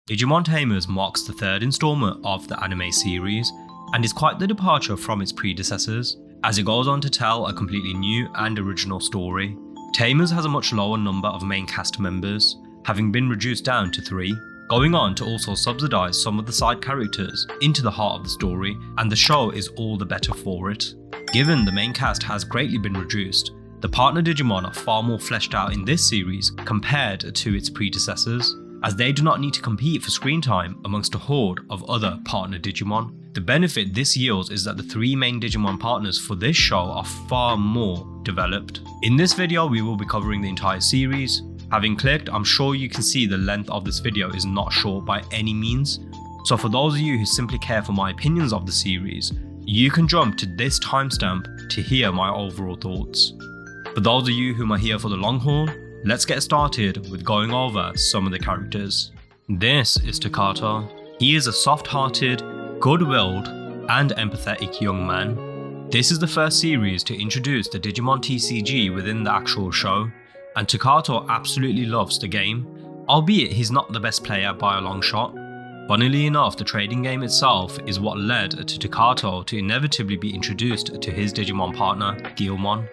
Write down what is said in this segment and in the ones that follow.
Digimon Tamers marks the third installment of the anime series and is quite the departure from its predecessors, as it goes on to tell a completely new and original story. Tamers has a much lower number of main cast members, having been reduced down to 3, going on to also subsidize some of the side characters into the heart of the story, and the show is all the better for it. Given the main cast has greatly been reduced, the partner Digimon are far more fleshed out in this series compared to its predecessors, as they do not need to compete for screen time amongst a horde of other partner Digimon. The benefit this yields is that the 3 main Digimon partners for this show are far more developed. In this video we will be covering the entire series. Having clicked, I'm sure you can see the length of this video is not short by any means, so for those of you who simply care for my opinions of the series, you can jump to this timestamp to hear my overall thoughts. For those of you who are here for the long haul, let's get started with going over some of the characters. This is Takato. He is a soft-hearted, good-willed, and empathetic young man. This is the first series to introduce the Digimon TCG within the actual show, and Takato absolutely loves the game, albeit he's not the best player by a long shot. Funnily enough, the trading game itself is what led to Takato to inevitably be introduced to his Digimon partner, Guilmon.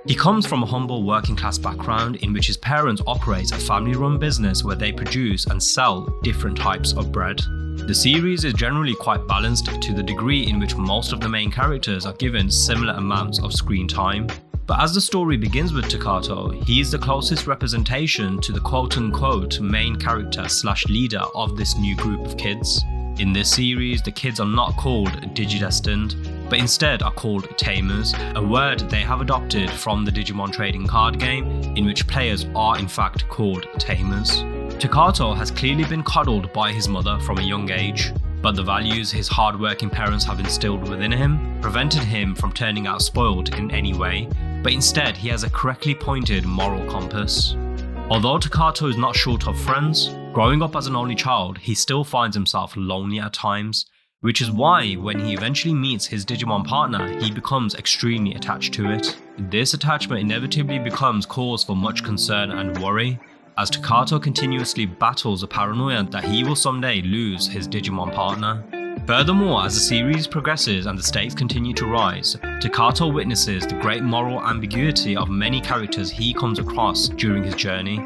He comes from a humble working class background in which his parents operate a family-run business where they produce and sell different types of bread. The series is generally quite balanced to the degree in which most of the main characters are given similar amounts of screen time. But as the story begins with Takato, he is the closest representation to the quote-unquote main character / leader of this new group of kids. In this series, the kids are not called Digidestined, but instead are called Tamers, a word they have adopted from the Digimon trading card game, in which players are in fact called Tamers. Takato has clearly been coddled by his mother from a young age, but the values his hard-working parents have instilled within him prevented him from turning out spoiled in any way, but instead he has a correctly pointed moral compass. Although Takato is not short of friends, growing up as an only child, he still finds himself lonely at times, which is why when he eventually meets his Digimon partner, he becomes extremely attached to it. This attachment inevitably becomes cause for much concern and worry, as Takato continuously battles a paranoia that he will someday lose his Digimon partner. Furthermore, as the series progresses and the stakes continue to rise, Takato witnesses the great moral ambiguity of many characters he comes across during his journey.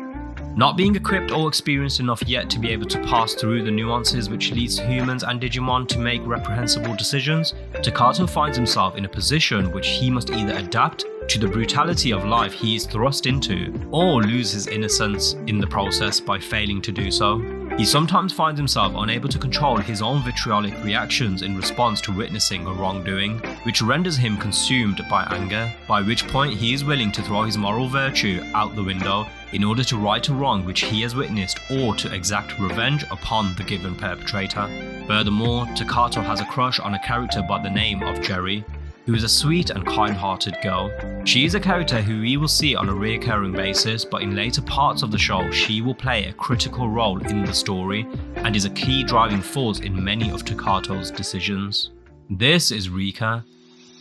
Not being equipped or experienced enough yet to be able to pass through the nuances which leads humans and Digimon to make reprehensible decisions, Takato finds himself in a position which he must either adapt to the brutality of life he is thrust into, or lose his innocence in the process by failing to do so. He sometimes finds himself unable to control his own vitriolic reactions in response to witnessing a wrongdoing, which renders him consumed by anger, by which point he is willing to throw his moral virtue out the window in order to right a wrong which he has witnessed or to exact revenge upon the given perpetrator. Furthermore, Takato has a crush on a character by the name of Jerry, who is a sweet and kind-hearted girl. She is a character who we will see on a recurring basis, but in later parts of the show she will play a critical role in the story and is a key driving force in many of Takato's decisions. This is Rika.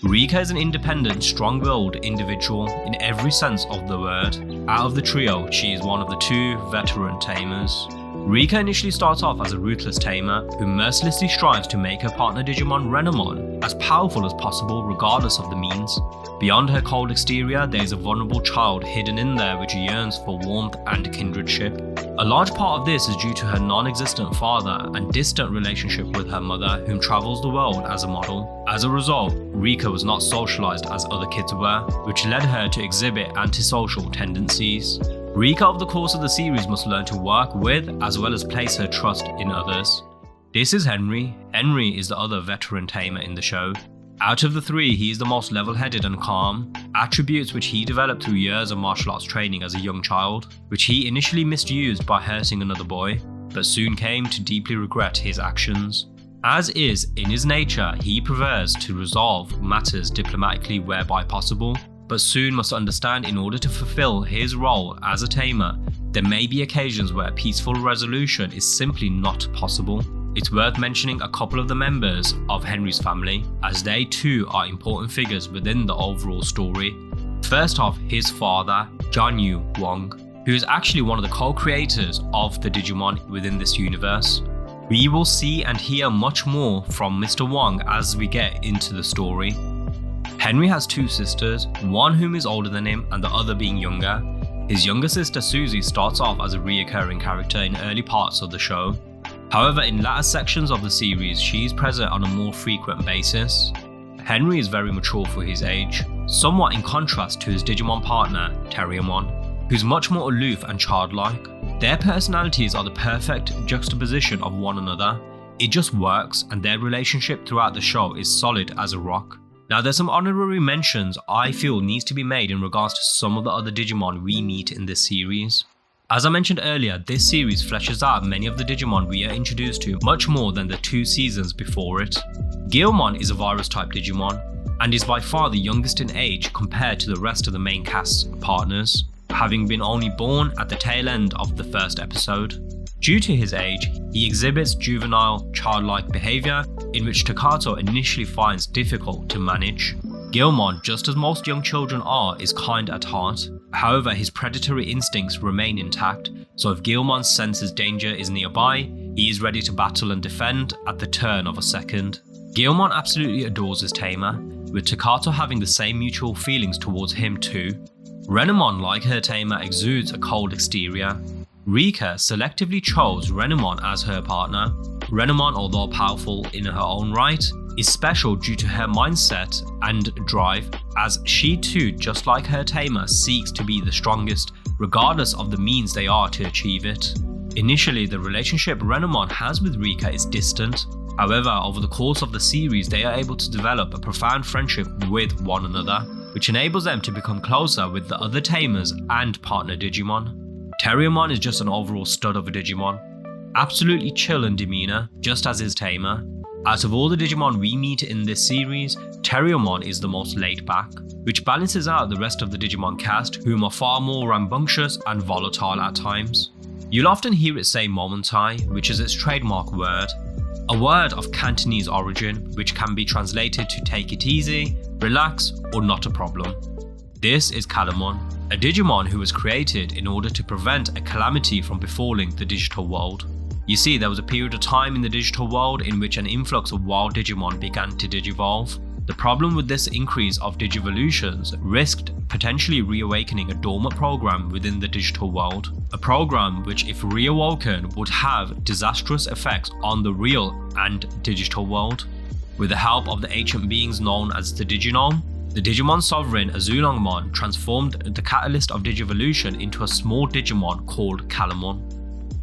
Rika is an independent, strong-willed individual in every sense of the word. Out of the trio, she is one of the 2 veteran Tamers. Rika initially starts off as a ruthless tamer who mercilessly strives to make her partner Digimon Renamon as powerful as possible regardless of the means. Beyond her cold exterior, there is a vulnerable child hidden in there which yearns for warmth and kindredship. A large part of this is due to her non-existent father and distant relationship with her mother, whom travels the world as a model. As a result, Rika was not socialized as other kids were, which led her to exhibit antisocial tendencies. Rika over the course of the series must learn to work with as well as place her trust in others. This is Henry. Henry is the other veteran tamer in the show. Out of the 3, he is the most level-headed and calm, attributes which he developed through years of martial arts training as a young child, which he initially misused by hurting another boy, but soon came to deeply regret his actions. As is in his nature, he prefers to resolve matters diplomatically whereby possible, but soon must understand in order to fulfill his role as a tamer, there may be occasions where peaceful resolution is simply not possible. It's worth mentioning a couple of the members of Henry's family, as they too are important figures within the overall story. First off, his father, Jianyu Wang, who is actually one of the co-creators of the Digimon within this universe. We will see and hear much more from Mr. Wong as we get into the story. Henry has two sisters, one whom is older than him and the other being younger. His younger sister Susie starts off as a reoccurring character in early parts of the show. However, in latter sections of the series, she is present on a more frequent basis. Henry is very mature for his age, somewhat in contrast to his Digimon partner, Terriermon, who's much more aloof and childlike. Their personalities are the perfect juxtaposition of one another. It just works, and their relationship throughout the show is solid as a rock. Now, there's some honorary mentions I feel needs to be made in regards to some of the other Digimon we meet in this series. As I mentioned earlier, this series fleshes out many of the Digimon we are introduced to much more than the 2 seasons before it. Guilmon is a virus-type Digimon, and is by far the youngest in age compared to the rest of the main cast's partners, having been only born at the tail end of the first episode. Due to his age, he exhibits juvenile, childlike behaviour in which Takato initially finds difficult to manage. Guilmon, just as most young children are, is kind at heart. However, his predatory instincts remain intact, so if Guilmon senses danger is nearby, he is ready to battle and defend at the turn of a second. Guilmon absolutely adores his tamer, with Takato having the same mutual feelings towards him too. Renamon, like her tamer, exudes a cold exterior. Rika selectively chose Renamon as her partner. Renamon, although powerful in her own right, is special due to her mindset and drive, as she too, just like her tamer, seeks to be the strongest, regardless of the means they are to achieve it. Initially, the relationship Renamon has with Rika is distant. However, over the course of the series, they are able to develop a profound friendship with one another, which enables them to become closer with the other tamers and partner Digimon. Terriermon is just an overall stud of a Digimon. Absolutely chill in demeanour, just as his tamer. Out of all the Digimon we meet in this series, Terriermon is the most laid back, which balances out the rest of the Digimon cast, whom are far more rambunctious and volatile at times. You'll often hear it say Momentai, which is its trademark word, a word of Cantonese origin which can be translated to take it easy, relax, or not a problem. This is Calamon, a Digimon who was created in order to prevent a calamity from befalling the digital world. You see, there was a period of time in the digital world in which an influx of wild Digimon began to digivolve. The problem with this increase of digivolutions risked potentially reawakening a dormant program within the digital world, a program which, if reawoken, would have disastrous effects on the real and digital world. With the help of the ancient beings known as the Diginome, the Digimon sovereign Azulongmon transformed the catalyst of digivolution into a small Digimon called Calamon.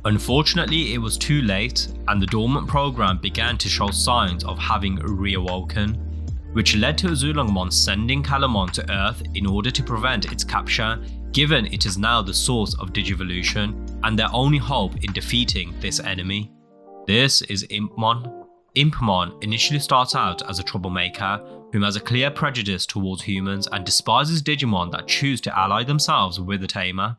Unfortunately, it was too late, and the dormant program began to show signs of having reawoken, which led to Azulongmon sending Calamon to Earth in order to prevent its capture, given it is now the source of digivolution and their only hope in defeating this enemy. This is Impmon. Impmon initially starts out as a troublemaker whom has a clear prejudice towards humans and despises Digimon that choose to ally themselves with a tamer.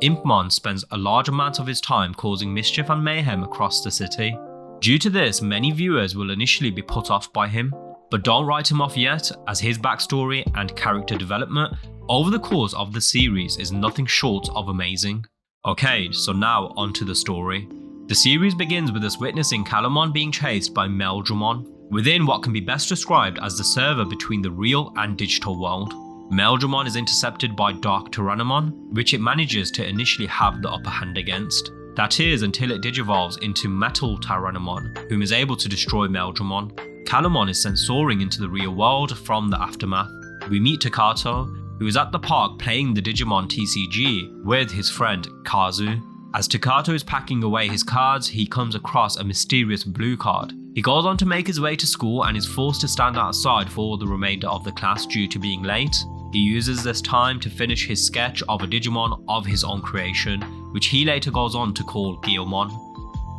Impmon spends a large amount of his time causing mischief and mayhem across the city. Due to this, many viewers will initially be put off by him, but don't write him off yet, as his backstory and character development over the course of the series is nothing short of amazing. Okay, so now onto the story. The series begins with us witnessing Calamon being chased by Meldrumon, within what can be best described as the server between the real and digital world. Meldrumon is intercepted by Dark Tyrannomon, which it manages to initially have the upper hand against. That is, until it digivolves into Metal Tyrannomon, whom is able to destroy Meldrumon. Calamon is sent soaring into the real world from the aftermath. We meet Takato, who is at the park playing the Digimon TCG with his friend Kazu. As Takato is packing away his cards, he comes across a mysterious blue card. He goes on to make his way to school and is forced to stand outside for the remainder of the class due to being late. He uses this time to finish his sketch of a Digimon of his own creation, which he later goes on to call Guilmon.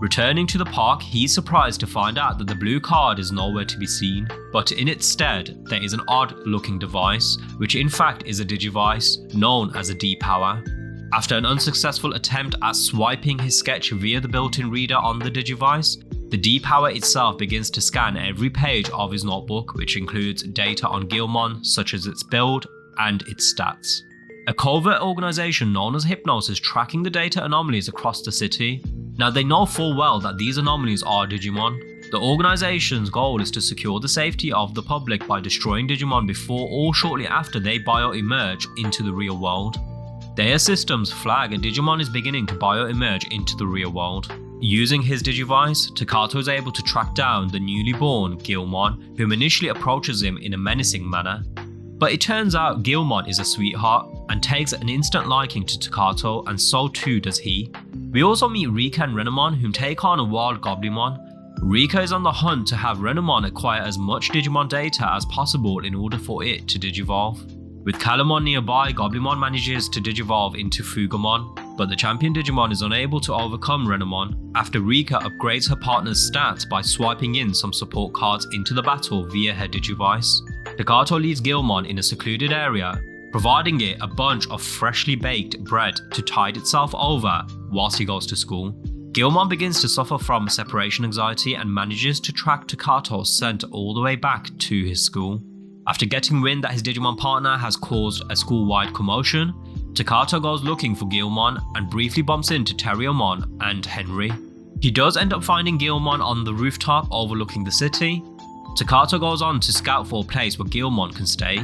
Returning to the park, he's surprised to find out that the blue card is nowhere to be seen, but in its stead, there is an odd looking device, which in fact is a Digivice known as a D-Power. After an unsuccessful attempt at swiping his sketch via the built-in reader on the Digivice, the D-Power itself begins to scan every page of his notebook, which includes data on Guilmon, such as its build and its stats. A covert organisation known as Hypnos is tracking the data anomalies across the city. Now they know full well that these anomalies are Digimon. The organization's goal is to secure the safety of the public by destroying Digimon before or shortly after they bio-emerge into the real world. Their systems flag a Digimon is beginning to bio-emerge into the real world. Using his Digivice, Takato is able to track down the newly born Guilmon, whom initially approaches him in a menacing manner. But it turns out Guilmon is a sweetheart and takes an instant liking to Takato, and so too does he. We also meet Rika and Renamon, whom take on a wild Goblimon. Rika is on the hunt to have Renamon acquire as much Digimon data as possible in order for it to digivolve. With Calamon nearby, Goblimon manages to digivolve into Fugamon, but the champion Digimon is unable to overcome Renamon after Rika upgrades her partner's stats by swiping in some support cards into the battle via her Digivice. Takato leaves Guilmon in a secluded area, providing it a bunch of freshly baked bread to tide itself over whilst he goes to school. Guilmon begins to suffer from separation anxiety and manages to track Takato sent all the way back to his school. After getting wind that his Digimon partner has caused a school-wide commotion, Takato goes looking for Guilmon and briefly bumps into Terriermon and Henry. He does end up finding Guilmon on the rooftop overlooking the city. Takato goes on to scout for a place where Guilmon can stay.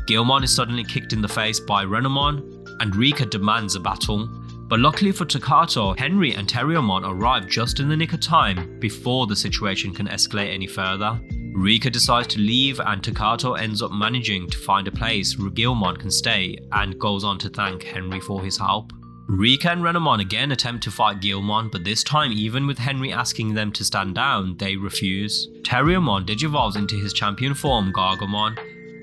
Guilmon is suddenly kicked in the face by Renamon, and Rika demands a battle. But luckily for Takato, Henry and Terriermon arrive just in the nick of time before the situation can escalate any further. Rika decides to leave and Takato ends up managing to find a place where Guilmon can stay and goes on to thank Henry for his help. Rika and Renamon again attempt to fight Guilmon, but this time even with Henry asking them to stand down, they refuse. Terriermon digivolves into his champion form Gargomon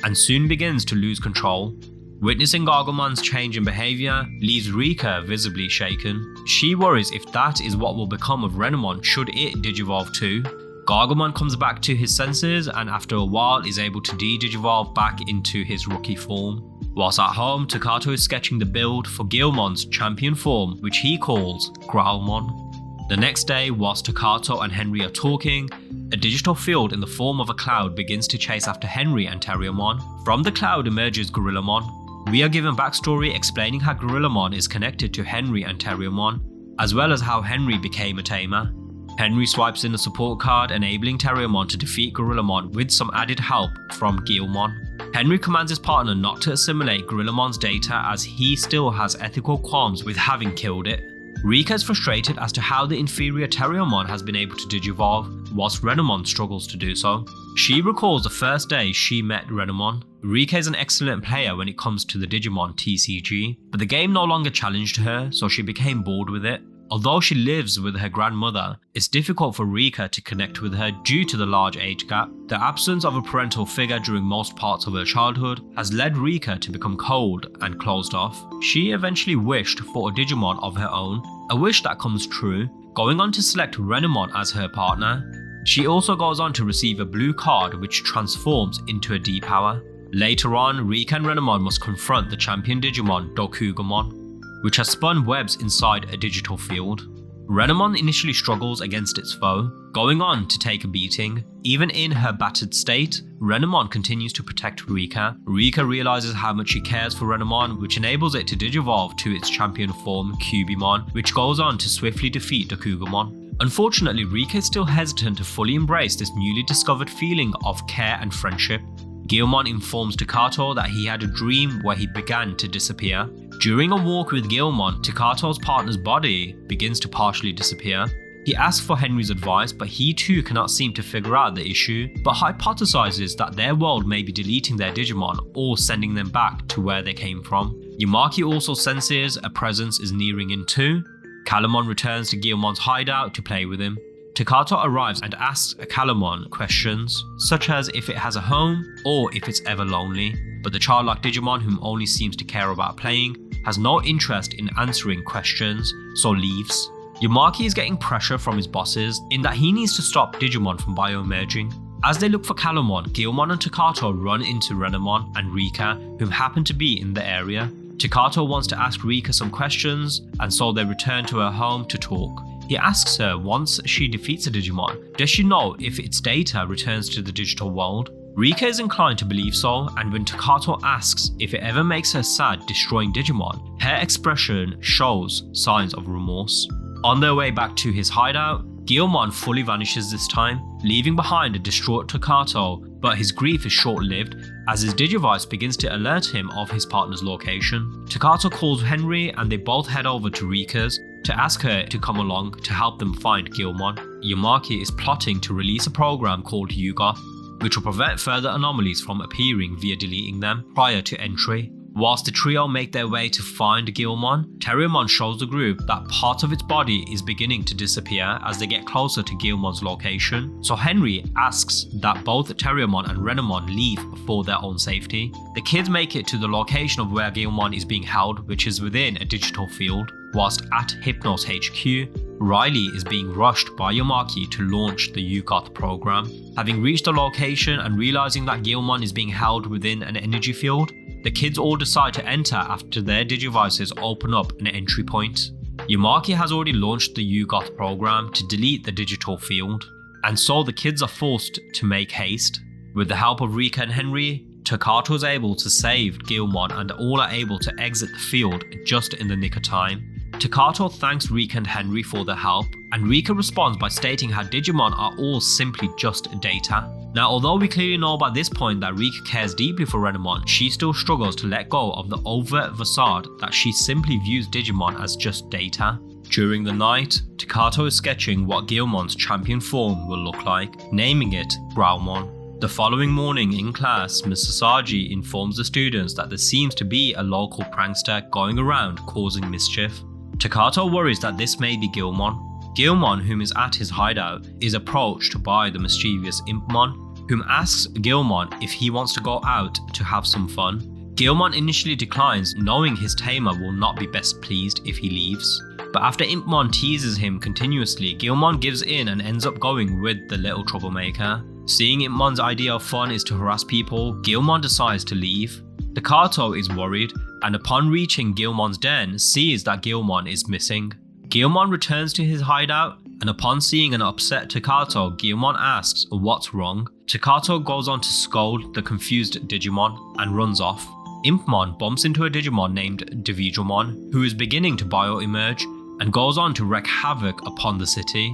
and soon begins to lose control. Witnessing Gargomon's change in behaviour leaves Rika visibly shaken. She worries if that is what will become of Renamon should it digivolve too. Gargomon comes back to his senses and after a while is able to de-digivolve back into his rookie form. Whilst at home, Takato is sketching the build for Guilmon's champion form, which he calls Growlmon. The next day, whilst Takato and Henry are talking, a digital field in the form of a cloud begins to chase after Henry and Terriermon. From the cloud emerges Gorillamon. We are given backstory explaining how Gorillamon is connected to Henry and Terriermon, as well as how Henry became a tamer. Henry swipes in a support card, enabling Terriermon to defeat Gorillamon with some added help from Guilmon. Henry commands his partner not to assimilate Gorillamon's data as he still has ethical qualms with having killed it. Rika is frustrated as to how the inferior Terriermon has been able to digivolve, whilst Renamon struggles to do so. She recalls the first day she met Renamon. Rika is an excellent player when it comes to the Digimon TCG, but the game no longer challenged her, so she became bored with it. Although she lives with her grandmother, it's difficult for Rika to connect with her due to the large age gap. The absence of a parental figure during most parts of her childhood has led Rika to become cold and closed off. She eventually wished for a Digimon of her own, a wish that comes true, going on to select Renamon as her partner. She also goes on to receive a blue card which transforms into a D-Power. Later on, Rika and Renamon must confront the champion Digimon Dokugamon, which has spun webs inside a digital field. Renamon initially struggles against its foe, going on to take a beating. Even in her battered state, Renamon continues to protect Rika. Rika realizes how much she cares for Renamon, which enables it to digivolve to its champion form, Cubimon, which goes on to swiftly defeat Dokugamon. Unfortunately, Rika is still hesitant to fully embrace this newly discovered feeling of care and friendship. Guilmon informs Takato that he had a dream where he began to disappear. During a walk with Guilmon, Takato's partner's body begins to partially disappear. He asks for Henry's advice, but he too cannot seem to figure out the issue, but hypothesizes that their world may be deleting their Digimon or sending them back to where they came from. Yamaki also senses a presence is nearing in too. Calamon returns to Guilmon's hideout to play with him. Takato arrives and asks Calamon questions, such as if it has a home or if it's ever lonely, but the childlike Digimon, whom only seems to care about playing, has no interest in answering questions, so leaves. Yamaki is getting pressure from his bosses in that he needs to stop Digimon from bioemerging. As they look for Calamon, Guilmon and Takato run into Renamon and Rika, whom happen to be in the area. Takato wants to ask Rika some questions, and so they return to her home to talk. He asks her once she defeats a Digimon, does she know if its data returns to the digital world? Rika is inclined to believe so, and when Takato asks if it ever makes her sad destroying Digimon, her expression shows signs of remorse. On their way back to his hideout, Guilmon fully vanishes this time, leaving behind a distraught Takato, but his grief is short-lived as his Digivice begins to alert him of his partner's location. Takato calls Henry and they both head over to Rika's to ask her to come along to help them find Guilmon. Yamaki is plotting to release a program called Yugoth, which will prevent further anomalies from appearing via deleting them prior to entry. Whilst the trio make their way to find Guilmon, Terriermon shows the group that part of its body is beginning to disappear as they get closer to Guilmon's location. So Henry asks that both Terriermon and Renamon leave for their own safety. The kids make it to the location of where Guilmon is being held, which is within a digital field. Whilst at Hypnos HQ, Riley is being rushed by Yamaki to launch the Yugoth program. Having reached the location and realizing that Guilmon is being held within an energy field, the kids all decide to enter after their Digivices open up an entry point. Yamaki has already launched the Yugoth program to delete the digital field, and so the kids are forced to make haste. With the help of Rika and Henry, Takato is able to save Guilmon and all are able to exit the field just in the nick of time. Takato thanks Rika and Henry for their help, and Rika responds by stating how Digimon are all simply just data. Now, although we clearly know by this point that Rika cares deeply for Renamon, she still struggles to let go of the overt facade that she simply views Digimon as just data. During the night, Takato is sketching what Guilmon's champion form will look like, naming it Growlmon. The following morning in class, Ms. Sasagi informs the students that there seems to be a local prankster going around causing mischief. Takato worries that this may be Guilmon. Guilmon, whom is at his hideout, is approached by the mischievous Impmon, whom asks Guilmon if he wants to go out to have some fun. Guilmon initially declines, knowing his tamer will not be best pleased if he leaves. But after Impmon teases him continuously, Guilmon gives in and ends up going with the little troublemaker. Seeing Impmon's idea of fun is to harass people, Guilmon decides to leave. Takato is worried, and upon reaching Guilmon's den, sees that Guilmon is missing. Guilmon returns to his hideout, and upon seeing an upset Takato, Guilmon asks what's wrong. Takato goes on to scold the confused Digimon and runs off. Impmon bumps into a Digimon named Dividramon, who is beginning to bio-emerge and goes on to wreak havoc upon the city.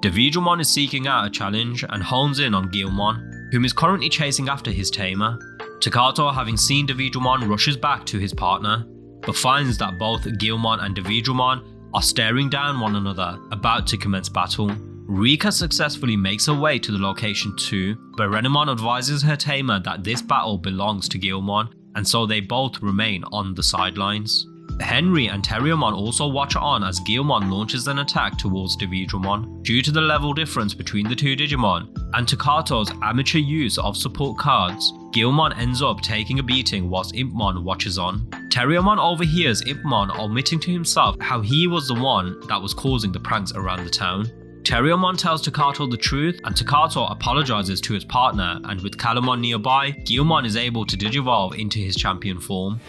Dividramon is seeking out a challenge and hones in on Guilmon, whom is currently chasing after his tamer. Takato, having seen Dividramon, rushes back to his partner, but finds that both Guilmon and Dividramon are staring down one another, about to commence battle. Rika successfully makes her way to the location too, but Renamon advises her tamer that this battle belongs to Guilmon, and so they both remain on the sidelines. Henry and Terriermon also watch on as Guilmon launches an attack towards Dividramon. Due to the level difference between the two Digimon, and Takato's amateur use of support cards, Guilmon ends up taking a beating whilst Impmon watches on. Terriermon overhears Impmon admitting to himself how he was the one that was causing the pranks around the town. Terriermon tells Takato the truth, and Takato apologizes to his partner, and with Calumon nearby, Guilmon is able to digivolve into his champion form.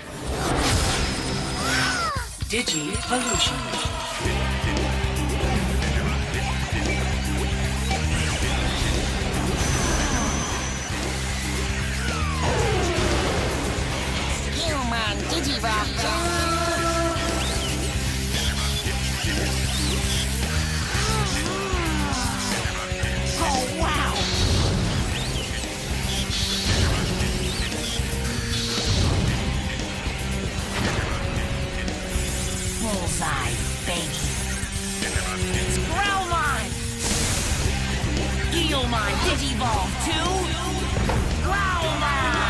Digi-evolution. Human Digivolve. Oh wow! Bullseye, baby. It's Growlmon! Guilmon Digivolve 2! Growlmon!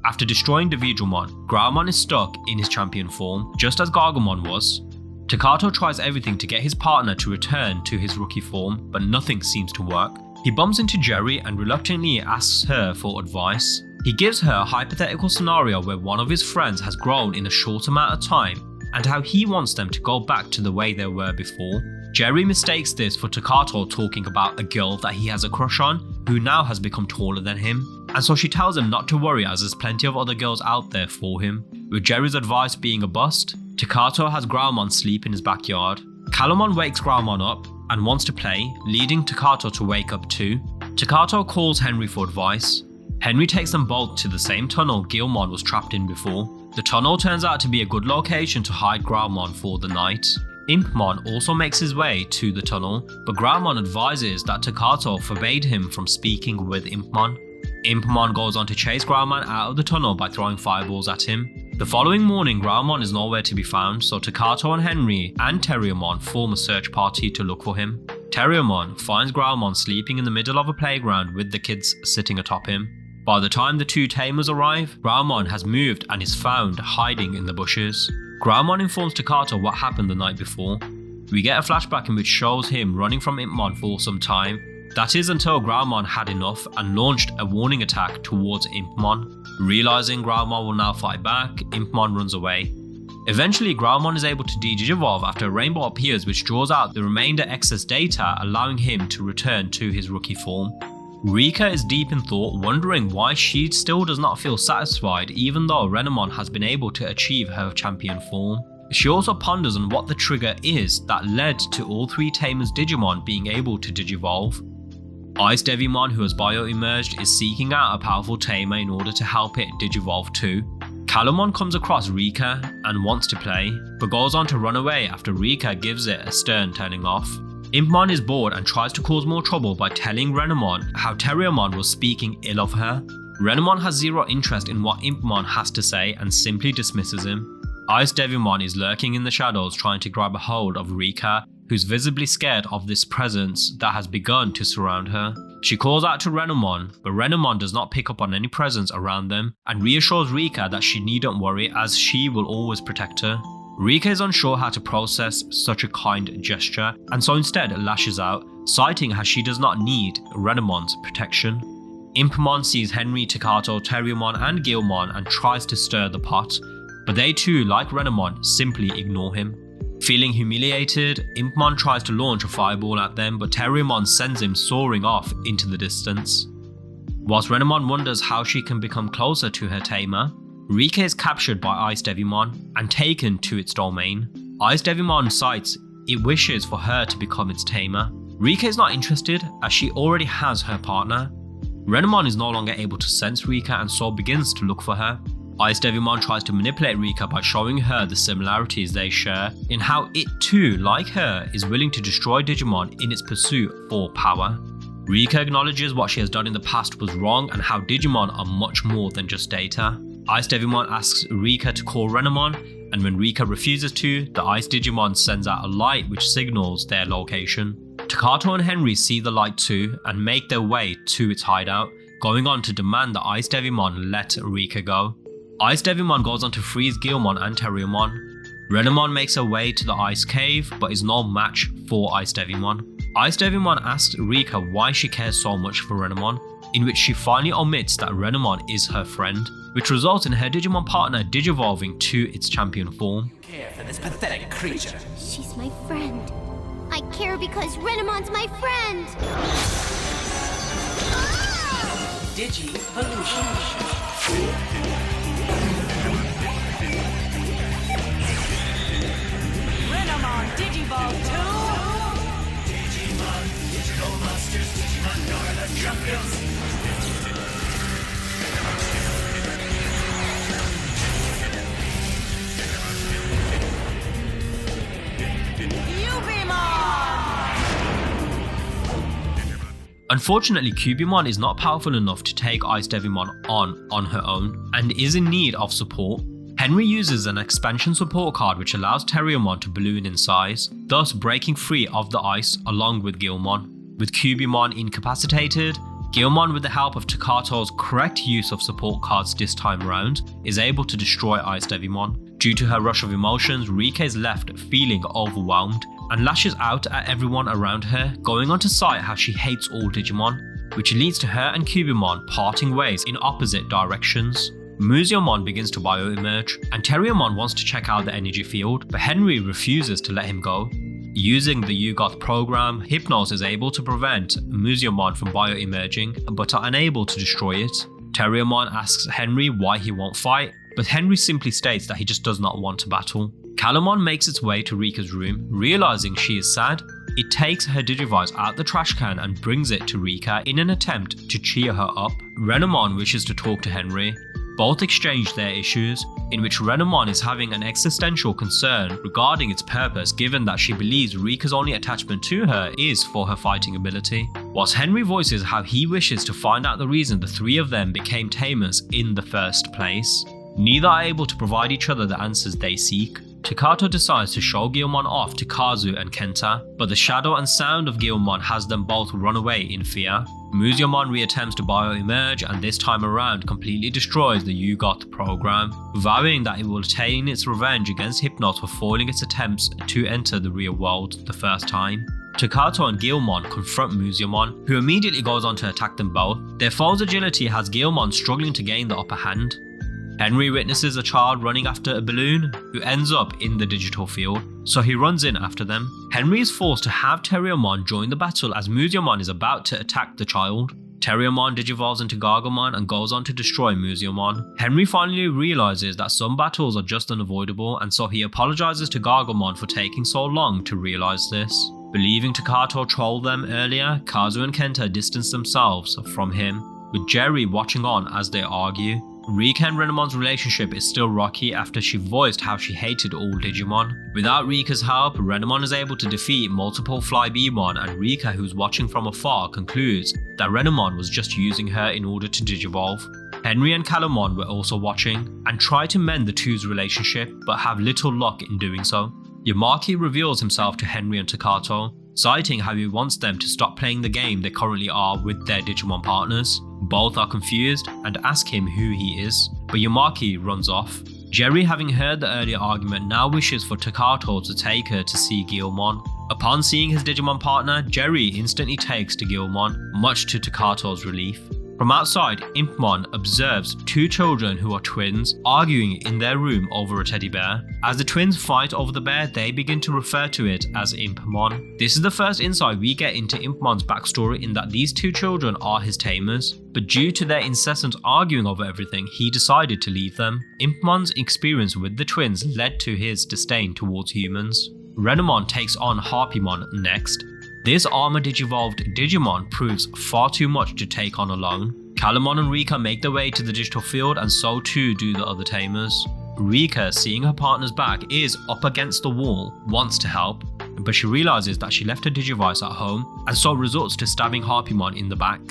After destroying Dividramon, Growlmon is stuck in his champion form, just as Gargomon was. Takato tries everything to get his partner to return to his rookie form, but nothing seems to work. He bumps into Jerry and reluctantly asks her for advice. He gives her a hypothetical scenario where one of his friends has grown in a short amount of time, and how he wants them to go back to the way they were before. Jerry mistakes this for Takato talking about a girl that he has a crush on, who now has become taller than him, and so she tells him not to worry as there's plenty of other girls out there for him. With Jerry's advice being a bust, Takato has Growlmon sleep in his backyard. Calumon wakes Growlmon up and wants to play, leading Takato to wake up too. Takato calls Henry for advice. Henry takes them both to the same tunnel Guilmon was trapped in before, The tunnel turns out to be a good location to hide Growlmon for the night. Impmon also makes his way to the tunnel, but Growlmon advises that Takato forbade him from speaking with Impmon. Impmon goes on to chase Growlmon out of the tunnel by throwing fireballs at him. The following morning, Growlmon is nowhere to be found, so Takato and Henry and Terriermon form a search party to look for him. Terriermon finds Growlmon sleeping in the middle of a playground with the kids sitting atop him. By the time the two tamers arrive, Growlmon has moved and is found hiding in the bushes. Growlmon informs Takato what happened the night before. We get a flashback in which shows him running from Impmon for some time. That is until Growlmon had enough and launched a warning attack towards Impmon. Realizing Growlmon will now fight back, Impmon runs away. Eventually, Growlmon is able to digivolve after a rainbow appears which draws out the remainder excess data, allowing him to return to his rookie form. Rika is deep in thought, wondering why she still does not feel satisfied even though Renamon has been able to achieve her champion form. She also ponders on what the trigger is that led to all three Tamers Digimon being able to digivolve. Ice Devimon, who has bio-emerged, is seeking out a powerful Tamer in order to help it digivolve too. Calumon comes across Rika and wants to play, but goes on to run away after Rika gives it a stern turning off. Impmon is bored and tries to cause more trouble by telling Renamon how Terriermon was speaking ill of her. Renamon has zero interest in what Impmon has to say and simply dismisses him. Ice Devimon is lurking in the shadows trying to grab a hold of Rika, who's visibly scared of this presence that has begun to surround her. She calls out to Renamon, but Renamon does not pick up on any presence around them and reassures Rika that she needn't worry as she will always protect her. Rika is unsure how to process such a kind gesture and so instead lashes out, citing how she does not need Renamon's protection. Impmon sees Henry, Takato, Terriermon and Guilmon and tries to stir the pot, but they too, like Renamon, simply ignore him. Feeling humiliated, Impmon tries to launch a fireball at them, but Terriermon sends him soaring off into the distance. Whilst Renamon wonders how she can become closer to her tamer, Rika is captured by Ice Devimon and taken to its domain. Ice Devimon cites it wishes for her to become its tamer. Rika is not interested as she already has her partner. Renamon is no longer able to sense Rika and so begins to look for her. Ice Devimon tries to manipulate Rika by showing her the similarities they share in how it too, like her, is willing to destroy Digimon in its pursuit for power. Rika acknowledges what she has done in the past was wrong and how Digimon are much more than just data. Ice Devimon asks Rika to call Renamon, and when Rika refuses to, the Ice Digimon sends out a light which signals their location. Takato and Henry see the light too and make their way to its hideout, going on to demand that Ice Devimon let Rika go. Ice Devimon goes on to freeze Guilmon and Terriermon. Renamon makes her way to the ice cave but is no match for Ice Devimon. Ice Devimon asks Rika why she cares so much for Renamon, in which she finally admits that Renamon is her friend, which results in her Digimon partner digivolving to its champion form. Care for this pathetic creature. She's my friend. I care because Renamon's my friend. Digivolution. Renamon Digivolve 2! Digimon, digital monsters, Digimon, you're the champions! Unfortunately, Cubimon is not powerful enough to take Ice Devimon on her own and is in need of support. Henry uses an expansion support card which allows Terriermon to balloon in size, thus breaking free of the ice along with Guilmon. With Cubimon incapacitated, Guilmon, with the help of Takato's correct use of support cards this time around, is able to destroy Ice Devimon. Due to her rush of emotions, Rika is left feeling overwhelmed and lashes out at everyone around her, going on to cite how she hates all Digimon, which leads to her and Cubimon parting ways in opposite directions. Museumon begins to bio-emerge, and Terriermon wants to check out the energy field, but Henry refuses to let him go. Using the UGOTH program, Hypnos is able to prevent Museumon from bio-emerging, but are unable to destroy it. Terriermon asks Henry why he won't fight, but Henry simply states that he just does not want to battle. Calumon makes its way to Rika's room, realizing she is sad. It takes her Digivice out the trash can and brings it to Rika in an attempt to cheer her up. Renamon wishes to talk to Henry, Both exchange their issues, in which Renamon is having an existential concern regarding its purpose given that she believes Rika's only attachment to her is for her fighting ability, whilst Henry voices how he wishes to find out the reason the three of them became Tamers in the first place. Neither are able to provide each other the answers they seek. Takato decides to show Guilmon off to Kazu and Kenta, but the shadow and sound of Guilmon has them both run away in fear. Musyomon reattempts to bio-emerge and this time around completely destroys the Yugoth program, vowing that it will attain its revenge against Hypnos for foiling its attempts to enter the real world the first time. Takato and Guilmon confront Musyomon, who immediately goes on to attack them both. Their foe's agility has Guilmon struggling to gain the upper hand. Henry witnesses a child running after a balloon, who ends up in the digital field, so he runs in after them. Henry is forced to have Terriermon join the battle as Musyomon is about to attack the child. Terriermon digivolves into Gargomon and goes on to destroy Musyomon. Henry finally realizes that some battles are just unavoidable, and so he apologizes to Gargomon for taking so long to realize this. Believing Takato trolled them earlier, Kazu and Kenta distance themselves from him, with Jerry watching on as they argue. Rika and Renamon's relationship is still rocky after she voiced how she hated all Digimon. Without Rika's help, Renamon is able to defeat multiple Flybeemon, and Rika, who's watching from afar, concludes that Renamon was just using her in order to digivolve. Henry and Calumon were also watching and try to mend the two's relationship, but have little luck in doing so. Yamaki reveals himself to Henry and Takato, citing how he wants them to stop playing the game they currently are with their Digimon partners. Both are confused and ask him who he is, but Yamaki runs off. Jerry, having heard the earlier argument, now wishes for Takato to take her to see Guilmon. Upon seeing his Digimon partner, Jerry instantly takes to Guilmon, much to Takato's relief. From outside, Impmon observes two children who are twins arguing in their room over a teddy bear. As the twins fight over the bear, they begin to refer to it as Impmon. This is the first insight we get into Impmon's backstory, in that these two children are his tamers, but due to their incessant arguing over everything, he decided to leave them. Impmon's experience with the twins led to his disdain towards humans. Renamon takes on Harpymon next. This armor-digivolved Digimon proves far too much to take on alone. Calumon and Rika make their way to the digital field, and so too do the other tamers. Rika, seeing her partner's back is up against the wall, wants to help, but she realizes that she left her Digivice at home, and so resorts to stabbing Harpymon in the back.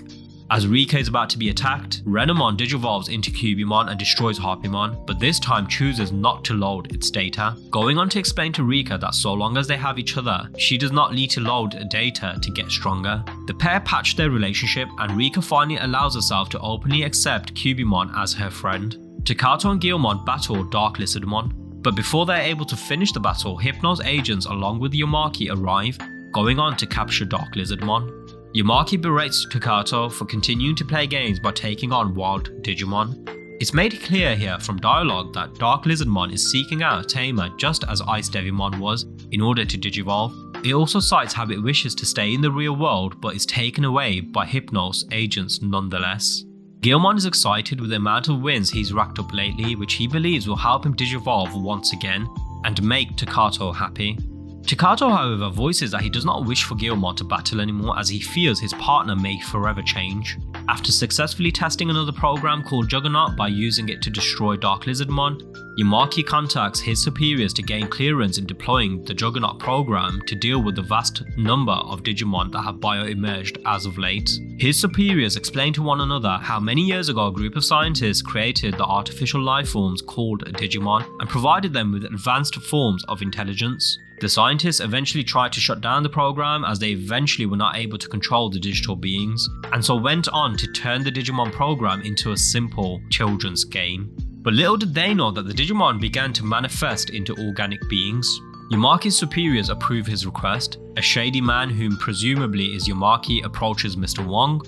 As Rika is about to be attacked, Renamon digivolves into Cubimon and destroys Harpymon, but this time chooses not to load its data, going on to explain to Rika that so long as they have each other, she does not need to load data to get stronger. The pair patch their relationship, and Rika finally allows herself to openly accept Cubimon as her friend. Takato and Guilmon battle Dark Lizardmon, but before they're able to finish the battle, Hypnos agents along with Yamaki arrive, going on to capture Dark Lizardmon. Yamaki berates Takato for continuing to play games by taking on wild Digimon. It's made clear here from dialogue that Dark Lizardmon is seeking out a tamer just as Ice Devimon was in order to digivolve. It also cites how it wishes to stay in the real world but is taken away by Hypnos agents nonetheless. Guilmon is excited with the amount of wins he's racked up lately, which he believes will help him digivolve once again and make Takato happy. Takato, however, voices that he does not wish for Guilmon to battle anymore, as he fears his partner may forever change. After successfully testing another program called Juggernaut by using it to destroy Dark Lizardmon, Yamaki contacts his superiors to gain clearance in deploying the Juggernaut program to deal with the vast number of Digimon that have bio-emerged as of late. His superiors explain to one another how many years ago a group of scientists created the artificial life forms called Digimon and provided them with advanced forms of intelligence. The scientists eventually tried to shut down the program as they eventually were not able to control the digital beings, and so went on to turn the Digimon program into a simple children's game. But little did they know that the Digimon began to manifest into organic beings. Yamaki's superiors approve his request. A shady man, whom presumably is Yamaki, approaches Mr. Wong,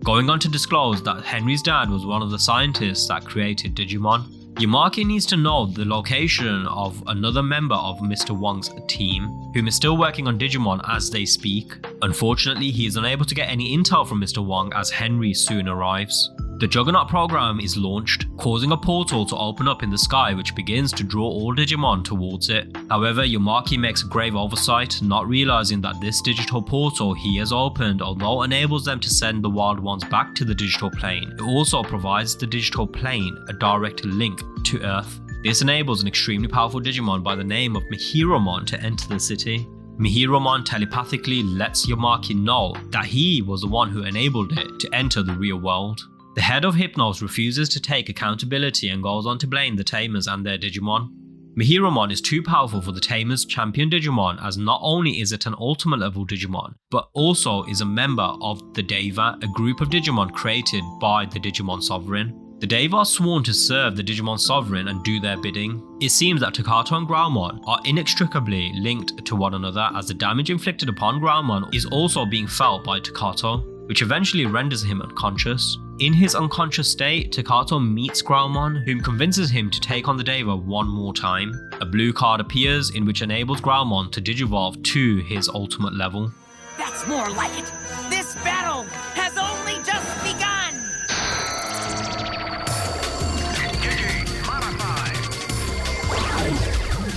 going on to disclose that Henry's dad was one of the scientists that created Digimon. Yamaki needs to know the location of another member of Mr. Wong's team, whom is still working on Digimon as they speak. Unfortunately, he is unable to get any intel from Mr. Wong as Henry soon arrives. The Juggernaut program is launched, causing a portal to open up in the sky which begins to draw all Digimon towards it. However, Yamaki makes a grave oversight, not realizing that this digital portal he has opened, although enables them to send the wild ones back to the digital plane, it also provides the digital plane a direct link to Earth. This enables an extremely powerful Digimon by the name of Mihiromon to enter the city. Mihiromon telepathically lets Yamaki know that he was the one who enabled it to enter the real world. The head of Hypnos refuses to take accountability and goes on to blame the Tamers and their Digimon. Mihiromon is too powerful for the Tamers' champion Digimon, as not only is it an ultimate level Digimon, but also is a member of the Deva, a group of Digimon created by the Digimon Sovereign. The Deva are sworn to serve the Digimon Sovereign and do their bidding. It seems that Takato and Growlmon are inextricably linked to one another, as the damage inflicted upon Growlmon is also being felt by Takato, which eventually renders him unconscious. In his unconscious state, Takato meets Growlmon, whom convinces him to take on the Deva one more time. A blue card appears, in which enables Growlmon to digivolve to his ultimate level. That's more like it. This battle has only just begun.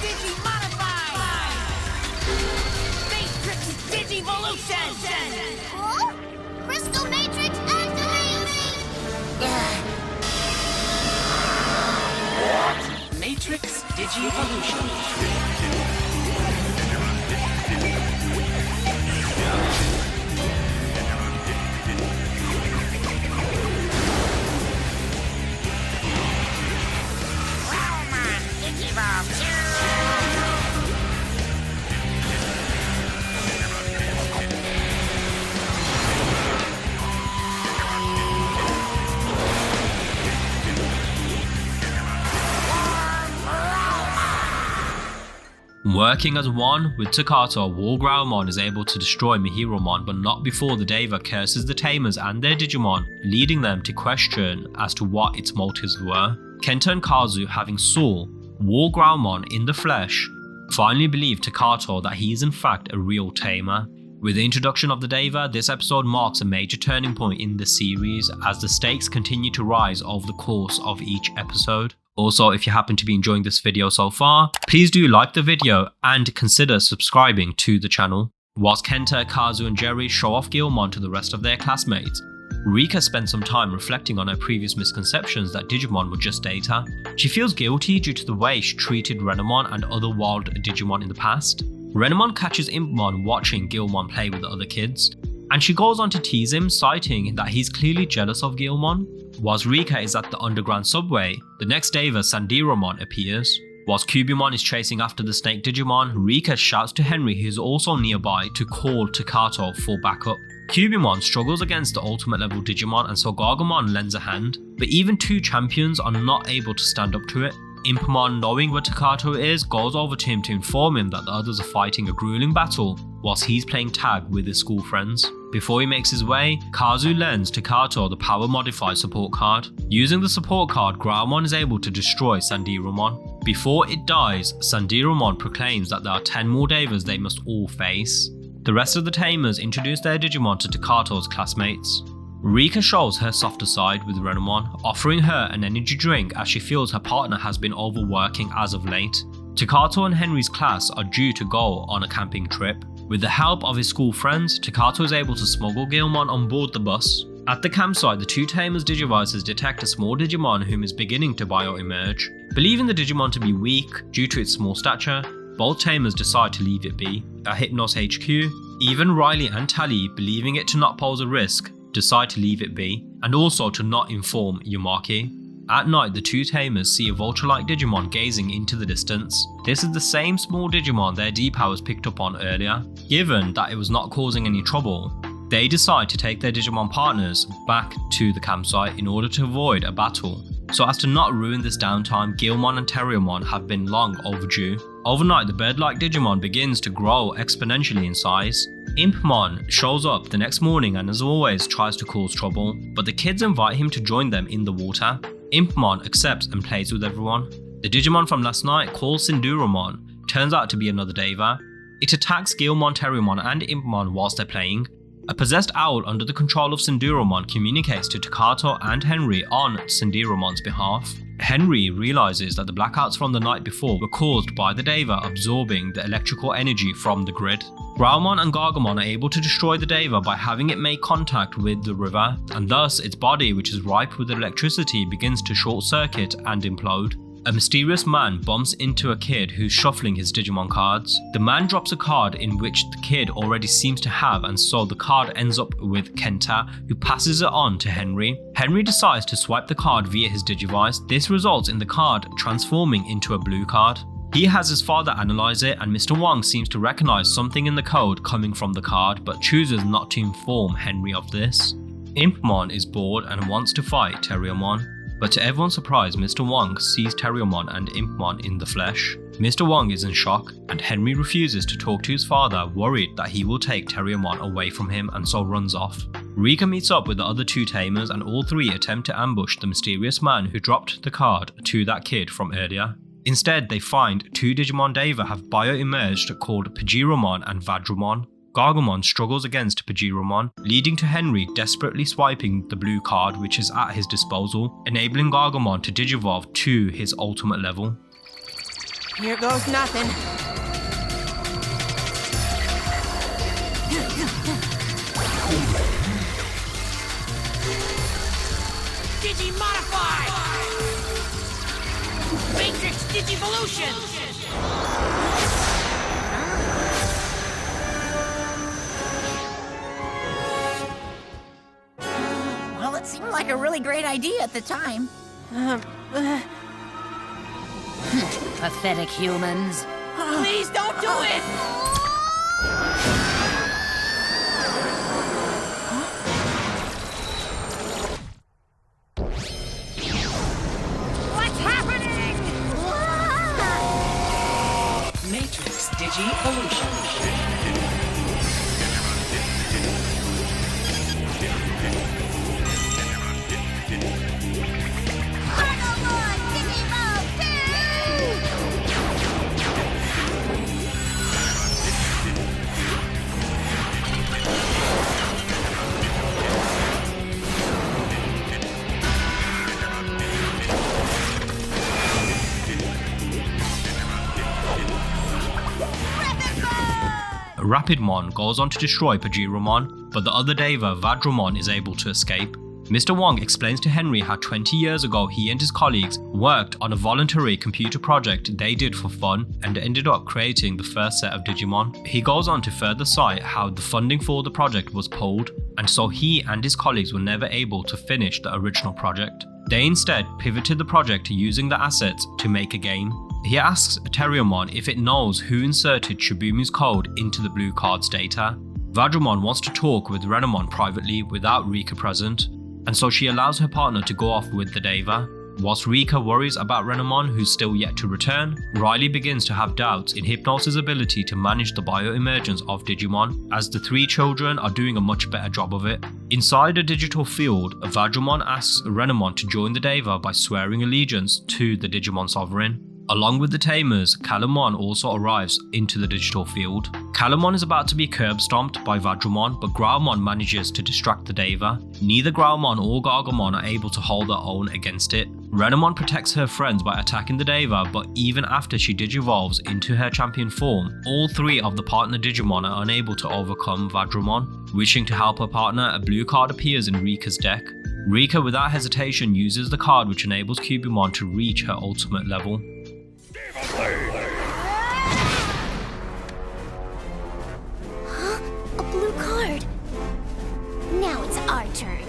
Digimodify! Matrix Digivolution! Huh? Crystal Matrix activate! Matrix Digivolution. Working as one with Takato, War Growlmon is able to destroy Mihiromon, but not before the Deva curses the Tamers and their Digimon, leading them to question as to what its motives were. Kenta and Kazu, having saw War Growlmon in the flesh, finally believe Takato that he is in fact a real Tamer. With the introduction of the Deva, this episode marks a major turning point in the series as the stakes continue to rise over the course of each episode. Also, if you happen to be enjoying this video so far, please do like the video and consider subscribing to the channel. Whilst Kenta, Kazu and Jerry show off Guilmon to the rest of their classmates, Rika spends some time reflecting on her previous misconceptions that Digimon were just data. She feels guilty due to the way she treated Renamon and other wild Digimon in the past. Renamon catches Impmon watching Guilmon play with the other kids, and she goes on to tease him, citing that he's clearly jealous of Guilmon. Whilst Rika is at the underground subway, the next Deva, Sandiromon, appears. Whilst Cubimon is chasing after the snake Digimon, Rika shouts to Henry, who is also nearby, to call Takato for backup. Cubimon struggles against the ultimate level Digimon, and so Gargamon lends a hand, but even two champions are not able to stand up to it. Impmon, knowing where Takato is, goes over to him to inform him that the others are fighting a grueling battle whilst he's playing tag with his school friends. Before he makes his way, Kazu lends Takato the power modified support card. Using the support card, Growlmon is able to destroy Sandiromon. Before it dies, Sandiromon proclaims that there are 10 more Devas they must all face. The rest of the Tamers introduce their Digimon to Takato's classmates. Rika shows her softer side with Renamon, offering her an energy drink as she feels her partner has been overworking as of late. Takato and Henry's class are due to go on a camping trip. With the help of his school friends, Takato is able to smuggle Guilmon on board the bus. At the campsite, the two Tamers' Digivices detect a small Digimon whom is beginning to bio-emerge. Believing the Digimon to be weak due to its small stature, both Tamers decide to leave it be. At Hypnos HQ, even Riley and Tally, believing it to not pose a risk, decide to leave it be, and also to not inform Yamaki. At night, the two Tamers see a vulture-like Digimon gazing into the distance. This is the same small Digimon their D-Powers picked up on earlier. Given that it was not causing any trouble, they decide to take their Digimon partners back to the campsite in order to avoid a battle. So as to not ruin this downtime, Guilmon and Terriermon have been long overdue. Overnight, the bird-like Digimon begins to grow exponentially in size. Impmon shows up the next morning and as always tries to cause trouble, but the kids invite him to join them in the water. Impmon accepts and plays with everyone. The Digimon from last night, called Sinduromon, turns out to be another Deva. It attacks Guilmon, Terriermon and Impmon whilst they're playing. A possessed owl under the control of Syndereumon communicates to Takato and Henry on Synderemon's behalf. Henry realizes that the blackouts from the night before were caused by the Deva absorbing the electrical energy from the grid. Graumon and Gargomon are able to destroy the Deva by having it make contact with the river, and thus its body, which is ripe with electricity, begins to short circuit and implode. A mysterious man bumps into a kid who's shuffling his Digimon cards. The man drops a card in which the kid already seems to have, and so the card ends up with Kenta, who passes it on to Henry. Henry decides to swipe the card via his Digivice. This results in the card transforming into a blue card. He has his father analyze it, and Mr. Wong seems to recognize something in the code coming from the card, but chooses not to inform Henry of this. Impmon is bored and wants to fight Terriermon. But to everyone's surprise, Mr. Wong sees Terriermon and Impmon in the flesh. Mr. Wong is in shock, and Henry refuses to talk to his father, worried that he will take Terriermon away from him, and so runs off. Rika meets up with the other two Tamers, and all three attempt to ambush the mysterious man who dropped the card to that kid from earlier. Instead, they find two Digimon Deva have bio-emerged called Pajiromon and Vadromon. Gargomon struggles against Pajiromon, leading to Henry desperately swiping the blue card which is at his disposal, enabling Gargomon to digivolve to his ultimate level. Here goes nothing. Digimodify! Matrix Digivolution! Well, it seemed like a really great idea at the time. Pathetic humans. Please don't do it! What's happening? Matrix Digivolution. Rapidmon goes on to destroy Pajiromon, but the other Deva, Vadromon, is able to escape. Mr. Wong explains to Henry how 20 years ago he and his colleagues worked on a voluntary computer project they did for fun and ended up creating the first set of Digimon. He goes on to further cite how the funding for the project was pulled, and so he and his colleagues were never able to finish the original project. They instead pivoted the project using the assets to make a game. He asks Terriermon if it knows who inserted Shibumu's code into the blue card's data. Vadromon wants to talk with Renamon privately without Rika present, and so she allows her partner to go off with the Deva. Whilst Rika worries about Renamon, who's still yet to return, Riley begins to have doubts in Hypnos' ability to manage the bioemergence of Digimon, as the three children are doing a much better job of it. Inside a digital field, Vadromon asks Renamon to join the Deva by swearing allegiance to the Digimon Sovereign. Along with the Tamers, Calamon also arrives into the digital field. Calamon is about to be curb stomped by Vadromon, but Graumon manages to distract the Deva. Neither Graumon or Gargomon are able to hold their own against it. Renamon protects her friends by attacking the Deva, but even after she digivolves into her champion form, all three of the partner Digimon are unable to overcome Vadromon. Wishing to help her partner, a blue card appears in Rika's deck. Rika without hesitation uses the card which enables Cubumon to reach her ultimate level. Huh? A blue card. Now it's our turn.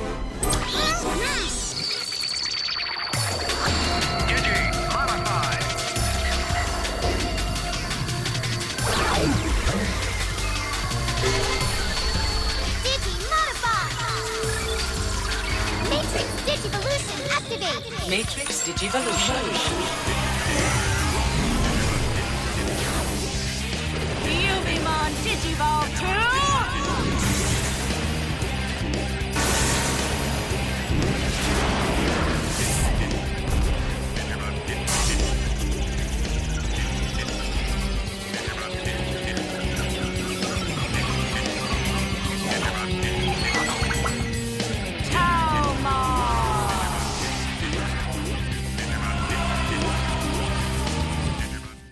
Matrix Digivolution activate! Matrix Digivolution. Digimon Digivolve 2!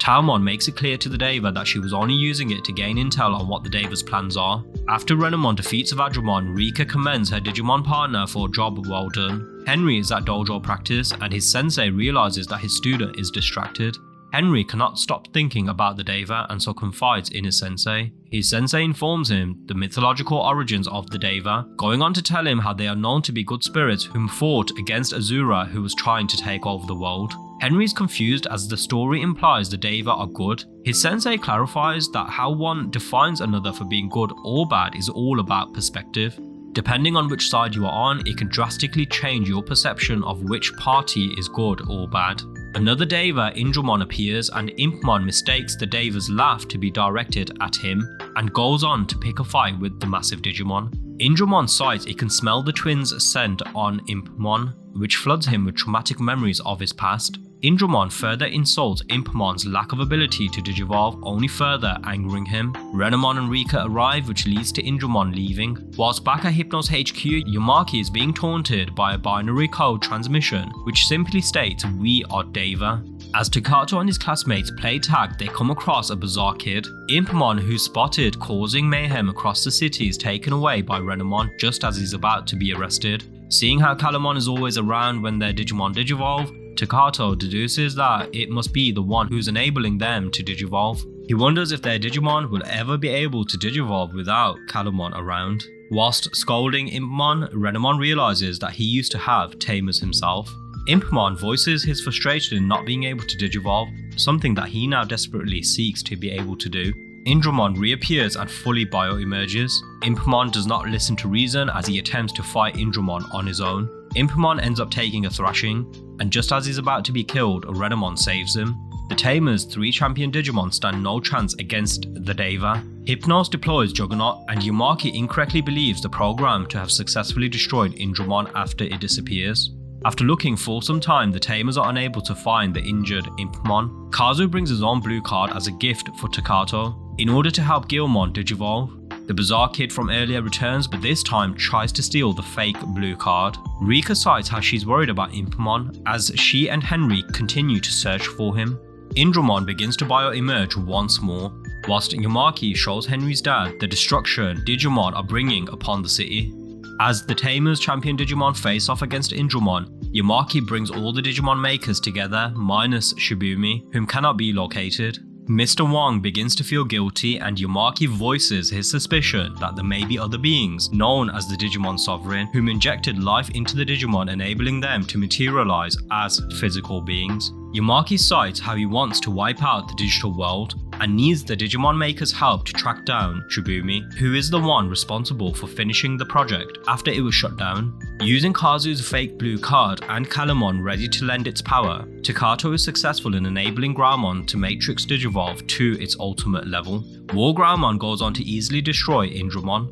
Taomon makes it clear to the Deva that she was only using it to gain intel on what the Deva's plans are. After Renamon defeats Vadramon, Rika commends her Digimon partner for a job well done. Henry is at dojo practice and his sensei realizes that his student is distracted. Henry cannot stop thinking about the Deva and so confides in his sensei. His sensei informs him the mythological origins of the Deva, going on to tell him how they are known to be good spirits whom fought against Azura who was trying to take over the world. Henry is confused as the story implies the Deva are good. His sensei clarifies that how one defines another for being good or bad is all about perspective. Depending on which side you are on, it can drastically change your perception of which party is good or bad. Another Deva, Indramon, appears and Impmon mistakes the Deva's laugh to be directed at him and goes on to pick a fight with the massive Digimon. Indramon sights it can smell the twins' scent on Impmon, which floods him with traumatic memories of his past. Indramon further insults Impmon's lack of ability to digivolve, only further angering him. Renamon and Rika arrive, which leads to Indramon leaving. Whilst back at Hypnos HQ, Yamaki is being taunted by a binary code transmission, which simply states, "We are Deva." As Takato and his classmates play tag, they come across a bizarre kid. Impmon, who's spotted causing mayhem across the city, is taken away by Renamon just as he's about to be arrested. Seeing how Calamon is always around when their Digimon digivolve, Takato deduces that it must be the one who's enabling them to digivolve. He wonders if their Digimon will ever be able to digivolve without Calamon around. Whilst scolding Impmon, Renamon realizes that he used to have Tamers himself. Impmon voices his frustration in not being able to digivolve, something that he now desperately seeks to be able to do. Indramon reappears and fully bio-emerges. Impmon does not listen to reason as he attempts to fight Indramon on his own. Impmon ends up taking a thrashing, and just as he's about to be killed, Renamon saves him. The Tamers' 3 champion Digimon stand no chance against the Deva. Hypnos deploys Juggernaut, and Yamaki incorrectly believes the program to have successfully destroyed Indramon after it disappears. After looking for some time, the Tamers are unable to find the injured Impmon. Kazu brings his own blue card as a gift for Takato in order to help Guilmon digivolve. The bizarre kid from earlier returns, but this time tries to steal the fake blue card. Rika cites how she's worried about Impmon as she and Henry continue to search for him. Indramon begins to bio-emerge once more, whilst Yamaki shows Henry's dad the destruction Digimon are bringing upon the city. As the Tamers champion Digimon face off against Indramon, Yamaki brings all the Digimon makers together, minus Shibumi, whom cannot be located. Mr. Wong begins to feel guilty and Yamaki voices his suspicion that there may be other beings, known as the Digimon Sovereign, whom injected life into the Digimon, enabling them to materialize as physical beings. Yamaki cites how he wants to wipe out the digital world and needs the Digimon Maker's help to track down Shibumi, who is the one responsible for finishing the project after it was shut down. Using Kazu's fake blue card and Calamon ready to lend its power, Takato is successful in enabling Graumon to Matrix Digivolve to its ultimate level. War Graumon goes on to easily destroy Indramon.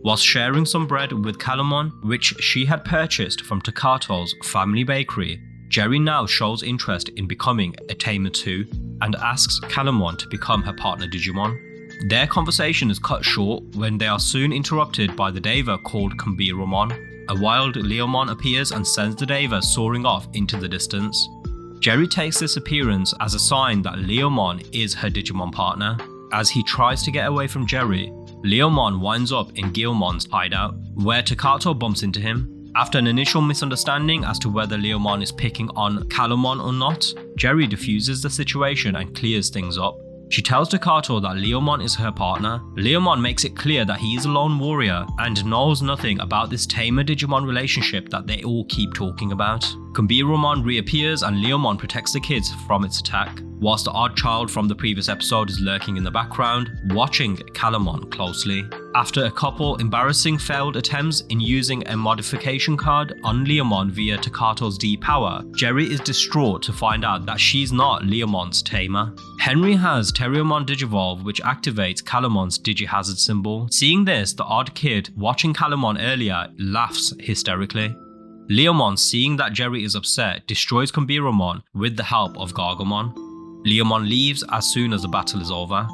Whilst sharing some bread with Calamon, which she had purchased from Takato's family bakery, Jerry now shows interest in becoming a Tamer too and asks Calamon to become her partner Digimon. Their conversation is cut short when they are soon interrupted by the Deva called Kambiromon. A wild Leomon appears and sends the Deva soaring off into the distance. Jerry takes this appearance as a sign that Leomon is her Digimon partner. As he tries to get away from Jerry, Leomon winds up in Guilmon's hideout, where Takato bumps into him. After an initial misunderstanding as to whether Leomon is picking on Calamon or not, Jerry diffuses the situation and clears things up. She tells Takato that Leomon is her partner. Leomon makes it clear that he is a lone warrior and knows nothing about this Tamer Digimon relationship that they all keep talking about. Kambiromon reappears and Leomon protects the kids from its attack, whilst the odd child from the previous episode is lurking in the background, watching Calamon closely. After a couple embarrassing failed attempts in using a modification card on Leomon via Takato's D-Power, Jerry is distraught to find out that she's not Leomon's Tamer. Henry has Terriermon Digivolve, which activates Calamon's Digihazard symbol. Seeing this, the odd kid watching Calamon earlier laughs hysterically. Leomon, seeing that Jerry is upset, destroys Kambiromon with the help of Gargomon. Leomon leaves as soon as the battle is over.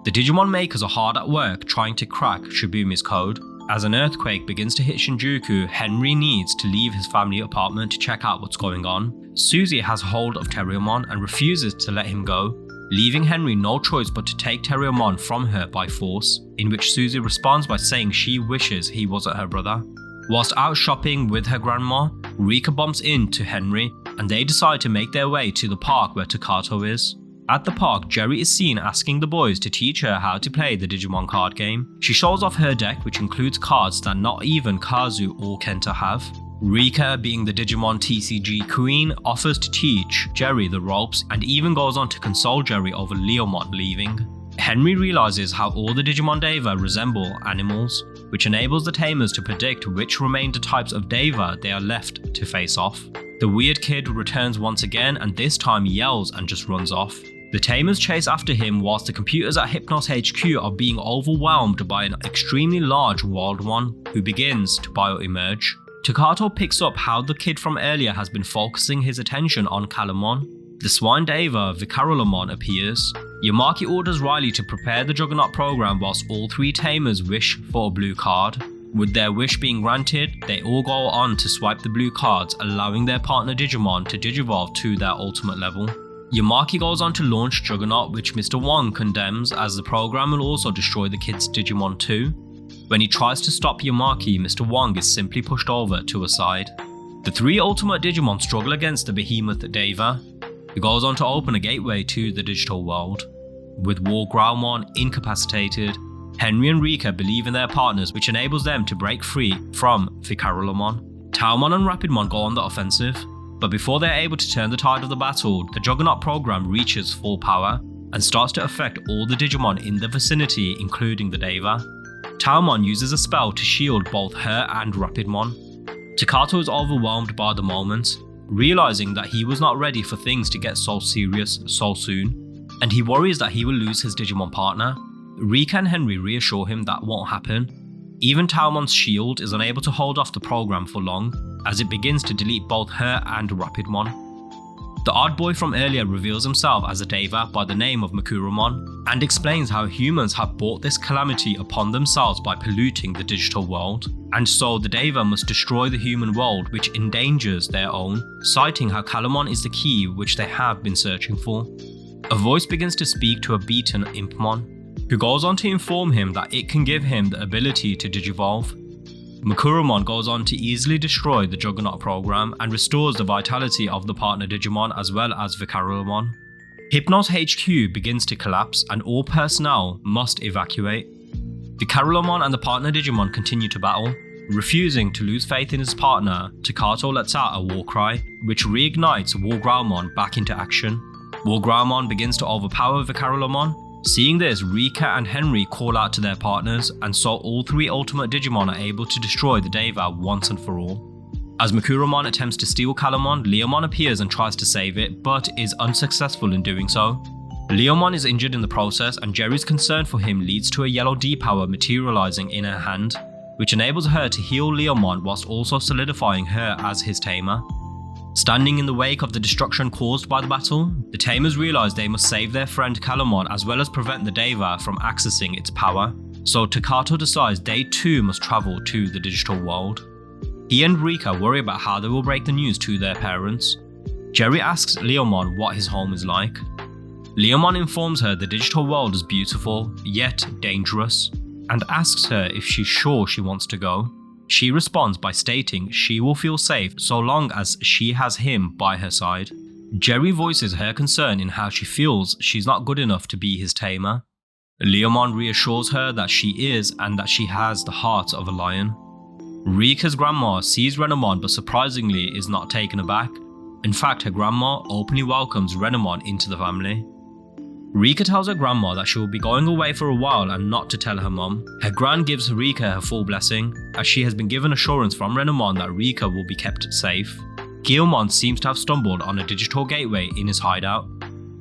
The Digimon makers are hard at work trying to crack Shibumi's code. As an earthquake begins to hit Shinjuku, Henry needs to leave his family apartment to check out what's going on. Susie has hold of Terriermon and refuses to let him go. leaving Henry no choice but to take Terriermon from her by force, in which Susie responds by saying she wishes he wasn't her brother. Whilst out shopping with her grandma, Rika bumps into Henry and they decide to make their way to the park where Takato is. At the park, Jerry is seen asking the boys to teach her how to play the Digimon card game. She shows off her deck, which includes cards that not even Kazu or Kenta have. Rika, being the Digimon TCG queen, offers to teach Jerry the ropes and even goes on to console Jerry over Leomon leaving. Henry realizes how all the Digimon Deva resemble animals, which enables the Tamers to predict which remainder types of Deva they are left to face off. The weird kid returns once again and this time yells and just runs off. The Tamers chase after him whilst the computers at Hypnos HQ are being overwhelmed by an extremely large wild one who begins to bio-emerge. Takato picks up how the kid from earlier has been focusing his attention on Calamon. The Swine Deva Vicarolomon appears. Yamaki orders Riley to prepare the Juggernaut program whilst all three Tamers wish for a blue card. With their wish being granted, they all go on to swipe the blue cards, allowing their partner Digimon to digivolve to their ultimate level. Yamaki goes on to launch Juggernaut, which Mr. Wong condemns as the program will also destroy the kid's Digimon too. When he tries to stop Yamaki, Mr. Wong is simply pushed over to a side. The three ultimate Digimon struggle against the behemoth Deva, who goes on to open a gateway to the digital world. With War Growlmon incapacitated, Henry and Rika believe in their partners, which enables them to break free from Vicarolomon. Taomon and Rapidmon go on the offensive, but before they're able to turn the tide of the battle, the Juggernaut program reaches full power and starts to affect all the Digimon in the vicinity, including the Deva. Taomon uses a spell to shield both her and Rapidmon. Takato is overwhelmed by the moment, realizing that he was not ready for things to get so serious so soon, and he worries that he will lose his Digimon partner. Rika and Henry reassure him that won't happen. Even Taomon's shield is unable to hold off the program for long, as it begins to delete both her and Rapidmon. The odd boy from earlier reveals himself as a Deva by the name of Makurumon, and explains how humans have brought this calamity upon themselves by polluting the digital world, and so the Deva must destroy the human world, which endangers their own, citing how Calamon is the key which they have been searching for. A voice begins to speak to a beaten Impmon, who goes on to inform him that it can give him the ability to digivolve. Makurumon goes on to easily destroy the Juggernaut program and restores the vitality of the partner Digimon as well as Vicarolomon. Hypnos HQ begins to collapse and all personnel must evacuate. Vicarolomon and the partner Digimon continue to battle. Refusing to lose faith in his partner, Takato lets out a war cry, which reignites War Growlmon back into action. War Growlmon begins to overpower Vicarolomon. Seeing this, Rika and Henry call out to their partners, and so all three ultimate Digimon are able to destroy the Deva once and for all. As Makurumon attempts to steal Calamon, Leomon appears and tries to save it, but is unsuccessful in doing so. Leomon is injured in the process, and Jerry's concern for him leads to a yellow D-power materializing in her hand, which enables her to heal Leomon whilst also solidifying her as his tamer. Standing in the wake of the destruction caused by the battle, the Tamers realize they must save their friend Calamon as well as prevent the Deva from accessing its power, so Takato decides they too must travel to the digital world. He and Rika worry about how they will break the news to their parents. Jerry asks Leomon what his home is like. Leomon informs her the digital world is beautiful, yet dangerous, and asks her if she's sure she wants to go. She responds by stating she will feel safe so long as she has him by her side. Jerry voices her concern in how she feels she's not good enough to be his tamer. Leomon reassures her that she is and that she has the heart of a lion. Rika's grandma sees Renamon but surprisingly is not taken aback. In fact, her grandma openly welcomes Renamon into the family. Rika tells her grandma that she will be going away for a while and not to tell her mum. Her gran gives Rika her full blessing, as she has been given assurance from Renamon that Rika will be kept safe. Guilmon seems to have stumbled on a digital gateway in his hideout.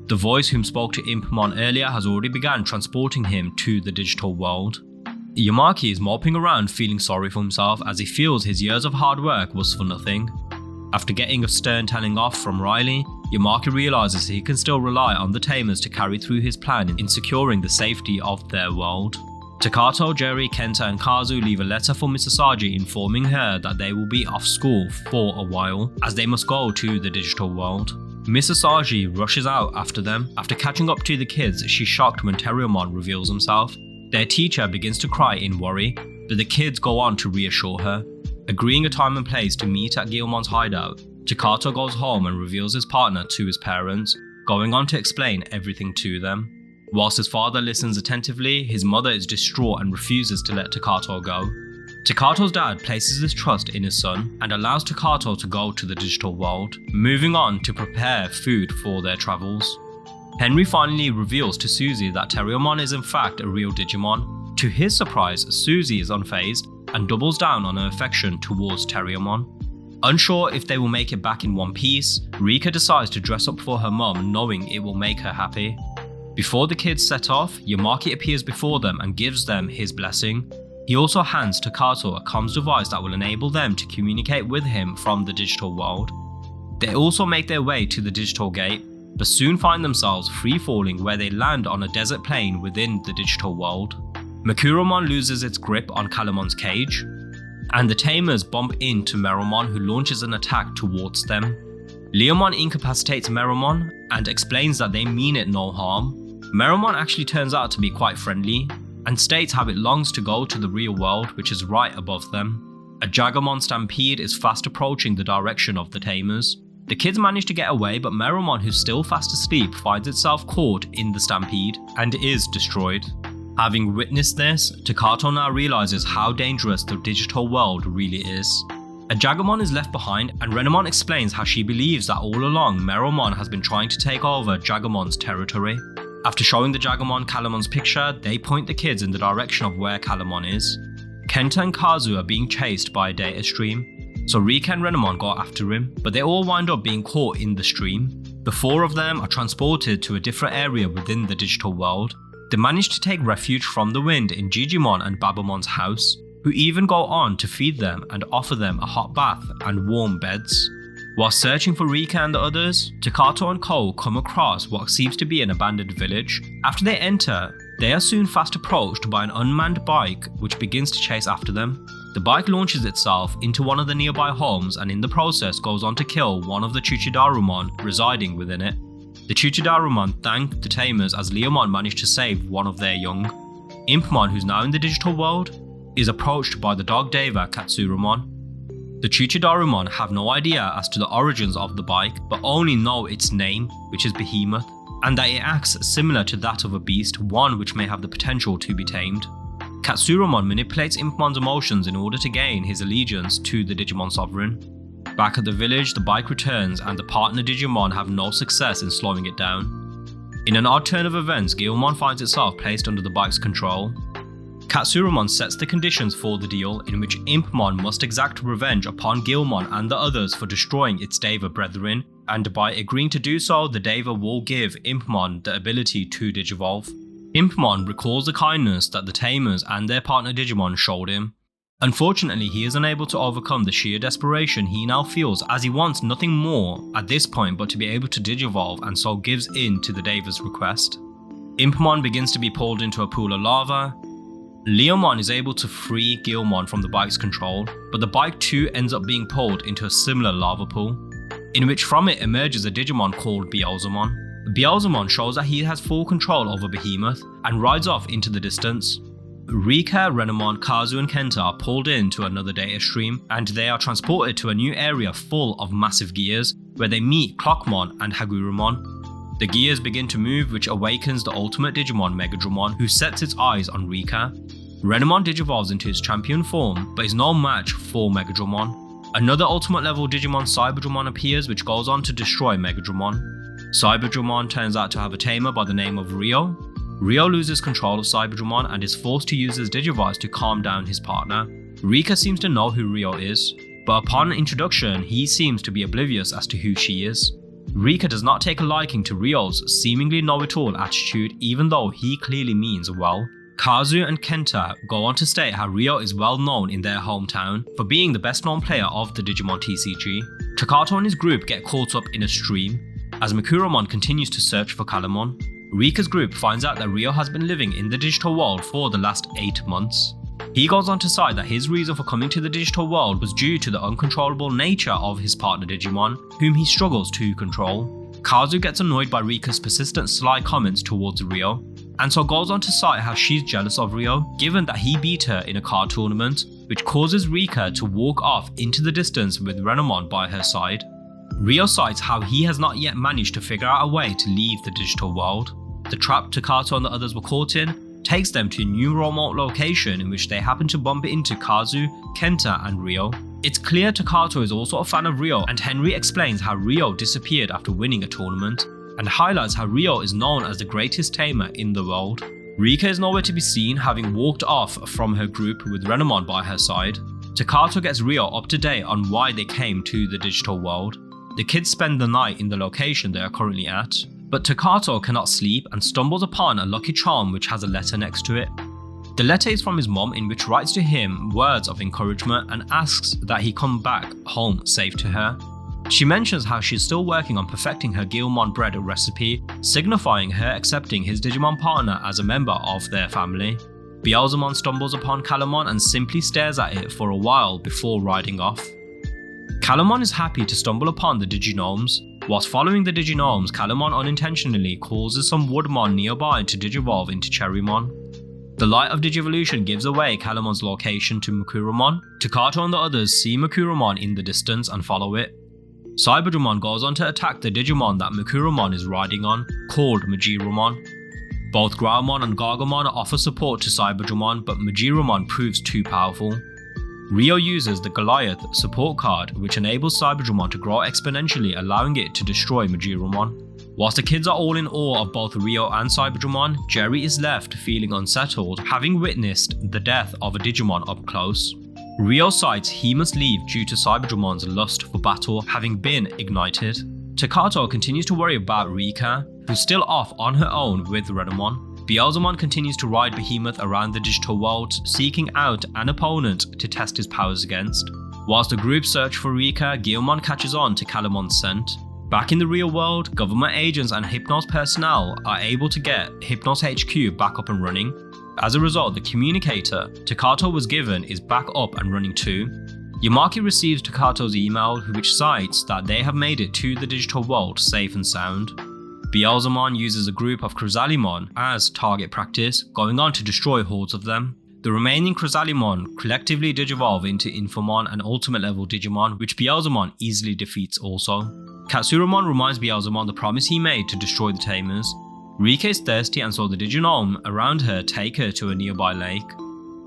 The voice whom spoke to Impmon earlier has already begun transporting him to the digital world. Yamaki is moping around feeling sorry for himself as he feels his years of hard work was for nothing. After getting a stern telling off from Riley, Yamaki realizes he can still rely on the Tamers to carry through his plan in securing the safety of their world. Takato, Jerry, Kenta and Kazu leave a letter for Misasagi informing her that they will be off school for a while, as they must go to the digital world. Miss Asagi rushes out after them. After catching up to the kids, she's shocked when Terriermon reveals himself. Their teacher begins to cry in worry, but the kids go on to reassure her. Agreeing a time and place to meet at Guilmon's hideout, Takato goes home and reveals his partner to his parents, going on to explain everything to them. Whilst his father listens attentively, his mother is distraught and refuses to let Takato go. Takato's dad places his trust in his son and allows Takato to go to the digital world, moving on to prepare food for their travels. Henry finally reveals to Suzy that Terriermon is in fact a real Digimon. To his surprise, Suzy is unfazed and doubles down on her affection towards Terriermon. Unsure if they will make it back in one piece, Rika decides to dress up for her mum, knowing it will make her happy. Before the kids set off, Yamaki appears before them and gives them his blessing. He also hands Takato a comms device that will enable them to communicate with him from the digital world. They also make their way to the digital gate, but soon find themselves free-falling where they land on a desert plain within the digital world. Makuromon loses its grip on Calamon's cage, and the Tamers bump into Meromon, who launches an attack towards them. Leomon incapacitates Meromon and explains that they mean it no harm. Meromon actually turns out to be quite friendly and states how it longs to go to the real world, which is right above them. A Jagamon stampede is fast approaching the direction of the Tamers. The kids manage to get away, but Meromon, who's still fast asleep, finds itself caught in the stampede and is destroyed. Having witnessed this, Takato now realizes how dangerous the digital world really is. A Jagamon is left behind, and Renamon explains how she believes that all along Meromon has been trying to take over Jagamon's territory. After showing the Jagamon Calamon's picture, they point the kids in the direction of where Calamon is. Kenta and Kazu are being chased by a data stream, so Rika and Renamon go after him, but they all wind up being caught in the stream. The four of them are transported to a different area within the digital world. They manage to take refuge from the wind in Jijimon and Babamon's house, who even go on to feed them and offer them a hot bath and warm beds. While searching for Rika and the others, Takato and Cole come across what seems to be an abandoned village. After they enter, they are soon fast approached by an unmanned bike which begins to chase after them. The bike launches itself into one of the nearby homes and in the process goes on to kill one of the Chuchidarumon residing within it. The Chuchidarumon thank the Tamers as Leomon managed to save one of their young. Impmon, who's now in the digital world, is approached by the dog Deva Katsurumon. The Chuchidarumon have no idea as to the origins of the bike, but only know its name, which is Behemoth, and that it acts similar to that of a beast, one which may have the potential to be tamed. Katsurumon manipulates Impmon's emotions in order to gain his allegiance to the Digimon Sovereign. Back at the village, the bike returns and the partner Digimon have no success in slowing it down. In an odd turn of events, Guilmon finds itself placed under the bike's control. Katsurumon sets the conditions for the deal, in which Impmon must exact revenge upon Guilmon and the others for destroying its Deva brethren, and by agreeing to do so, the Deva will give Impmon the ability to digivolve. Impmon recalls the kindness that the Tamers and their partner Digimon showed him. Unfortunately, he is unable to overcome the sheer desperation he now feels, as he wants nothing more at this point but to be able to digivolve, and so gives in to the Deva's request. Impmon begins to be pulled into a pool of lava. Leomon is able to free Guilmon from the bike's control, but the bike too ends up being pulled into a similar lava pool, in which from it emerges a Digimon called Beelzemon. Beelzemon shows that he has full control over Behemoth and rides off into the distance. Rika, Renamon, Kazu and Kenta are pulled into another data stream, and they are transported to a new area full of massive gears, where they meet Clockmon and Hagurumon. The gears begin to move, which awakens the ultimate Digimon Megadramon, who sets its eyes on Rika. Renamon digivolves into his champion form, but is no match for Megadramon. Another ultimate level Digimon Cyberdramon appears, which goes on to destroy Megadramon. Cyberdramon turns out to have a tamer by the name of Rio. Rio loses control of Cyberdramon and is forced to use his Digivice to calm down his partner. Rika seems to know who Rio is, but upon introduction, he seems to be oblivious as to who she is. Rika does not take a liking to Ryo's seemingly know-it-all attitude, even though he clearly means well. Kazu and Kenta go on to state how Ryo is well known in their hometown for being the best known player of the Digimon TCG. Takato and his group get caught up in a stream, as Makuromon continues to search for Calamon. Rika's group finds out that Ryo has been living in the digital world for the last 8 months. He goes on to cite that his reason for coming to the digital world was due to the uncontrollable nature of his partner Digimon, whom he struggles to control. Kazu gets annoyed by Rika's persistent sly comments towards Rio, and so goes on to cite how she's jealous of Rio, given that he beat her in a card tournament, which causes Rika to walk off into the distance with Renamon by her side. Rio cites how he has not yet managed to figure out a way to leave the digital world. The trap Takato and the others were caught in takes them to a new remote location in which they happen to bump into Kazu, Kenta and Rio. It's clear Takato is also a fan of Rio, and Henry explains how Rio disappeared after winning a tournament, and highlights how Rio is known as the greatest tamer in the world. Rika is nowhere to be seen, having walked off from her group with Renamon by her side. Takato gets Rio up to date on why they came to the digital world. The kids spend the night in the location they are currently at, but Takato cannot sleep and stumbles upon a lucky charm which has a letter next to it. The letter is from his mom, in which writes to him words of encouragement and asks that he come back home safe to her. She mentions how she's still working on perfecting her Guilmon bread recipe, signifying her accepting his Digimon partner as a member of their family. Beelzemon stumbles upon Calamon and simply stares at it for a while before riding off. Calamon is happy to stumble upon the Diginomes. Whilst following the Diginomes, Calamon unintentionally causes some Woodmon nearby to digivolve into Cherrymon. The light of Digivolution gives away Calamon's location to Makuramon. Takato and the others see Makuramon in the distance and follow it. Cyberdramon goes on to attack the Digimon that Makuramon is riding on, called Majiramon. Both Growlmon and Gargamon offer support to Cyberdramon, but Majiramon proves too powerful. Rio uses the Goliath support card, which enables Cyberdramon to grow exponentially, allowing it to destroy Majiramon. Whilst the kids are all in awe of both Rio and Cyberdramon, Jerry is left feeling unsettled, having witnessed the death of a Digimon up close. Rio cites he must leave due to Cyberdramon's lust for battle having been ignited. Takato continues to worry about Rika, who's still off on her own with Renamon. Beelzemon continues to ride Behemoth around the digital world, seeking out an opponent to test his powers against. Whilst the group search for Rika, Guilmon catches on to Calamon's scent. Back in the real world, government agents and Hypnos personnel are able to get Hypnos HQ back up and running. As a result, the communicator Takato was given is back up and running too. Yamaki receives Takato's email, which cites that they have made it to the digital world safe and sound. Beelzemon uses a group of Chrysalimon as target practice, going on to destroy hordes of them. The remaining Chrysalimon collectively digivolve into Infomon and ultimate level Digimon, which Beelzemon easily defeats also. Katsuramon reminds Beelzemon the promise he made to destroy the Tamers. Rika is thirsty, and so the Diginome around her take her to a nearby lake.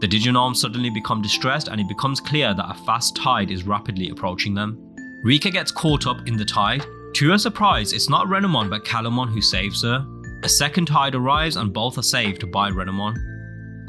The Diginomes suddenly become distressed, and it becomes clear that a fast tide is rapidly approaching them. Rika gets caught up in the tide. To her surprise, it's not Renamon but Calamon who saves her. A second tide arrives and both are saved by Renamon.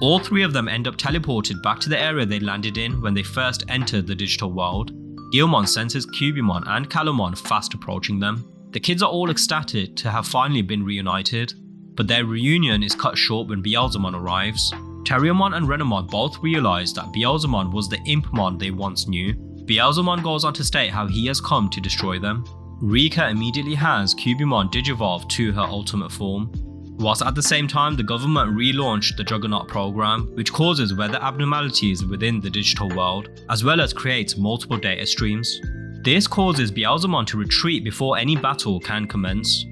All three of them end up teleported back to the area they landed in when they first entered the digital world. Guilmon senses Cubimon and Calamon fast approaching them. The kids are all ecstatic to have finally been reunited, but their reunion is cut short when Beelzemon arrives. Terriermon and Renamon both realise that Beelzemon was the Impmon they once knew. Beelzemon goes on to state how he has come to destroy them. Rika immediately has Cubimon digivolve to her ultimate form, whilst at the same time the government relaunched the Juggernaut program, which causes weather abnormalities within the digital world, as well as creates multiple data streams. This causes Beelzemon to retreat before any battle can commence.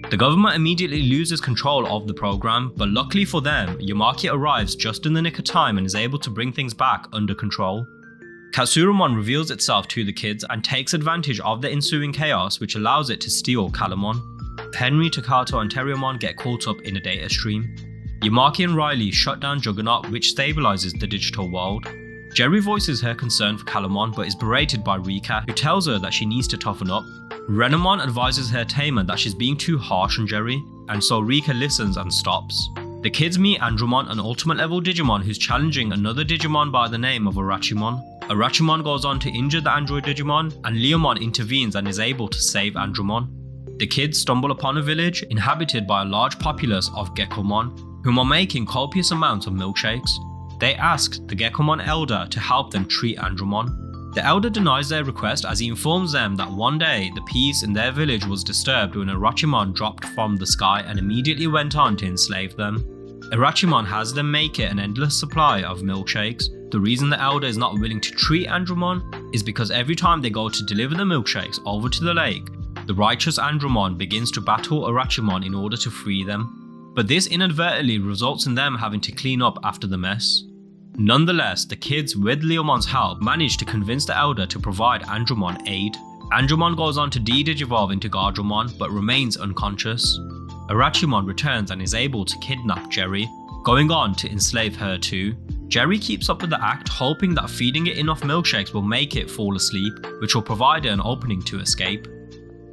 The government immediately loses control of the program, but luckily for them, Yamaki arrives just in the nick of time and is able to bring things back under control. Katsuramon reveals itself to the kids and takes advantage of the ensuing chaos, which allows it to steal Calamon. Henry, Takato and Terriermon get caught up in a data stream. Yamaki and Riley shut down Juggernaut, which stabilizes the digital world. Jerry voices her concern for Calamon but is berated by Rika, who tells her that she needs to toughen up. Renamon advises her tamer that she's being too harsh on Jerry, and so Rika listens and stops. The kids meet Andromon, an ultimate level Digimon who's challenging another Digimon by the name of Arachimon. Arachimon goes on to injure the android Digimon, and Leomon intervenes and is able to save Andromon. The kids stumble upon a village inhabited by a large populace of Geckomon, whom are making copious amounts of milkshakes. They ask the Geckomon elder to help them treat Andromon. The elder denies their request as he informs them that one day the peace in their village was disturbed when Arachimon dropped from the sky and immediately went on to enslave them. Arachimon has them make it an endless supply of milkshakes. The reason the elder is not willing to treat Andromon is because every time they go to deliver the milkshakes over to the lake, the righteous Andromon begins to battle Arachimon in order to free them, but this inadvertently results in them having to clean up after the mess. Nonetheless, the kids, with Leomon's help, manage to convince the Elder to provide Andromon aid. Andromon goes on to de-digivolve into Gardromon, but remains unconscious. Arachimon returns and is able to kidnap Jerry, going on to enslave her too. Jerry keeps up with the act, hoping that feeding it enough milkshakes will make it fall asleep, which will provide her an opening to escape.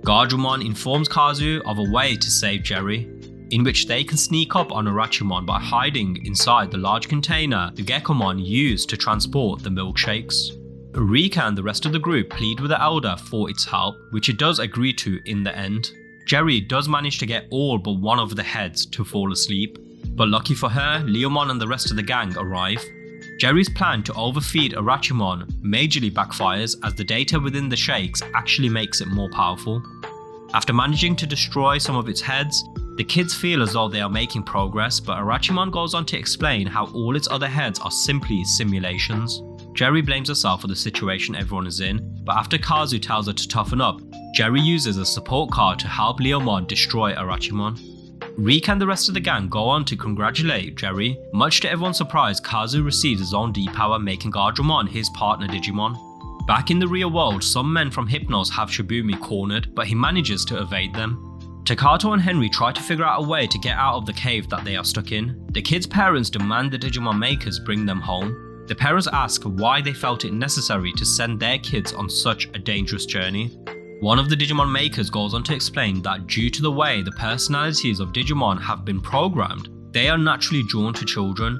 Gardromon informs Kazu of a way to save Jerry, in which they can sneak up on Arachimon by hiding inside the large container the Gekomon used to transport the milkshakes. Rika and the rest of the group plead with the Elder for its help, which it does agree to in the end. Jerry does manage to get all but one of the heads to fall asleep, but lucky for her, Leomon and the rest of the gang arrive. Jerry's plan to overfeed Arachimon majorly backfires as the data within the shakes actually makes it more powerful. After managing to destroy some of its heads, the kids feel as though they are making progress, but Arachimon goes on to explain how all its other heads are simply simulations. Jerry blames herself for the situation everyone is in, but after Kazu tells her to toughen up, Jerry uses a support card to help Leomon destroy Arachimon. Rika and the rest of the gang go on to congratulate Jerry. Much to everyone's surprise, Kazu receives his own D-Power, making Gardromon his partner Digimon. Back in the real world, some men from Hypnos have Shibumi cornered, but he manages to evade them. Takato and Henry try to figure out a way to get out of the cave that they are stuck in. The kids' parents demand the Digimon makers bring them home. The parents ask why they felt it necessary to send their kids on such a dangerous journey. One of the Digimon makers goes on to explain that due to the way the personalities of Digimon have been programmed, they are naturally drawn to children,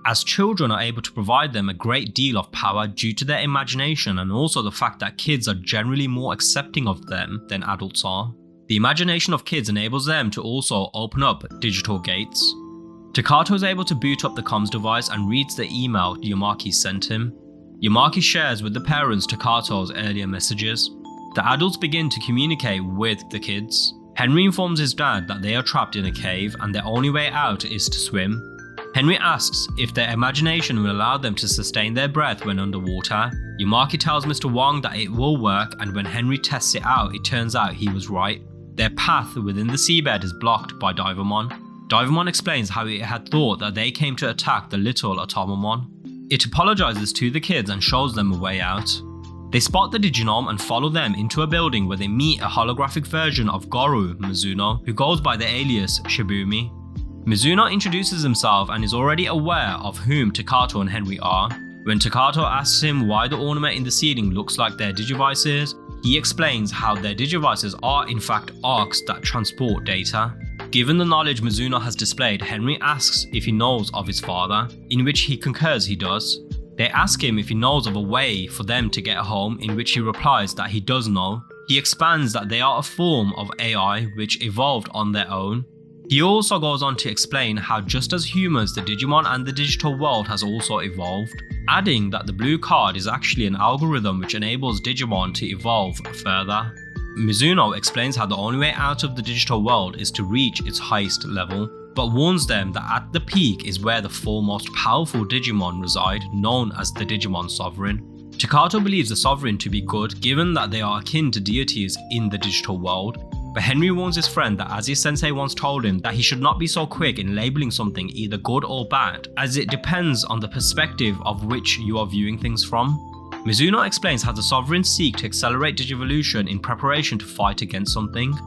as children are able to provide them a great deal of power due to their imagination and also the fact that kids are generally more accepting of them than adults are. The imagination of kids enables them to also open up digital gates. Takato is able to boot up the comms device and reads the email Yamaki sent him. Yamaki shares with the parents Takato's earlier messages. The adults begin to communicate with the kids. Henry informs his dad that they are trapped in a cave and their only way out is to swim. Henry asks if their imagination will allow them to sustain their breath when underwater. Yamaki tells Mr. Wong that it will work, and when Henry tests it out, it turns out he was right. Their path within the seabed is blocked by Divamon. Divamon explains how it had thought that they came to attack the little Atomamon. It apologizes to the kids and shows them a way out. They spot the Diginome and follow them into a building where they meet a holographic version of Goru, Mizuno, who goes by the alias Shibumi. Mizuno introduces himself and is already aware of whom Takato and Henry are. When Takato asks him why the ornament in the ceiling looks like their Digivices, he explains how their Digivices are in fact arcs that transport data. Given the knowledge Mizuno has displayed, Henry asks if he knows of his father, in which he concurs he does. They ask him if he knows of a way for them to get home, in which he replies that he does know. He expands that they are a form of AI which evolved on their own. He also goes on to explain how just as humans, the Digimon and the digital world has also evolved, adding that the blue card is actually an algorithm which enables Digimon to evolve further. Mizuno explains how the only way out of the digital world is to reach its highest level, but warns them that at the peak is where the four most powerful Digimon reside, known as the Digimon Sovereign. Takato believes the Sovereign to be good, given that they are akin to deities in the digital world, but Henry warns his friend that as his sensei once told him that he should not be so quick in labeling something either good or bad, as it depends on the perspective of which you are viewing things from. Mizuno explains how the Sovereigns seek to accelerate Digivolution in preparation to fight against something.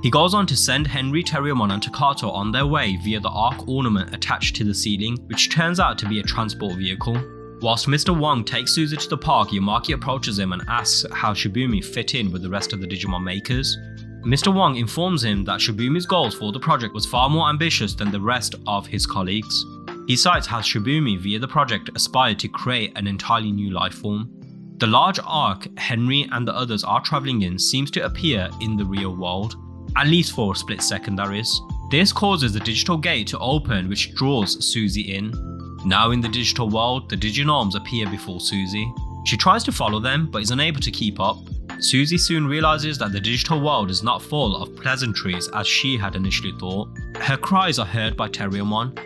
He goes on to send Henry, Terriermon and Takato on their way via the arc ornament attached to the ceiling, which turns out to be a transport vehicle. Whilst Mr. Wong takes Suzy to the park, Yamaki approaches him and asks how Shibumi fit in with the rest of the Digimon makers. Mr. Wong informs him that Shibumi's goals for the project was far more ambitious than the rest of his colleagues. He cites how Shibumi via the project aspired to create an entirely new life form. The large arc Henry and the others are travelling in seems to appear in the real world, at least for a split second that is. This causes the digital gate to open, which draws Suzy in. Now in the digital world, the Diginomes appear before Suzy. She tries to follow them but is unable to keep up. Suzy soon realizes that the digital world is not full of pleasantries as she had initially thought. Her cries are heard by Terriermon.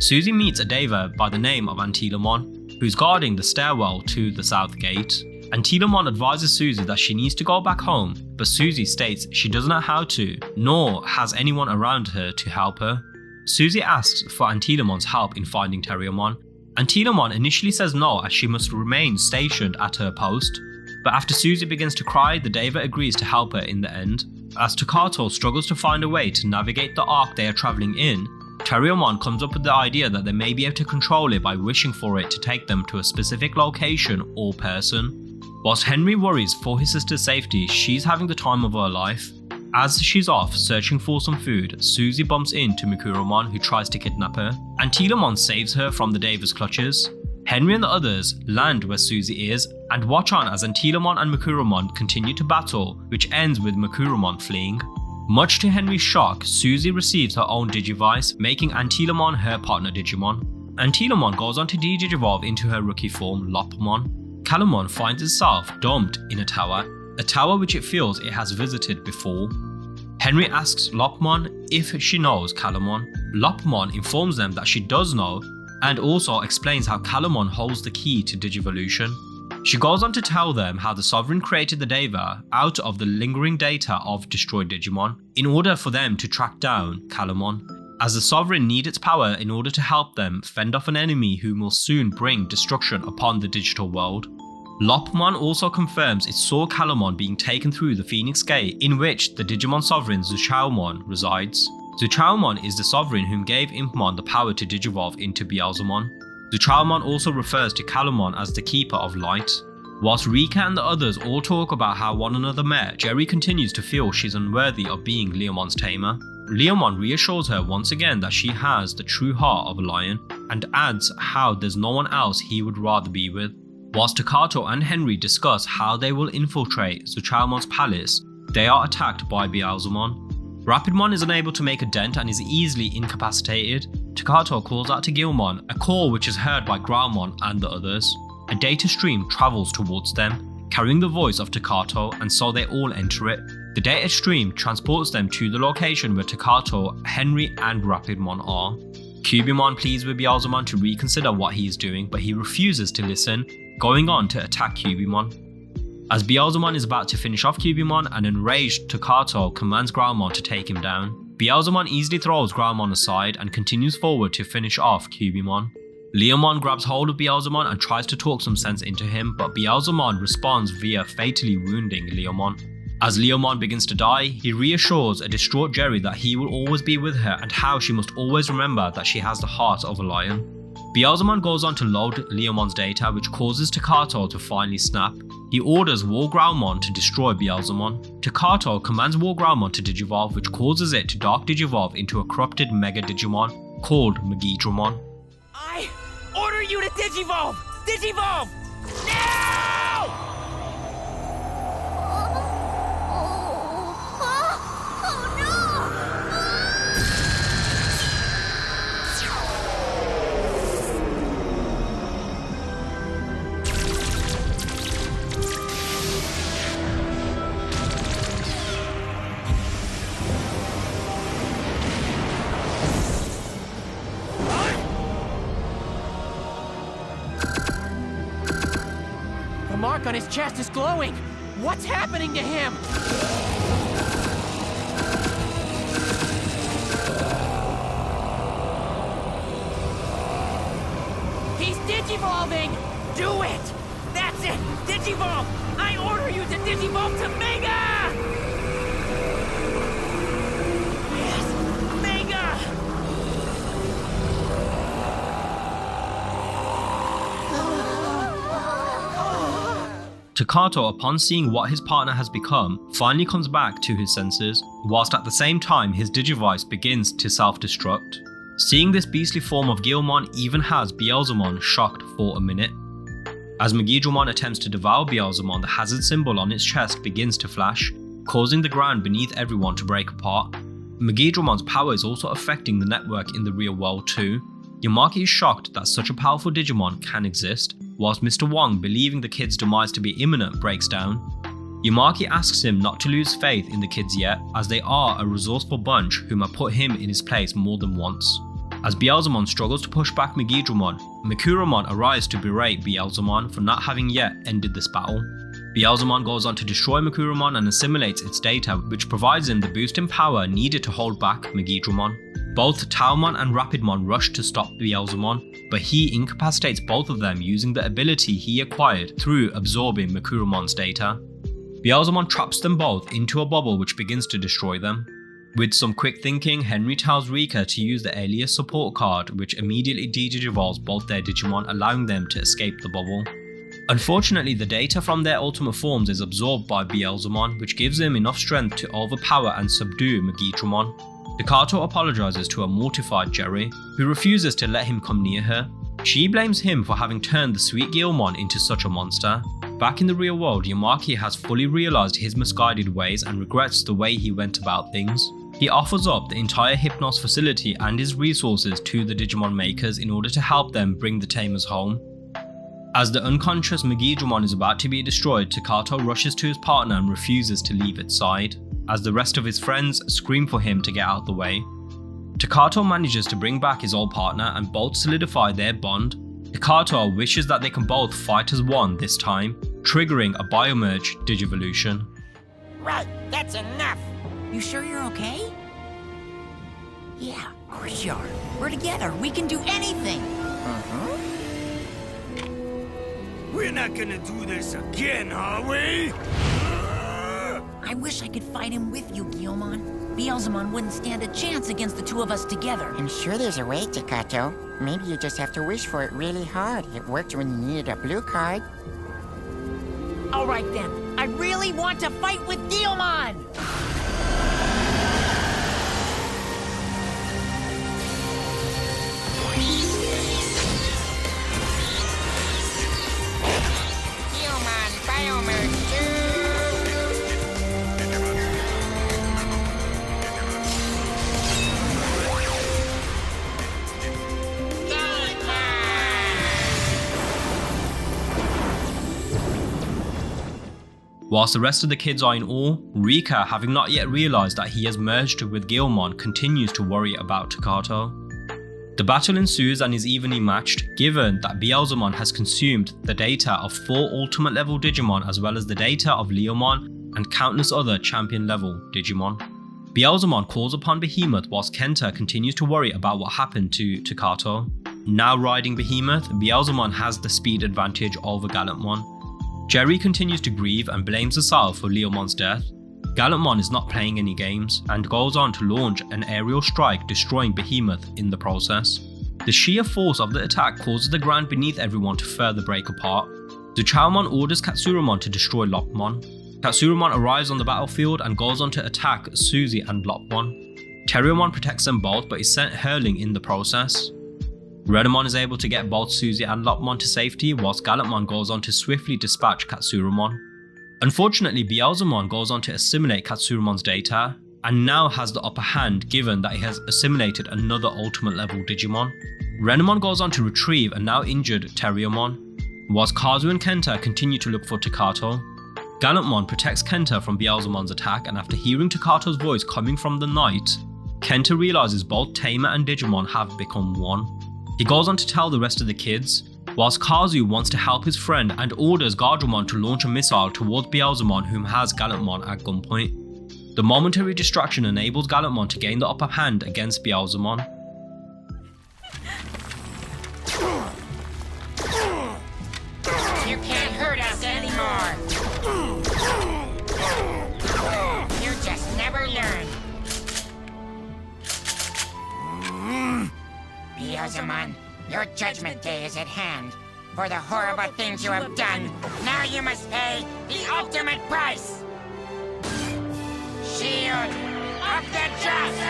Suzy meets a Deva by the name of Antilamon, who's guarding the stairwell to the south gate. Antilamon advises Susie that she needs to go back home, but Susie states she doesn't know how to, nor has anyone around her to help her. Susie asks for Antilamon's help in finding Terriermon. Antilamon initially says no, as she must remain stationed at her post, but after Susie begins to cry, the Deva agrees to help her in the end. As Takato struggles to find a way to navigate the arc they are travelling in, Terriermon comes up with the idea that they may be able to control it by wishing for it to take them to a specific location or person. Whilst Henry worries for his sister's safety, she's having the time of her life. As she's off searching for some food, Susie bumps into Mikuromon, who tries to kidnap her. Antilamon saves her from the Deva's clutches. Henry and the others land where Susie is and watch on as Antilamon and Mikuromon continue to battle, which ends with Mikuromon fleeing. Much to Henry's shock, Susie receives her own Digivice, making Antilamon her partner Digimon. Antilamon goes on to Digivolve into her rookie form, Lopmon. Calamon finds itself dumped in a tower which it feels it has visited before. Henry asks Lopmon if she knows Calamon. Lopmon informs them that she does know, and also explains how Calamon holds the key to Digivolution. She goes on to tell them how the Sovereign created the Deva out of the lingering data of destroyed Digimon in order for them to track down Calamon, as the Sovereign need its power in order to help them fend off an enemy who will soon bring destruction upon the digital world. Lopmon also confirms it saw Calamon being taken through the Phoenix Gate, in which the Digimon Sovereign Zuchaomon resides. Zuchaomon is the Sovereign whom gave Impmon the power to digivolve into Beelzemon. Zuchaomon also refers to Calamon as the Keeper of Light. Whilst Rika and the others all talk about how one another met, Jerry continues to feel she's unworthy of being Leomon's tamer. Leomon reassures her once again that she has the true heart of a lion, and adds how there's no one else he would rather be with. Whilst Takato and Henry discuss how they will infiltrate Zuchaomon's palace, they are attacked by Beelzemon. Rapidmon is unable to make a dent and is easily incapacitated. Takato calls out to Gilmon, a call which is heard by Growlmon and the others. A data stream travels towards them, carrying the voice of Takato, and so they all enter it. The data stream transports them to the location where Takato, Henry and Rapidmon are. Cubimon pleads with Beelzemon to reconsider what he is doing, but he refuses to listen, going on to attack Cubimon. As Beelzemon is about to finish off Cubimon, an enraged Takato commands Growlmon to take him down. Beelzemon easily throws Growlmon aside and continues forward to finish off Cubimon. Leomon grabs hold of Beelzemon and tries to talk some sense into him, but Beelzemon responds via fatally wounding Leomon. As Leomon begins to die, he reassures a distraught Jerry that he will always be with her and how she must always remember that she has the heart of a lion. Beelzemon goes on to load Leomon's data, which causes Takato to finally snap. He orders War Growlmon to destroy Beelzemon. Takato commands War Growlmon to digivolve, which causes it to dark digivolve into a corrupted Mega Digimon called Megidramon. I order you to digivolve! Digivolve! Now! Oh no! The mark on his chest is glowing! What's happening to him? He's digivolving! Do it! That's it! Digivolve! I order you to digivolve to Mega! Yes! Mega! Takato, upon seeing what his partner has become, finally comes back to his senses, whilst at the same time his Digivice begins to self-destruct. Seeing this beastly form of Gilmon even has Beelzemon shocked for a minute. As Megidramon attempts to devour Beelzemon, the hazard symbol on its chest begins to flash, causing the ground beneath everyone to break apart. Megidramon's power is also affecting the network in the real world too. Yamaki is shocked that such a powerful Digimon can exist, whilst Mr. Wong, believing the kid's demise to be imminent, breaks down. Yamaki asks him not to lose faith in the kids yet, as they are a resourceful bunch whom have put him in his place more than once. As Beelzemon struggles to push back Megidramon, Makuramon arrives to berate Beelzemon for not having yet ended this battle. Beelzemon goes on to destroy Makuramon and assimilates its data, which provides him the boost in power needed to hold back Megidramon. Both Taumon and Rapidmon rush to stop Beelzemon, but he incapacitates both of them using the ability he acquired through absorbing Makuramon's data. Beelzemon traps them both into a bubble which begins to destroy them. With some quick thinking, Henry tells Rika to use the alias support card, which immediately de-digivolves both their Digimon, allowing them to escape the bubble. Unfortunately, the data from their ultimate forms is absorbed by Beelzemon, which gives him enough strength to overpower and subdue Megidramon. Takato apologizes to a mortified Jerry, who refuses to let him come near her. She blames him for having turned the sweet Guilmon into such a monster. Back in the real world, Yamaki has fully realized his misguided ways and regrets the way he went about things. He offers up the entire Hypnos facility and his resources to the Digimon makers in order to help them bring the Tamers home. As the unconscious Megidramon is about to be destroyed, Takato rushes to his partner and refuses to leave its side, as the rest of his friends scream for him to get out of the way. Takato manages to bring back his old partner and both solidify their bond. Takato wishes that they can both fight as one this time, triggering a Biomerge Digivolution. Right, that's enough. You sure you're okay? Yeah, of course you are. We're together. We can do anything. We're not gonna do this again, are we? I wish I could fight him with you, Guilmon. Beelzemon wouldn't stand a chance against the two of us together. I'm sure there's a way, Takato. Maybe you just have to wish for it really hard. It worked when you needed a blue card. All right then. I really want to fight with Guilmon! Human Biomerge 2! Whilst the rest of the kids are in awe, Rika, having not yet realised that he has merged with Guilmon, continues to worry about Takato. The battle ensues and is evenly matched, given that Beelzemon has consumed the data of 4 ultimate level Digimon as well as the data of Leomon and countless other champion level Digimon. Beelzemon calls upon Behemoth whilst Kenta continues to worry about what happened to Takato. Now riding Behemoth, Beelzemon has the speed advantage over Gallantmon. Jerry continues to grieve and blames Asal for Leomon's death. Gallantmon is not playing any games and goes on to launch an aerial strike, destroying Behemoth in the process. The sheer force of the attack causes the ground beneath everyone to further break apart. Zuchaomon orders Katsurumon to destroy Lockmon. Katsurumon arrives on the battlefield and goes on to attack Suzy and Lockmon. Terriermon protects them both but is sent hurling in the process. Renamon is able to get both Suzy and Lockmon to safety, whilst Gallantmon goes on to swiftly dispatch Katsurumon. Unfortunately, Beelzemon goes on to assimilate Katsurumon's data, and now has the upper hand given that he has assimilated another ultimate level Digimon. Renamon goes on to retrieve a now injured Terriermon, whilst Kazu and Kenta continue to look for Takato. Gallantmon protects Kenta from Beelzemon's attack, and after hearing Takato's voice coming from the night, Kenta realizes both Tamer and Digimon have become one. He goes on to tell the rest of the kids, whilst Kazu wants to help his friend and orders Gardramon to launch a missile towards Beelzemon, whom has Gallantmon at gunpoint. The momentary distraction enables Gallantmon to gain the upper hand against Beelzemon. You can't hurt us anymore! You just never learn! Beelzemon, your judgment day is at hand. For the horrible things you have done, now you must pay the ultimate price! Shield of the Just!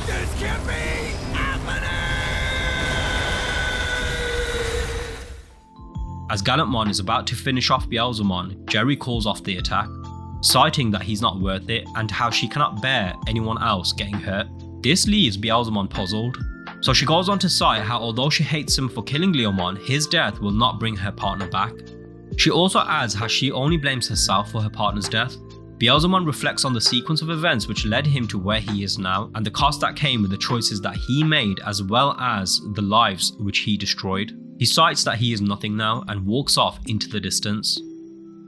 This can't be happening! As Gallantmon is about to finish off Beelzemon, Jerry calls off the attack, citing that he's not worth it and how she cannot bear anyone else getting hurt. This leaves Beelzemon puzzled. So she goes on to cite how although she hates him for killing Leomon, his death will not bring her partner back. She also adds how she only blames herself for her partner's death. Beelzemon reflects on the sequence of events which led him to where he is now, and the cost that came with the choices that he made as well as the lives which he destroyed. He cites that he is nothing now and walks off into the distance.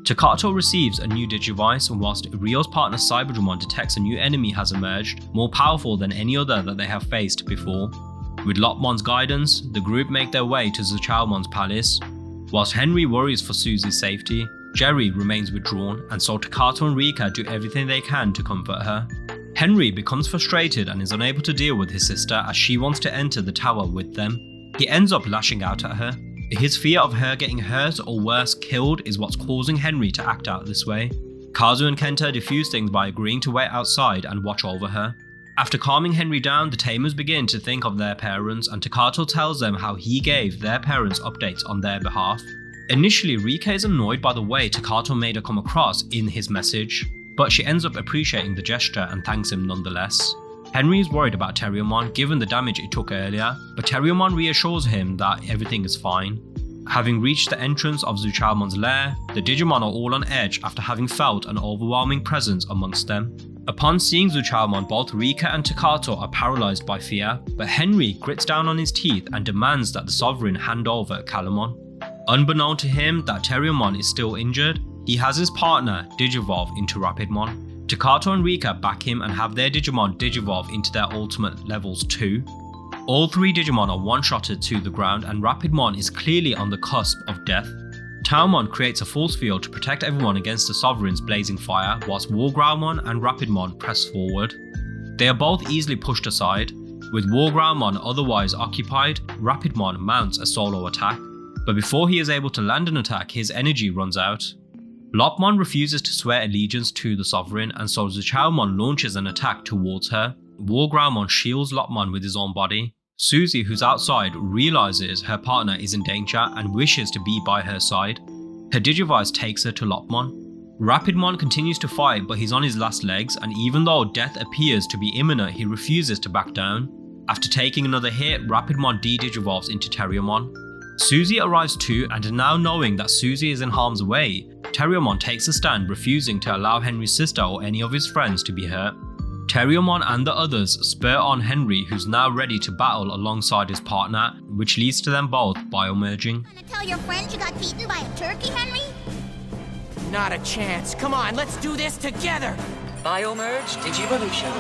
Takato receives a new Digivice, and whilst Rio's partner Cyberdramon detects a new enemy has emerged, more powerful than any other that they have faced before. With Lopmon's guidance, the group make their way to Zuchalmon's palace. Whilst Henry worries for Susie's safety, Jerry remains withdrawn, and so Takato and Rika do everything they can to comfort her. Henry becomes frustrated and is unable to deal with his sister as she wants to enter the tower with them. He ends up lashing out at her. His fear of her getting hurt or worse, killed is what's causing Henry to act out this way. Kazu and Kenta defuse things by agreeing to wait outside and watch over her. After calming Henry down, the Tamers begin to think of their parents, and Takato tells them how he gave their parents updates on their behalf. Initially, Rika is annoyed by the way Takato made her come across in his message, but she ends up appreciating the gesture and thanks him nonetheless. Henry is worried about Terriermon given the damage it took earlier, but Terriermon reassures him that everything is fine. Having reached the entrance of Zuchalmon's lair, the Digimon are all on edge after having felt an overwhelming presence amongst them. Upon seeing Zuchalmon, both Rika and Takato are paralysed by fear, but Henry grits down on his teeth and demands that the Sovereign hand over Calamon. Unbeknown to him that Terriermon is still injured, he has his partner digivolve into Rapidmon. Takato and Rika back him and have their Digimon digivolve into their ultimate levels too. All three Digimon are one-shotted to the ground, and Rapidmon is clearly on the cusp of death. Taumon creates a force field to protect everyone against the Sovereign's blazing fire, whilst Wargrowlmon and Rapidmon press forward. They are both easily pushed aside. With Wargrowlmon otherwise occupied, Rapidmon mounts a solo attack, but before he is able to land an attack, his energy runs out. Lopmon refuses to swear allegiance to the Sovereign, and so Zuchalmon launches an attack towards her. Wargrowlmon shields Lopmon with his own body. Susie, who's outside, realizes her partner is in danger and wishes to be by her side. Her Digivice takes her to Lopmon. Rapidmon continues to fight, but he's on his last legs, and even though death appears to be imminent, he refuses to back down. After taking another hit, Rapidmon de-digivolves into Terriermon. Susie arrives too, and now knowing that Susie is in harm's way, Terriermon takes a stand, refusing to allow Henry's sister or any of his friends to be hurt. Terriermon and the others spur on Henry, who's now ready to battle alongside his partner, which leads to them both biomerging. Gonna tell your friends you got beaten by a turkey, Henry? Not a chance. Come on, let's do this together. Biomerge Digivolution.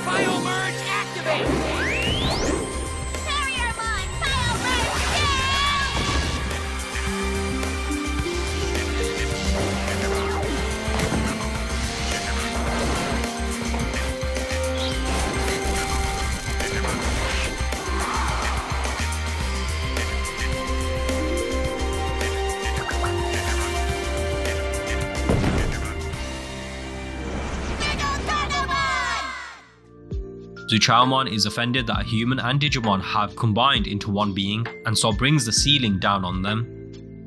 Biomerge activate! Terriermon, biomerge down! Zuchalmon is offended that a human and Digimon have combined into one being, and so brings the ceiling down on them.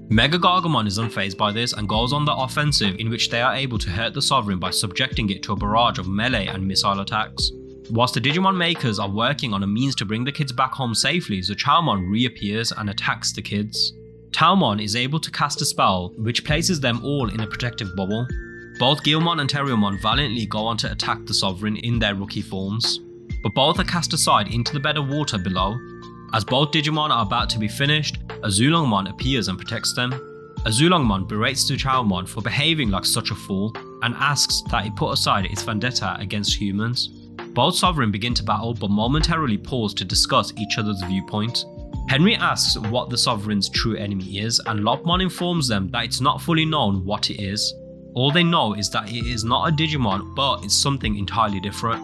Mega Gargamon is unfazed by this and goes on the offensive, in which they are able to hurt the Sovereign by subjecting it to a barrage of melee and missile attacks. Whilst the Digimon makers are working on a means to bring the kids back home safely, Zuchalmon reappears and attacks the kids. Taumon is able to cast a spell which places them all in a protective bubble. Both Guilmon and Terriermon valiantly go on to attack the Sovereign in their rookie forms, but both are cast aside into the bed of water below. As both Digimon are about to be finished, a Zulongmon appears and protects them. A Zulongmon berates Zuchalmon for behaving like such a fool and asks that he put aside its vendetta against humans. Both Sovereign begin to battle, but momentarily pause to discuss each other's viewpoint. Henry asks what the Sovereign's true enemy is, and Lopmon informs them that it's not fully known what it is. All they know is that it is not a Digimon, but it's something entirely different.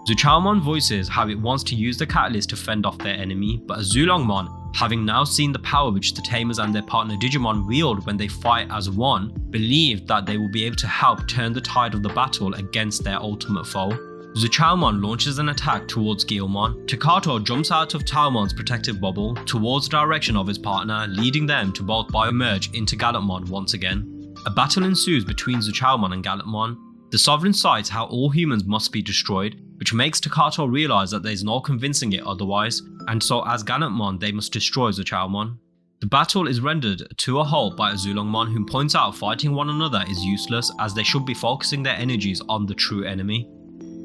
Zuchalmon voices how it wants to use the catalyst to fend off their enemy, but a Zulongmon, having now seen the power which the Tamers and their partner Digimon wield when they fight as one, believe that they will be able to help turn the tide of the battle against their ultimate foe. Zuchalmon launches an attack towards Guilmon. Takato jumps out of Taumon's protective bubble towards the direction of his partner, leading them to both biomerge into Gallantmon once again. A battle ensues between Zuchalmon and Gallantmon. The Sovereign cites how all humans must be destroyed, which makes Takato realize that there's no convincing it otherwise, and so as Ganetmon they must destroy Zachalmon. The battle is rendered to a halt by Azulongmon, who points out fighting one another is useless as they should be focusing their energies on the true enemy.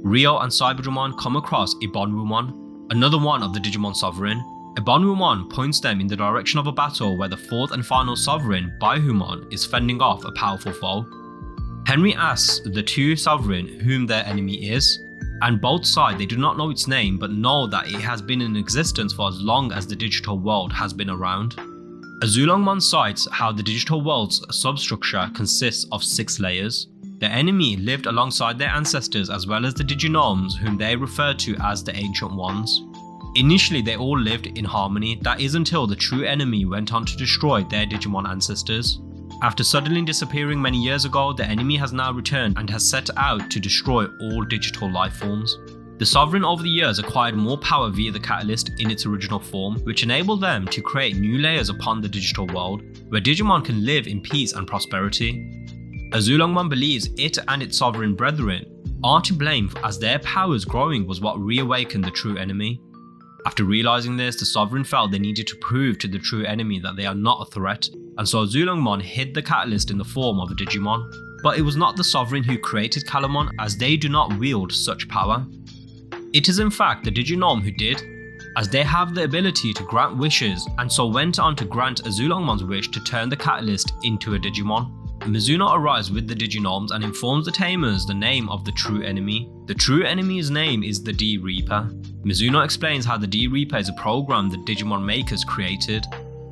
Rio and Cyberdramon come across Ibonwumon, another one of the Digimon Sovereign. Ibonwumon points them in the direction of a battle where the fourth and final Sovereign, Baihumon, is fending off a powerful foe. Henry asks the two Sovereign whom their enemy is, and both side they do not know its name but know that it has been in existence for as long as the digital world has been around. Azulongmon cites how the digital world's substructure consists of 6 layers. The enemy lived alongside their ancestors as well as the Diginomes, whom they refer to as the Ancient Ones. Initially they all lived in harmony, that is until the true enemy went on to destroy their Digimon ancestors. After suddenly disappearing many years ago, the enemy has now returned and has set out to destroy all digital life forms. The Sovereign over the years acquired more power via the Catalyst in its original form, which enabled them to create new layers upon the digital world, where Digimon can live in peace and prosperity. Azulongmon believes it and its Sovereign brethren are to blame as their powers growing was what reawakened the true enemy. After realizing this, the Sovereign felt they needed to prove to the true enemy that they are not a threat, and so Azulongmon hid the Catalyst in the form of a Digimon. But it was not the Sovereign who created Calamon, as they do not wield such power. It is in fact the Diginome who did, as they have the ability to grant wishes, and so went on to grant Azulongmon's wish to turn the Catalyst into a Digimon. Mizuno arrives with the Diginomes and informs the Tamers the name of the true enemy. The true enemy's name is the D-Reaper. Mizuno explains how the D-Reaper is a program the Digimon makers created.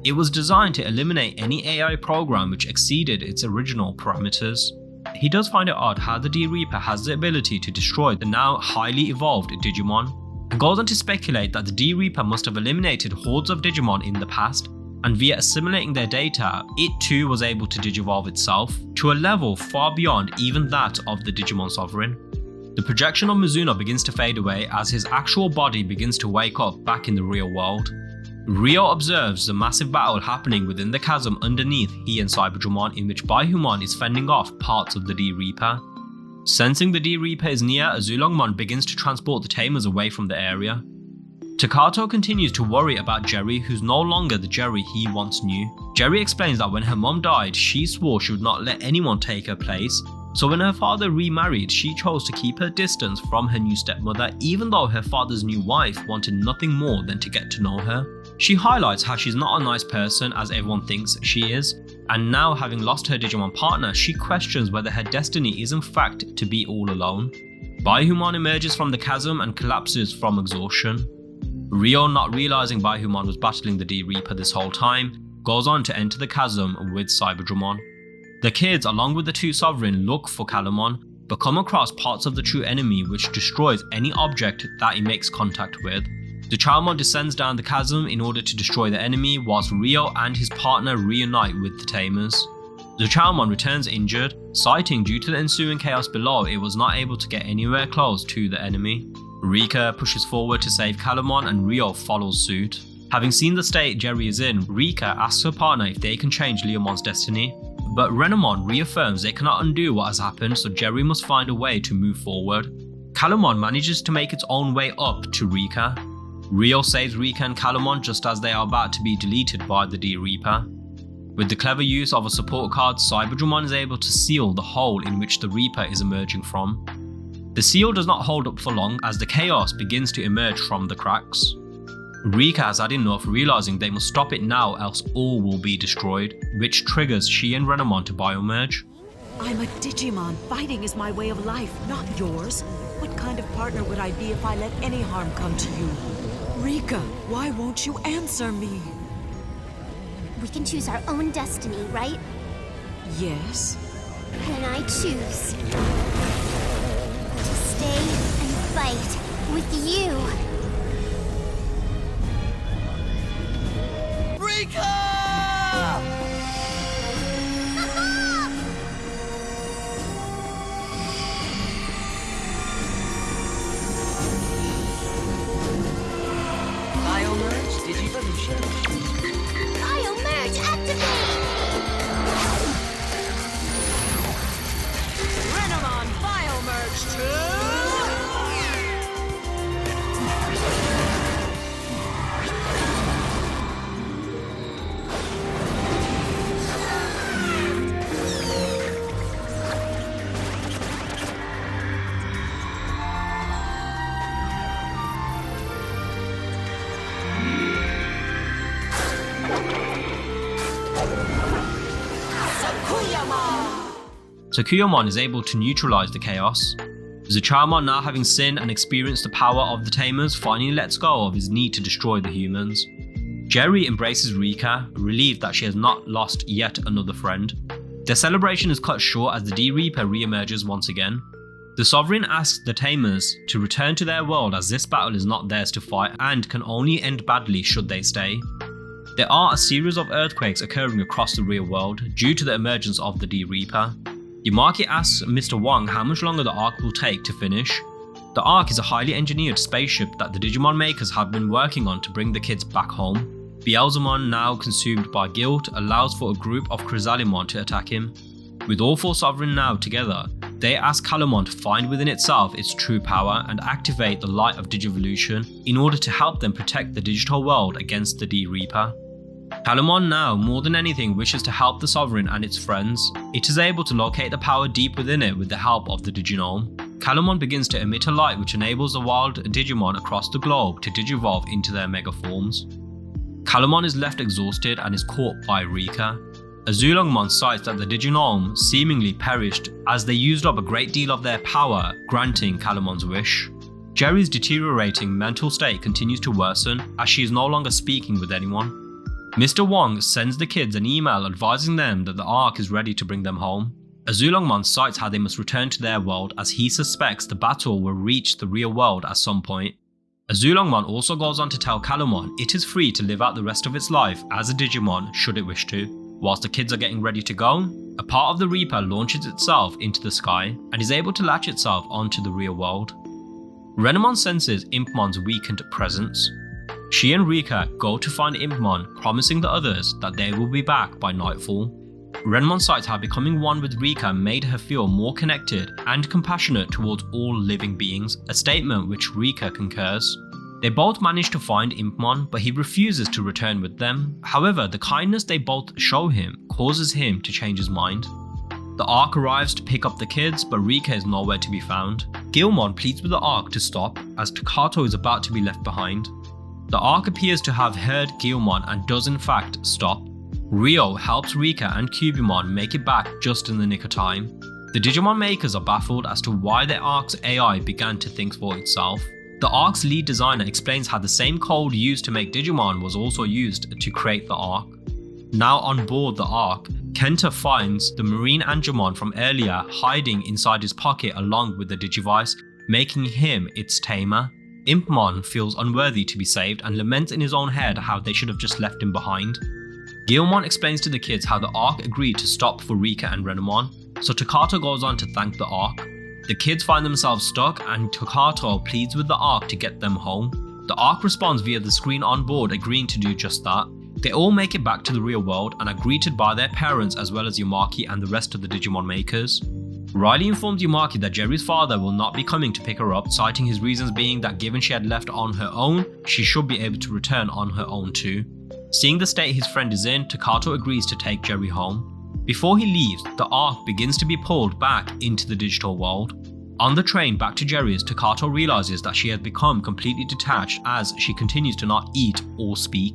It was designed to eliminate any AI program which exceeded its original parameters. He does find it odd how the D-Reaper has the ability to destroy the now highly evolved Digimon, and goes on to speculate that the D-Reaper must have eliminated hordes of Digimon in the past, and via assimilating their data, it too was able to digivolve itself to a level far beyond even that of the Digimon Sovereign. The projection of Mizuno begins to fade away as his actual body begins to wake up back in the real world. Rio observes the massive battle happening within the chasm underneath he and Cyberdramon, in which Baihumon is fending off parts of the D-Reaper. Sensing the D-Reaper is near, Azulongmon begins to transport the Tamers away from the area. Takato continues to worry about Jerry, who's no longer the Jerry he once knew. Jerry explains that when her mom died, she swore she would not let anyone take her place, so when her father remarried, she chose to keep her distance from her new stepmother, even though her father's new wife wanted nothing more than to get to know her. She highlights how she's not a nice person as everyone thinks she is, and now having lost her Digimon partner, she questions whether her destiny is in fact to be all alone. Baihumon emerges from the chasm and collapses from exhaustion. Rio, not realizing Baihumon was battling the D-Reaper this whole time, goes on to enter the chasm with Cyberdramon. The kids, along with the two Sovereign, look for Calamon, but come across parts of the true enemy which destroys any object that he makes contact with. Zachalmon descends down the chasm in order to destroy the enemy, whilst Rio and his partner reunite with the Tamers. Zachalmon returns injured, citing due to the ensuing chaos below it was not able to get anywhere close to the enemy. Rika pushes forward to save Calamon and Rio follows suit. Having seen the state Jerry is in, Rika asks her partner if they can change Leomon's destiny, but Renamon reaffirms they cannot undo what has happened, so Jerry must find a way to move forward. Calamon manages to make its own way up to Rika. Rio saves Rika and Calamon just as they are about to be deleted by the D-Reaper. With the clever use of a support card, Cyberdramon is able to seal the hole in which the Reaper is emerging from. The seal does not hold up for long as the chaos begins to emerge from the cracks. Rika has had enough, realizing they must stop it now else all will be destroyed, which triggers she and Renamon to biomerge. I'm a Digimon. Fighting is my way of life, not yours. What kind of partner would I be if I let any harm come to you? Rika, why won't you answer me? We can choose our own destiny, right? Yes. And I choose to stay and fight with you. Biomerge Digivolution. Biomerge activate! Renamon Biomerge to... Sakuyamon is able to neutralize the chaos. Zacharmon, now having seen and experienced the power of the Tamers, finally lets go of his need to destroy the humans. Jerry embraces Rika, relieved that she has not lost yet another friend. Their celebration is cut short as the D-Reaper re-emerges once again. The Sovereign asks the Tamers to return to their world as this battle is not theirs to fight and can only end badly should they stay. There are a series of earthquakes occurring across the real world due to the emergence of the D-Reaper. Yamaki asks Mr. Wong how much longer the Ark will take to finish. The Ark is a highly engineered spaceship that the Digimon makers have been working on to bring the kids back home. Beelzemon, now consumed by guilt, allows for a group of Chrysalimon to attack him. With all four Sovereign now together, they ask Calumon to find within itself its true power and activate the light of Digivolution in order to help them protect the digital world against the D-Reaper. Calumon now, more than anything, wishes to help the Sovereign and its friends. It is able to locate the power deep within it with the help of the Diginome. Calumon begins to emit a light which enables the wild Digimon across the globe to digivolve into their mega forms. Calumon is left exhausted and is caught by Rika. Azulongmon cites that the Diginome seemingly perished as they used up a great deal of their power, granting Calumon's wish. Jerry's deteriorating mental state continues to worsen as she is no longer speaking with anyone. Mr. Wong sends the kids an email advising them that the Ark is ready to bring them home. Azulongmon cites how they must return to their world as he suspects the battle will reach the real world at some point. Azulongmon also goes on to tell Calumon it is free to live out the rest of its life as a Digimon should it wish to. Whilst the kids are getting ready to go, a part of the Reaper launches itself into the sky and is able to latch itself onto the real world. Renamon senses Impmon's weakened presence. She and Rika go to find Impmon, promising the others that they will be back by nightfall. Renamon cites how becoming one with Rika made her feel more connected and compassionate towards all living beings, a statement which Rika concurs. They both manage to find Impmon, but he refuses to return with them. However, the kindness they both show him causes him to change his mind. The Ark arrives to pick up the kids, but Rika is nowhere to be found. Gilmon pleads with the Ark to stop, as Takato is about to be left behind. The Ark appears to have heard Gilmon and does in fact stop. Rio helps Rika and Cubimon make it back just in the nick of time. The Digimon makers are baffled as to why their Ark's AI began to think for itself. The Ark's lead designer explains how the same code used to make Digimon was also used to create the Ark. Now on board the Ark, Kenta finds the Marine Angemon from earlier hiding inside his pocket along with the Digivice, making him its tamer. Impmon feels unworthy to be saved and laments in his own head how they should have just left him behind. Gilmon explains to the kids how the Ark agreed to stop for Rika and Renamon, so Takato goes on to thank the Ark. The kids find themselves stuck and Takato pleads with the Ark to get them home. The Ark responds via the screen on board, agreeing to do just that. They all make it back to the real world and are greeted by their parents as well as Yamaki and the rest of the Digimon makers. Riley informs Yamaki that Jerry's father will not be coming to pick her up, citing his reasons being that given she had left on her own, she should be able to return on her own too. Seeing the state his friend is in, Takato agrees to take Jerry home. Before he leaves, the Ark begins to be pulled back into the digital world. On the train back to Jerry's, Takato realizes that she has become completely detached as she continues to not eat or speak.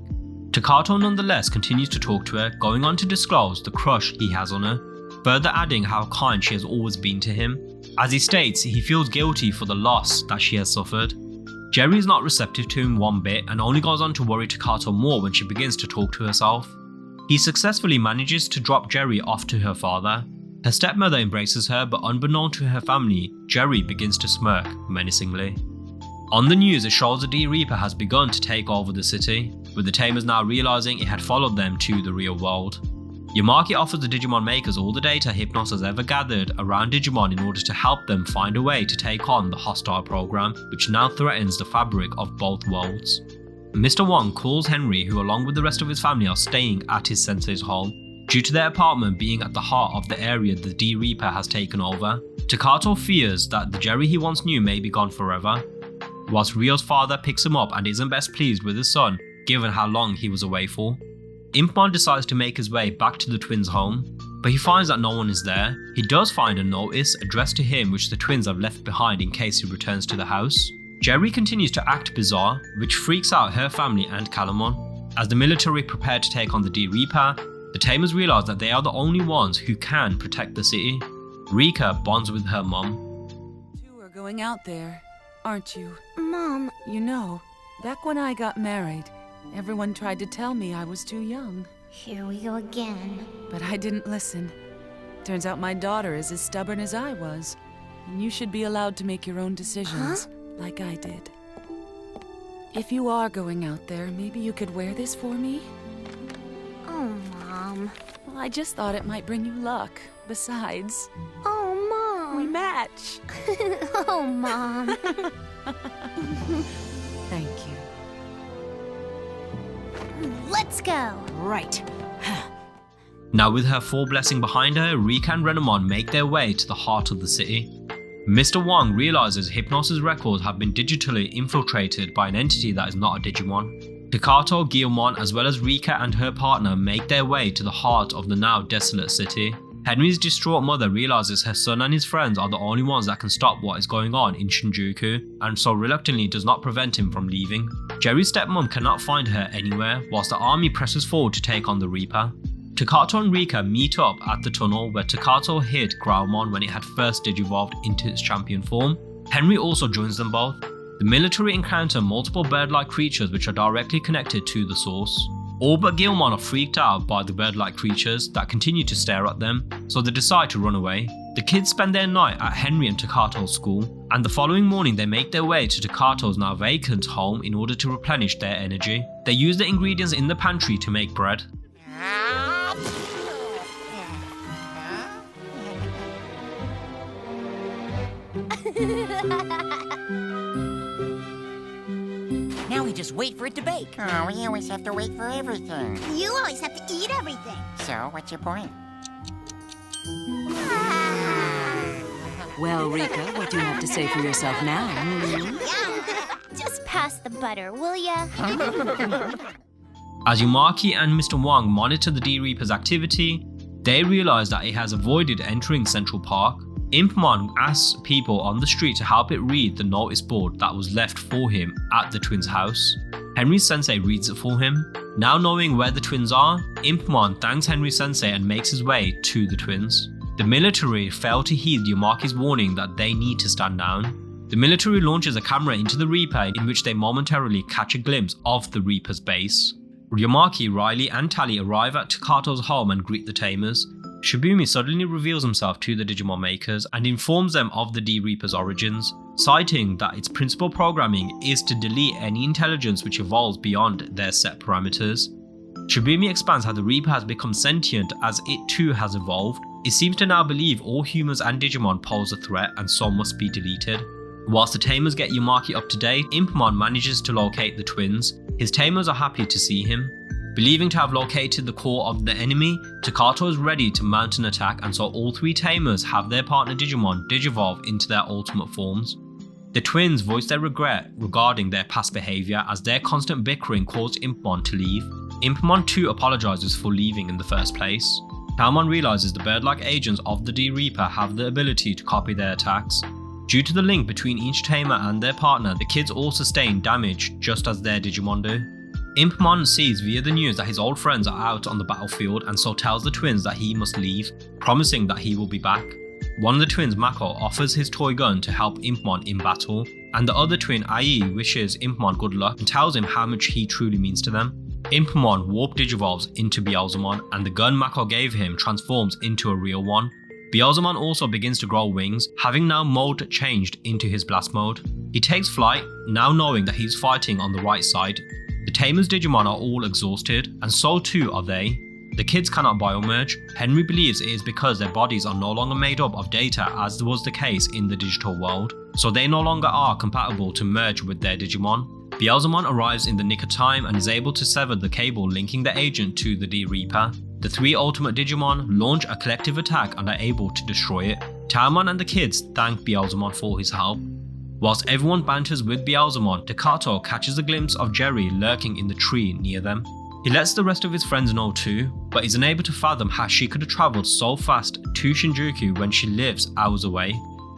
Takato nonetheless continues to talk to her, going on to disclose the crush he has on her, further adding how kind she has always been to him. As he states, he feels guilty for the loss that she has suffered. Jerry is not receptive to him one bit and only goes on to worry Takato more when she begins to talk to herself. He successfully manages to drop Jerry off to her father. Her stepmother embraces her, but unbeknown to her family, Jerry begins to smirk menacingly. On the news, it shows the D-Reaper has begun to take over the city, with the Tamers now realizing it had followed them to the real world. Yamaki offers the Digimon makers all the data Hypnos has ever gathered around Digimon in order to help them find a way to take on the hostile program, which now threatens the fabric of both worlds. Mr. Wong calls Henry, who along with the rest of his family are staying at his sensei's home, due to their apartment being at the heart of the area the D-Reaper has taken over. Takato fears that the Jerry he once knew may be gone forever, whilst Ryo's father picks him up and isn't best pleased with his son, given how long he was away for. Impmon decides to make his way back to the twins' home, but he finds that no one is there. He does find a notice addressed to him which the twins have left behind in case he returns to the house. Jerry continues to act bizarre, which freaks out her family and Calumon. As the military prepare to take on the D-Reaper, The Tamers realize that they are the only ones who can protect the city. Rika bonds with her mom. You are going out there, aren't you? Mom, You know, back when I got married, everyone tried to tell me I was too young. here we go again. But I didn't listen. Turns out my daughter is as stubborn as I was. And you should be allowed to make your own decisions, like I did. If you are going out there, maybe you could wear this for me? Oh, Mom. Well, I just thought it might bring you luck. Besides, Oh, Mom. we match. Oh, Mom. Thank you. Let's go. Right. Now with her full blessing behind her, Rika and Renamon make their way to the heart of the city. Mr. Wong realizes Hypnos' records have been digitally infiltrated by an entity that is not a Digimon. Takato, Guilmon, as well as Rika and her partner make their way to the heart of the now desolate city. Henry's distraught mother realizes her son and his friends are the only ones that can stop what is going on in Shinjuku, and so reluctantly does not prevent him from leaving. Jerry's stepmom cannot find her anywhere, whilst the army presses forward to take on the Reaper. Takato and Rika meet up at the tunnel where Takato hid Growlmon when it had first digivolved into its champion form. Henry also joins them both. The military encounter multiple bird-like creatures which are directly connected to the source. All but Guilmon are freaked out by the bird-like creatures that continue to stare at them, so they decide to run away. The kids spend their night at Henry and Takato's school, and the following morning they make their way to Takato's now vacant home in order to replenish their energy. They use the ingredients in the pantry to make bread. Now we just wait for it to bake. Oh, we always have to wait for everything. You always have to eat everything. So, what's your point? Well, Rika, what do you have to say for yourself now? Yum. Just pass the butter, will ya? As Yumaki and Mr. Wong monitor the D-Reaper's activity, they realize that it has avoided entering Central Park. Impmon asks people on the street to help it read the notice board that was left for him at the twins' house. Henry's sensei reads it for him. Now knowing where the twins are, Impmon thanks Henry's sensei and makes his way to the twins. The military fail to heed Yumaki's warning that they need to stand down. The military launches a camera into the Reaper in which they momentarily catch a glimpse of the Reaper's base. Yumaki, Riley and Tally arrive at Takato's home and greet the Tamers. Shibumi suddenly reveals himself to the Digimon makers and informs them of the D-Reaper's origins, citing that its principal programming is to delete any intelligence which evolves beyond their set parameters. Shibumi expands how the Reaper has become sentient as it too has evolved. It seems to now believe all humans and Digimon pose a threat and so must be deleted. Whilst the Tamers get Yumaki up to date, Impmon manages to locate the twins. His Tamers are happy to see him. Believing to have located the core of the enemy, Takato is ready to mount an attack, and so all three Tamers have their partner Digimon digivolve into their ultimate forms. The twins voice their regret regarding their past behaviour as their constant bickering caused Impmon to leave. Impmon too apologises for leaving in the first place. Taomon realises the bird-like agents of the D-Reaper have the ability to copy their attacks. Due to the link between each Tamer and their partner, the kids all sustain damage just as their Digimon do. Impmon sees via the news that his old friends are out on the battlefield and so tells the twins that he must leave, promising that he will be back. One of the twins, Mako, offers his toy gun to help Impmon in battle, and the other twin, Ai, wishes Impmon good luck and tells him how much he truly means to them. Impmon warp digivolves into Beelzemon, and the gun Mako gave him transforms into a real one. Beelzemon also begins to grow wings, having now mode changed into his blast mode. He takes flight, now knowing that he's fighting on the right side. The Tamers Digimon are all exhausted, and so too are they. The kids cannot biomerge. Henry believes it is because their bodies are no longer made up of data as was the case in the digital world, so they no longer are compatible to merge with their Digimon. Beelzemon arrives in the nick of time and is able to sever the cable linking the agent to the D-Reaper. The three ultimate Digimon launch a collective attack and are able to destroy it. Taomon and the kids thank Beelzemon for his help. Whilst everyone banters with Beelzemon, Takato catches a glimpse of Jerry lurking in the tree near them. He lets the rest of his friends know too, but is unable to fathom how she could have travelled so fast to Shinjuku when she lives hours away.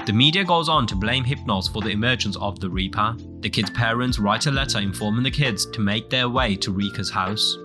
The media goes on to blame Hypnos for the emergence of the Reaper. The kids' parents write a letter informing the kids to make their way to Rika's house.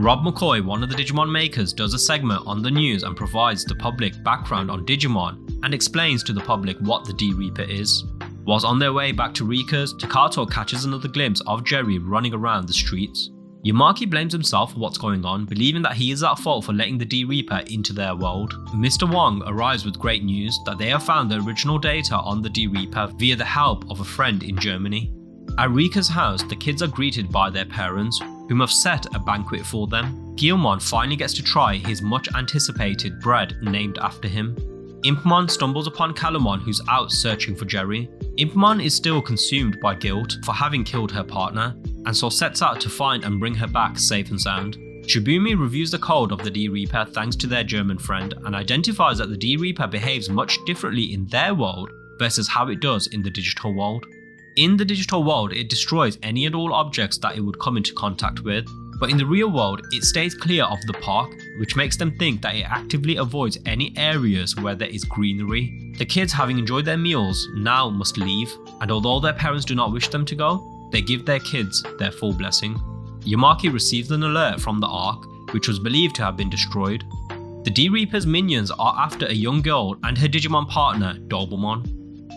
Rob McCoy, one of the Digimon makers, does a segment on the news and provides the public background on Digimon and explains to the public what the D-Reaper is. Whilst on their way back to Rika's, Takato catches another glimpse of Jerry running around the streets. Yamaki blames himself for what's going on, believing that he is at fault for letting the D-Reaper into their world. Mr. Wong arrives with great news that they have found the original data on the D-Reaper via the help of a friend in Germany. At Rika's house, the kids are greeted by their parents, whom have set a banquet for them. Guilmon finally gets to try his much anticipated bread named after him. Impmon stumbles upon Calumon, who's out searching for Jerry. Impmon is still consumed by guilt for having killed her partner, and so sets out to find and bring her back safe and sound. Shibumi reviews the code of the D-Reaper thanks to their German friend and identifies that the D-Reaper behaves much differently in their world versus how it does in the digital world. In the digital world, it destroys any and all objects that it would come into contact with, but in the real world, it stays clear of the park, which makes them think that it actively avoids any areas where there is greenery. The kids, having enjoyed their meals, now must leave, and although their parents do not wish them to go, they give their kids their full blessing. Yamaki receives an alert from the Ark, which was believed to have been destroyed. The D-Reaper's minions are after a young girl and her Digimon partner, Dobermon.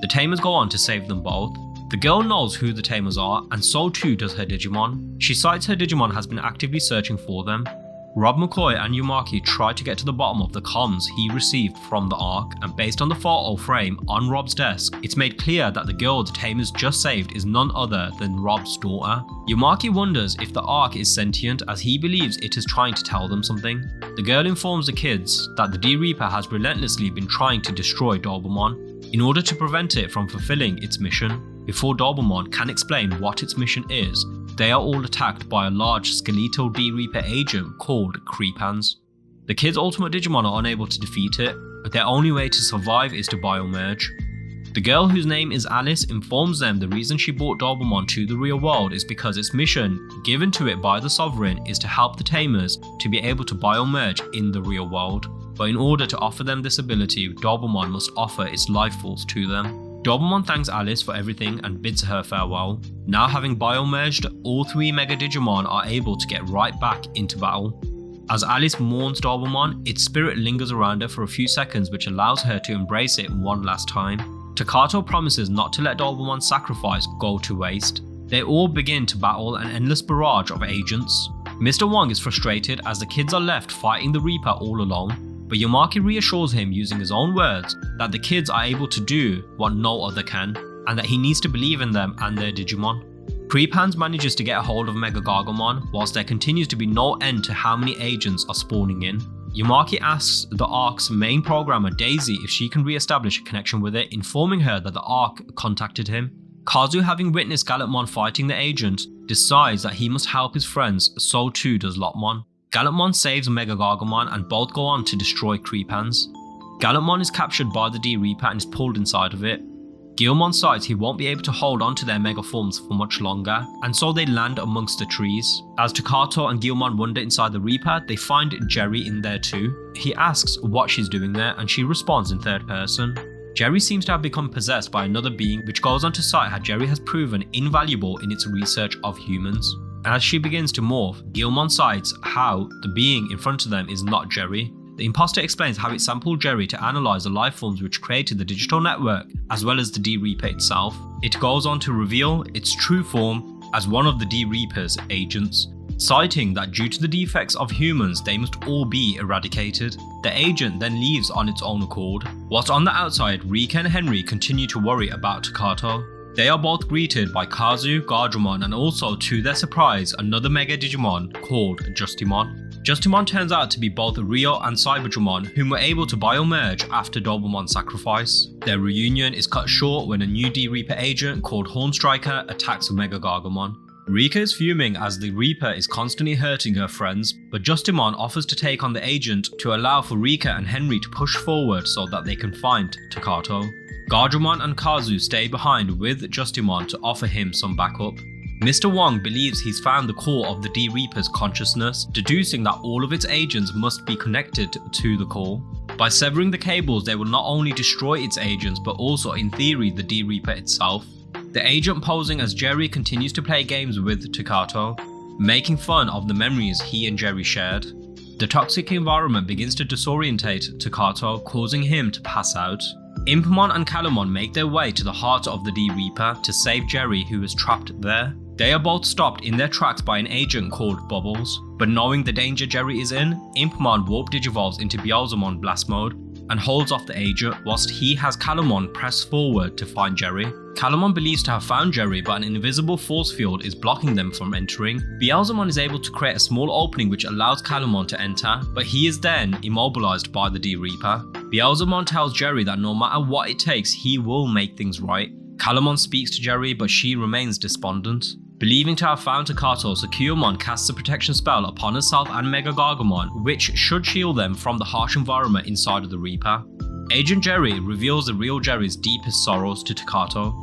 The Tamers go on to save them both. The girl knows who the Tamers are, and so too does her Digimon. She cites her Digimon has been actively searching for them. Rob McCoy and Yumaki try to get to the bottom of the comms he received from the Ark, and based on the photo frame on Rob's desk, it's made clear that the girl the Tamers just saved is none other than Rob's daughter. Yumaki wonders if the Ark is sentient, as he believes it is trying to tell them something. The girl informs the kids that the D-Reaper has relentlessly been trying to destroy Dobermon in order to prevent it from fulfilling its mission. Before Dobermon can explain what its mission is, they are all attacked by a large skeletal D-Reaper agent called Creepans. The kids' ultimate Digimon are unable to defeat it, but their only way to survive is to biomerge. The girl, whose name is Alice, informs them the reason she brought Dobermon to the real world is because its mission, given to it by the Sovereign, is to help the Tamers to be able to biomerge in the real world. But in order to offer them this ability, Dobermon must offer its life force to them. Dobermon thanks Alice for everything and bids her farewell. Now having biomerged, all three Mega Digimon are able to get right back into battle. As Alice mourns Dobermon, its spirit lingers around her for a few seconds, which allows her to embrace it one last time. Takato promises not to let Dobermon's sacrifice go to waste. They all begin to battle an endless barrage of agents. Mr. Wong is frustrated as the kids are left fighting the Reaper all alone. But Yamaki reassures him using his own words that the kids are able to do what no other can, and that he needs to believe in them and their Digimon. Creepans manages to get a hold of Mega Gargomon, whilst there continues to be no end to how many agents are spawning in. Yamaki asks the Ark's main programmer Daisy if she can re-establish a connection with it, informing her that the Ark contacted him. Kazu, having witnessed Gallantmon fighting the agent, decides that he must help his friends, so too does Lopmon. Gallantmon saves Mega Gargomon and both go on to destroy Creepans. Gallantmon is captured by the D-Reaper and is pulled inside of it. Guilmon cites he won't be able to hold on to their mega forms for much longer, and so they land amongst the trees. As Takato and Guilmon wander inside the Reaper, they find Jerry in there too. He asks what she's doing there, and she responds in third person. Jerry seems to have become possessed by another being, which goes on to cite how Jerry has proven invaluable in its research of humans. As she begins to morph, Guilmon cites how the being in front of them is not Jerry. The imposter explains how it sampled Jerry to analyze the life forms which created the digital network, as well as the D-Reaper itself. It goes on to reveal its true form as one of the D-Reaper's agents, citing that due to the defects of humans, they must all be eradicated. The agent then leaves on its own accord. Whilst on the outside, Rika and Henry continue to worry about Takato. They are both greeted by Kazu, Gardramon, and also, to their surprise, another Mega Digimon called Justimon. Justimon turns out to be both Rio and Cyberdramon, whom were able to biomerge after Dobermon's sacrifice. Their reunion is cut short when a new D-Reaper agent called Hornstriker attacks Mega Gargomon. Rika is fuming as the Reaper is constantly hurting her friends, but Justimon offers to take on the agent to allow for Rika and Henry to push forward so that they can find Takato. Gardramon and Kazu stay behind with Justimon to offer him some backup. Mr. Wong believes he's found the core of the D-Reaper's consciousness, deducing that all of its agents must be connected to the core. By severing the cables, they will not only destroy its agents, but also, in theory, the D-Reaper itself. The agent posing as Jerry continues to play games with Takato. making fun of the memories he and Jerry shared. The toxic environment begins to disorientate Takato, causing him to pass out. Impmon and Calumon make their way to the heart of the D-Reaper to save Jerry, who is trapped there. They are both stopped in their tracks by an agent called Bubbles, but knowing the danger Jerry is in, Impmon warp digivolves into Beelzemon Blast Mode and holds off the agent whilst he has Calumon press forward to find Jerry. Calumon believes to have found Jerry, but an invisible force field is blocking them from entering. Beelzemon is able to create a small opening which allows Calumon to enter, but he is then immobilized by the D-Reaper. Beelzemon tells Jerry that no matter what it takes, he will make things right. Calumon speaks to Jerry, but she remains despondent. Believing to have found Takato, Sukuumon casts a protection spell upon herself and Mega Gargomon, which should shield them from the harsh environment inside of the Reaper. Agent Jerry reveals the real Jerry's deepest sorrows to Takato.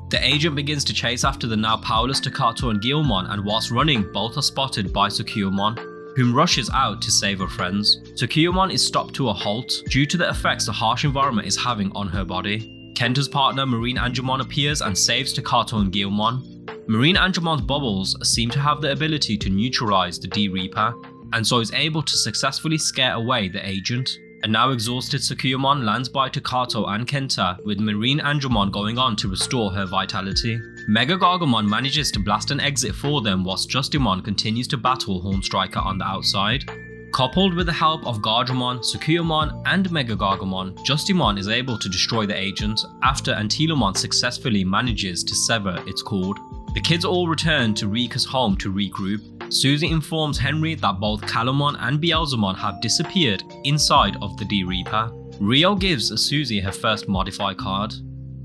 The agent begins to chase after the now powerless Takato and Guilmon, and whilst running, both are spotted by Sukuumon, whom rushes out to save her friends. Sukuumon is stopped to a halt due to the effects the harsh environment is having on her body. Kenta's partner Marine Angemon appears and saves Takato and Guilmon. Marine Angemon's bubbles seem to have the ability to neutralize the D-Reaper, and so is able to successfully scare away the agent. A now exhausted Sukuumon lands by Takato and Kenta, with Marine Angemon going on to restore her vitality. Mega Gargomon manages to blast an exit for them whilst Justimon continues to battle Hornstriker on the outside. Coupled with the help of Gargomon, Sukuumon and Mega Gargomon, Justimon is able to destroy the agent after Antilomon successfully manages to sever its cord. The kids all return to Rika's home to regroup. Susie informs Henry that both Calumon and Beelzemon have disappeared inside of the D-Reaper. Rio gives Susie her first Modify card.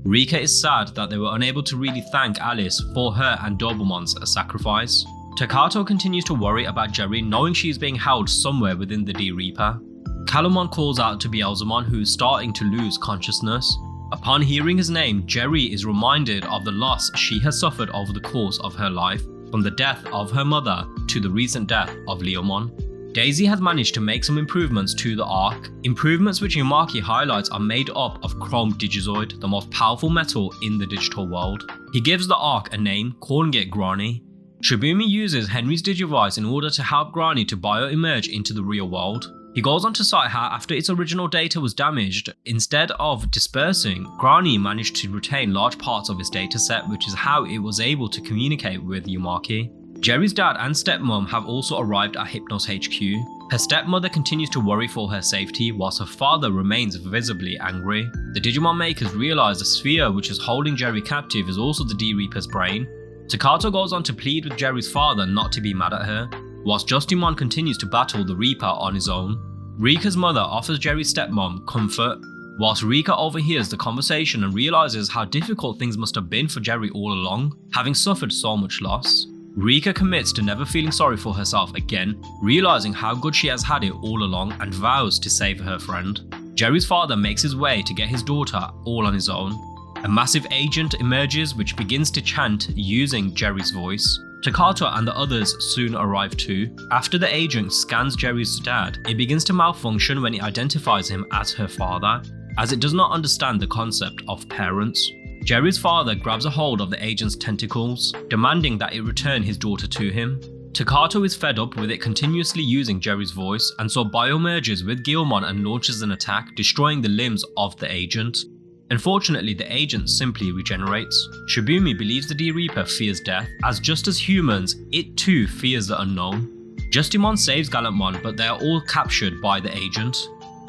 Rika is sad that they were unable to really thank Alice for her and Dobermon's sacrifice. Takato continues to worry about Jerry, knowing she is being held somewhere within the D-Reaper. Calumon calls out to Beelzemon, who is starting to lose consciousness. Upon hearing his name, Jerry is reminded of the loss she has suffered over the course of her life, from the death of her mother to the recent death of Leomon. Daisy has managed to make some improvements to the Arc, improvements which Yumaki highlights are made up of Chrome Digizoid, the most powerful metal in the digital world. He gives the Arc a name, calling it Grani. Shibumi uses Henry's Digivice in order to help Grani to bio-emerge into the real world. He goes on to cite how after its original data was damaged, instead of dispersing, Grani managed to retain large parts of its dataset, which is how it was able to communicate with Yumaki. Jerry's dad and stepmom have also arrived at Hypnos HQ. Her stepmother continues to worry for her safety, whilst her father remains visibly angry. The Digimon makers realize the sphere which is holding Jerry captive is also the D-Reaper's brain. Takato goes on to plead with Jerry's father not to be mad at her, whilst Justimon continues to battle the Reaper on his own. Rika's mother offers Jerry's stepmom comfort, whilst Rika overhears the conversation and realizes how difficult things must have been for Jerry all along, having suffered so much loss. Rika commits to never feeling sorry for herself again, realizing how good she has had it all along, and vows to save her friend. Jerry's father makes his way to get his daughter all on his own. A massive agent emerges which begins to chant using Jerry's voice. Takato and the others soon arrive too. After the agent scans Jerry's dad, it begins to malfunction when it identifies him as her father, as it does not understand the concept of parents. Jerry's father grabs a hold of the agent's tentacles, demanding that it return his daughter to him. Takato is fed up with it continuously using Jerry's voice, and so biomerges with Guilmon and launches an attack, destroying the limbs of the agent. Unfortunately, the agent simply regenerates. Shibumi believes the D-Reaper fears death, as just as humans, it too fears the unknown. Justimon saves Gallantmon, but they are all captured by the agent.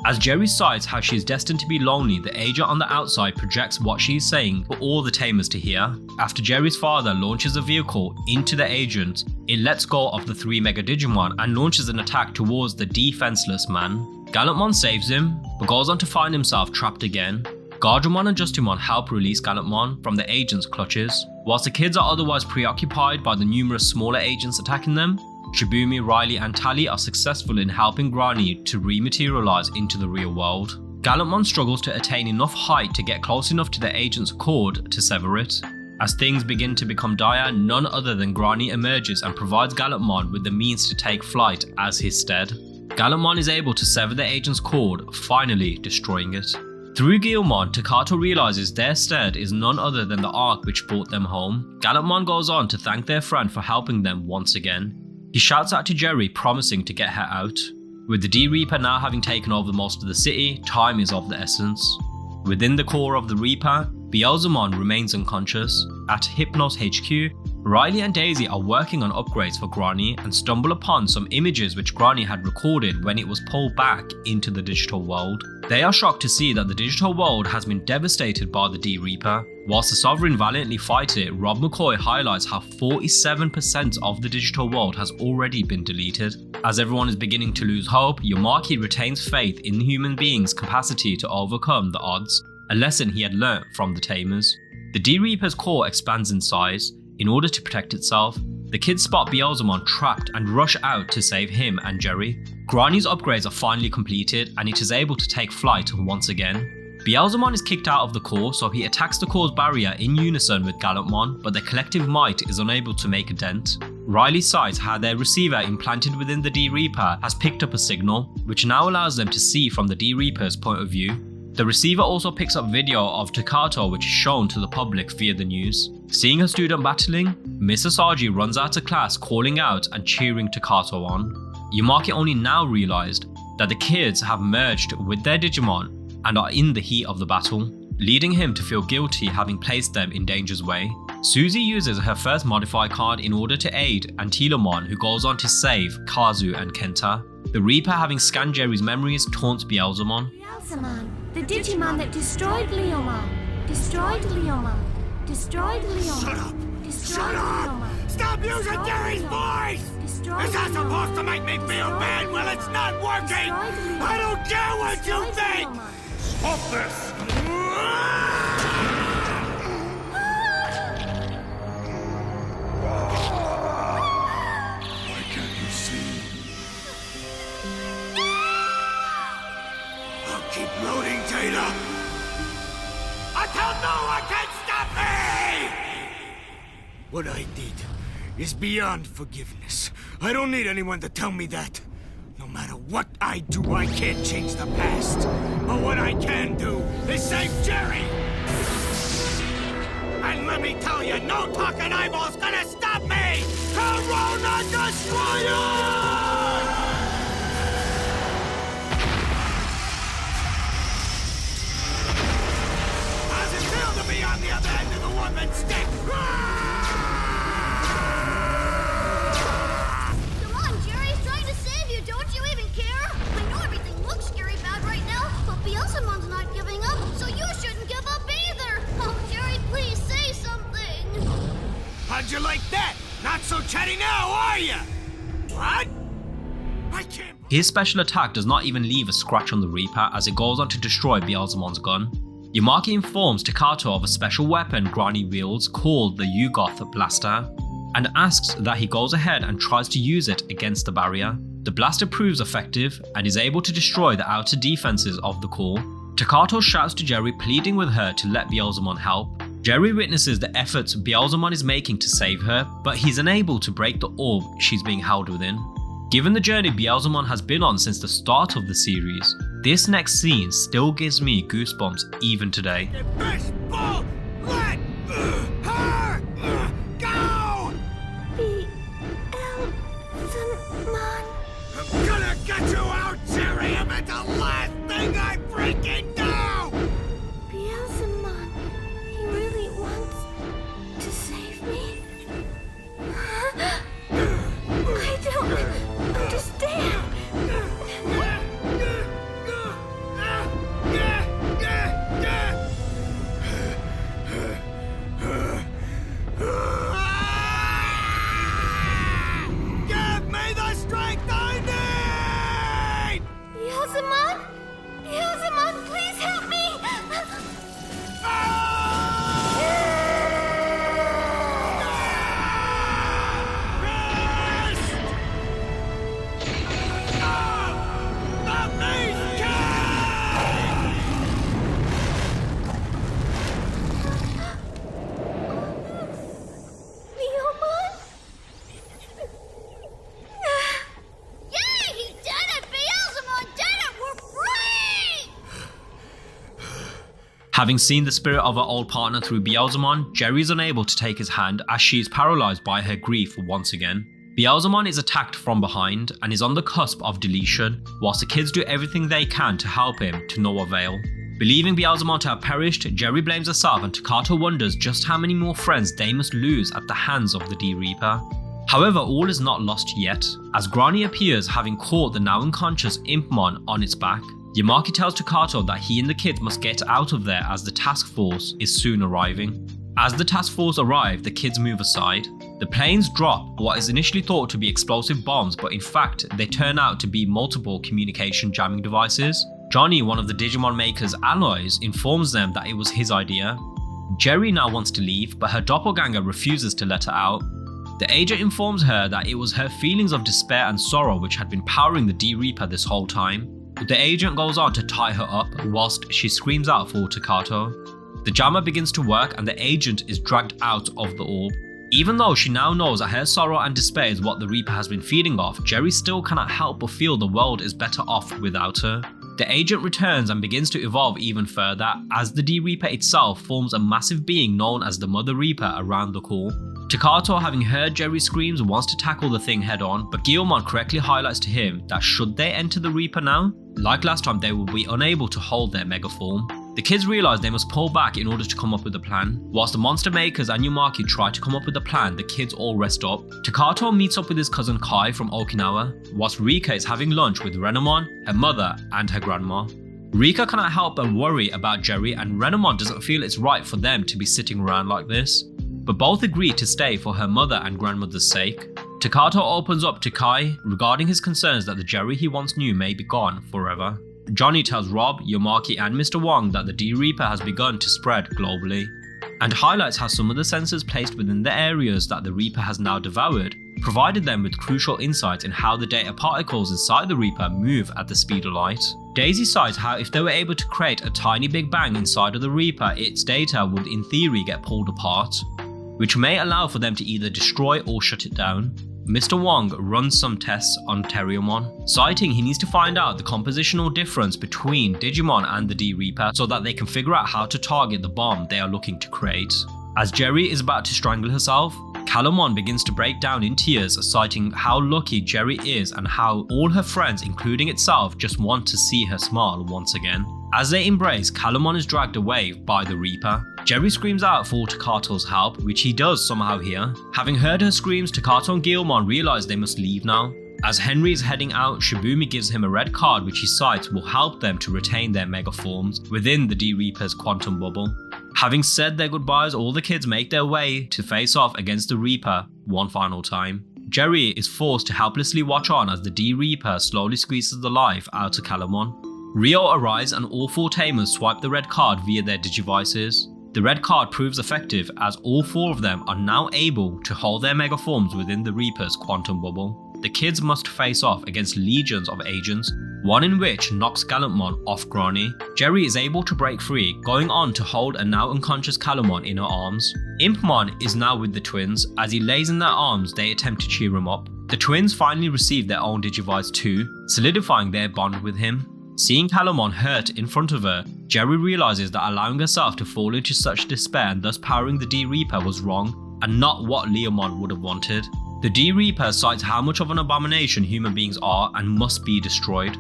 As Jerry cites how she is destined to be lonely, the agent on the outside projects what she is saying for all the Tamers to hear. After Jerry's father launches a vehicle into the agent, it lets go of the 3 Mega Digimon and launches an attack towards the defenseless man. Gallantmon saves him, but goes on to find himself trapped again. Gargomon and Justimon help release Gallantmon from the agent's clutches. Whilst the kids are otherwise preoccupied by the numerous smaller agents attacking them, Shibumi, Riley and Tally are successful in helping Grani to rematerialize into the real world. Gallantmon struggles to attain enough height to get close enough to the agent's cord to sever it. As things begin to become dire, none other than Grani emerges and provides Gallantmon with the means to take flight as his stead. Gallantmon is able to sever the agent's cord, finally destroying it. Through Guilmon, Takato realizes their stead is none other than the Arc which brought them home. Gallantmon goes on to thank their friend for helping them once again. He shouts out to Jerry, promising to get her out. With the D-Reaper now having taken over most of the city, time is of the essence. Within the core of the Reaper, Beelzemon remains unconscious. At Hypnos HQ, Riley and Daisy are working on upgrades for Granny and stumble upon some images which Granny had recorded when it was pulled back into the digital world. They are shocked to see that the digital world has been devastated by the D-Reaper. Whilst the Sovereign valiantly fights it, Rob McCoy highlights how 47% of the digital world has already been deleted. As everyone is beginning to lose hope, Yamaki retains faith in the human being's capacity to overcome the odds, a lesson he had learnt from the Tamers. The D-Reaper's core expands in size. In order to protect itself, the kids spot Beelzemon trapped and rush out to save him and Jerry. Granny's upgrades are finally completed and it is able to take flight once again. Beelzemon is kicked out of the core, so he attacks the core's barrier in unison with Gallantmon, but their collective might is unable to make a dent. Riley sights how their receiver implanted within the D-Reaper has picked up a signal, which now allows them to see from the D-Reaper's point of view. The receiver also picks up video of Takato, which is shown to the public via the news. Seeing her student battling, Miss Asagi runs out of class calling out and cheering Takato on. Yamaki only now realised that the kids have merged with their Digimon and are in the heat of the battle, leading him to feel guilty having placed them in danger's way. Susie uses her first modify card in order to aid Antilamon, who goes on to save Kazu and Kenta. The Reaper, having scanned Jerry's memories, taunts Beelzemon. Beelzemon, the Digimon that destroyed Leomon. Destroyed Leomon. Destroyed Leomon. Shut up! Destroyed Shut up! Leomon. Stop using Destroyed Gary's Leomon. voice! Destroyed Is that Leomon. supposed to make me feel Destroyed bad? Well, it's not working! Destroyed Leomon. I don't care what you Destroyed think! Leomon. Off this! Why can't you see? I'll keep loading data until no one can stop me! What I did is beyond forgiveness. I don't need anyone to tell me that. No matter what I do, I can't change the past. But what I can do is save Jerry! And let me tell you, no talking eyeball's gonna stop me! Corona Destroyer! How's it feel to be on the other end of the woman's stick? Come on, Jerry's trying to save you. Don't you even care? I know everything looks scary bad right now, but Beelzemon's not giving up, so you shouldn't give up either. Oh, Jerry, please say something. How'd you like that? Not so chatty now, are you? What? I can't... His special attack does not even leave a scratch on the Reaper as it goes on to destroy Beelzemon's gun. Yamaki informs Takato of a special weapon Granny wields called the Yugoth Blaster, and asks that he goes ahead and tries to use it against the barrier. The blaster proves effective and is able to destroy the outer defenses of the core. Takato shouts to Jerry, pleading with her to let Beelzemon help. Jerry witnesses the efforts Beelzemon is making to save her, but he's unable to break the orb she's being held within. Given the journey Beelzemon has been on since the start of the series, this next scene still gives me goosebumps even today. Fishbowl! Let her go! Beelzemon. I'm gonna get you out, Jerry! I'm at the last thing I freaking do! Beelzemon. He really wants to save me? I don't understand. Give me the strength I need! Beelzemon? Beelzemon, please help me! Beelzemon? Yay! He did it! Beelzemon did it! We're free! Having seen the spirit of her old partner through Beelzemon, Jerry is unable to take his hand as she is paralysed by her grief once again. Beelzemon is attacked from behind and is on the cusp of deletion, whilst the kids do everything they can to help him to no avail. Believing Beelzemon to have perished, Jerry blames herself and Takato wonders just how many more friends they must lose at the hands of the D-Reaper. However, all is not lost yet, as Grani appears having caught the now unconscious Impmon on its back. Yamaki tells Takato that he and the kids must get out of there as the task force is soon arriving. As the task force arrive, the kids move aside. The planes drop what is initially thought to be explosive bombs, but in fact they turn out to be multiple communication jamming devices. Johnny, one of the Digimon maker's allies, informs them that it was his idea. Jerry now wants to leave, but her doppelganger refuses to let her out. The agent informs her that it was her feelings of despair and sorrow which had been powering the D-Reaper this whole time. The agent goes on to tie her up whilst she screams out for Takato. The jammer begins to work and the agent is dragged out of the orb. Even though she now knows that her sorrow and despair is what the Reaper has been feeding off, Jerry still cannot help but feel the world is better off without her. The agent returns and begins to evolve even further, as the D-Reaper itself forms a massive being known as the Mother Reaper around the core. Takato, having heard Jerry's screams, wants to tackle the thing head on, but Guilmon correctly highlights to him that should they enter the Reaper now, like last time, they will be unable to hold their mega form. The kids realize they must pull back in order to come up with a plan. Whilst the monster makers and Yumaki try to come up with a plan, the kids all rest up. Takato meets up with his cousin Kai from Okinawa, whilst Rika is having lunch with Renamon, her mother, and her grandma. Rika cannot help but worry about Jerry, and Renamon doesn't feel it's right for them to be sitting around like this, but both agree to stay for her mother and grandmother's sake. Takato opens up to Kai regarding his concerns that the Jerry he once knew may be gone forever. Johnny tells Rob, Yomaki and Mr. Wong that the D-Reaper has begun to spread globally, and highlights how some of the sensors placed within the areas that the Reaper has now devoured provided them with crucial insights in how the data particles inside the Reaper move at the speed of light. Daisy cites how if they were able to create a tiny Big Bang inside of the Reaper, its data would in theory get pulled apart, which may allow for them to either destroy or shut it down. Mr. Wong runs some tests on Terriermon, citing he needs to find out the compositional difference between Digimon and the D-Reaper so that they can figure out how to target the bomb they are looking to create. As Jerry is about to strangle herself, Calumon begins to break down in tears, citing how lucky Jerry is and how all her friends, including itself, just want to see her smile once again. As they embrace, Calumon is dragged away by the Reaper. Jerry screams out for Takato's help, which he does somehow hear. Having heard her screams, Takato and Guilmon realize they must leave now. As Henry is heading out, Shibumi gives him a red card which he cites will help them to retain their mega forms within the D-Reaper's quantum bubble. Having said their goodbyes, all the kids make their way to face off against the Reaper one final time. Jerry is forced to helplessly watch on as the D-Reaper slowly squeezes the life out of Calumon. Rio arrives and all four Tamers swipe the red card via their Digivices. The red card proves effective as all four of them are now able to hold their mega forms within the Reaper's quantum bubble. The kids must face off against legions of agents, one in which knocks Gallantmon off Grani. Jerry is able to break free, going on to hold a now unconscious Calumon in her arms. Impmon is now with the twins. As he lays in their arms, they attempt to cheer him up. The twins finally receive their own Digivice too, solidifying their bond with him. Seeing Calumon hurt in front of her, Jerry realizes that allowing herself to fall into such despair and thus powering the D-Reaper was wrong, and not what Leomon would have wanted. The D-Reaper cites how much of an abomination human beings are and must be destroyed.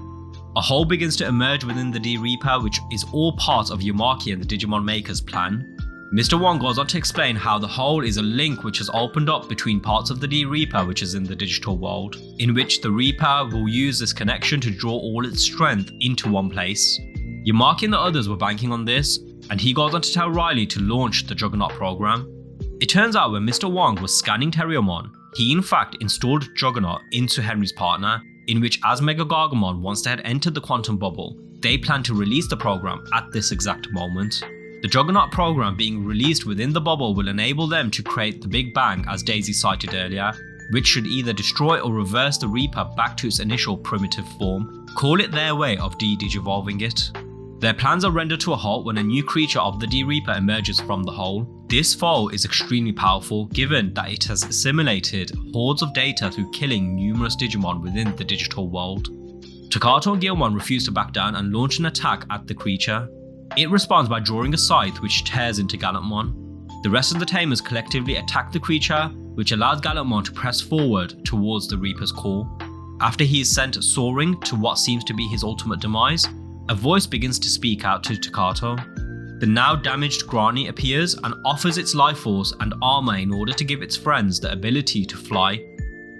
A hole begins to emerge within the D-Reaper, which is all part of Yumaki and the Digimon Maker's plan. Mr. Wong goes on to explain how the hole is a link which has opened up between parts of the D-Reaper which is in the digital world, in which the Reaper will use this connection to draw all its strength into one place. Yumaki and the others were banking on this, and he goes on to tell Riley to launch the Juggernaut program. It turns out when Mr. Wong was scanning Terriermon, he in fact installed Juggernaut into Henry's partner, in which as Mega Gargamon, once they had entered the quantum bubble, they plan to release the program at this exact moment. The Juggernaut program being released within the bubble will enable them to create the Big Bang as Daisy cited earlier, which should either destroy or reverse the Reaper back to its initial primitive form. Call it their way of de-digivolving it. Their plans are rendered to a halt when a new creature of the D-Reaper emerges from the hole. This foe is extremely powerful given that it has assimilated hordes of data through killing numerous Digimon within the digital world. Takato and Guilmon refuse to back down and launch an attack at the creature. It responds by drawing a scythe which tears into Gallantmon. The rest of the Tamers collectively attack the creature, which allows Gallantmon to press forward towards the Reaper's call. After he is sent soaring to what seems to be his ultimate demise, a voice begins to speak out to Takato. The now damaged Grani appears and offers its life force and armor in order to give its friends the ability to fly,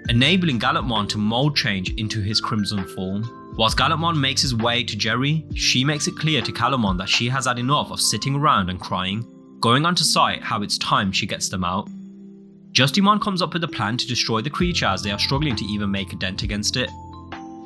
enabling Gallantmon to mold change into his crimson form. Whilst Gallantmon makes his way to Jerry, she makes it clear to Calamon that she has had enough of sitting around and crying, going on to cite how it's time she gets them out. Justimon comes up with a plan to destroy the creature as they are struggling to even make a dent against it.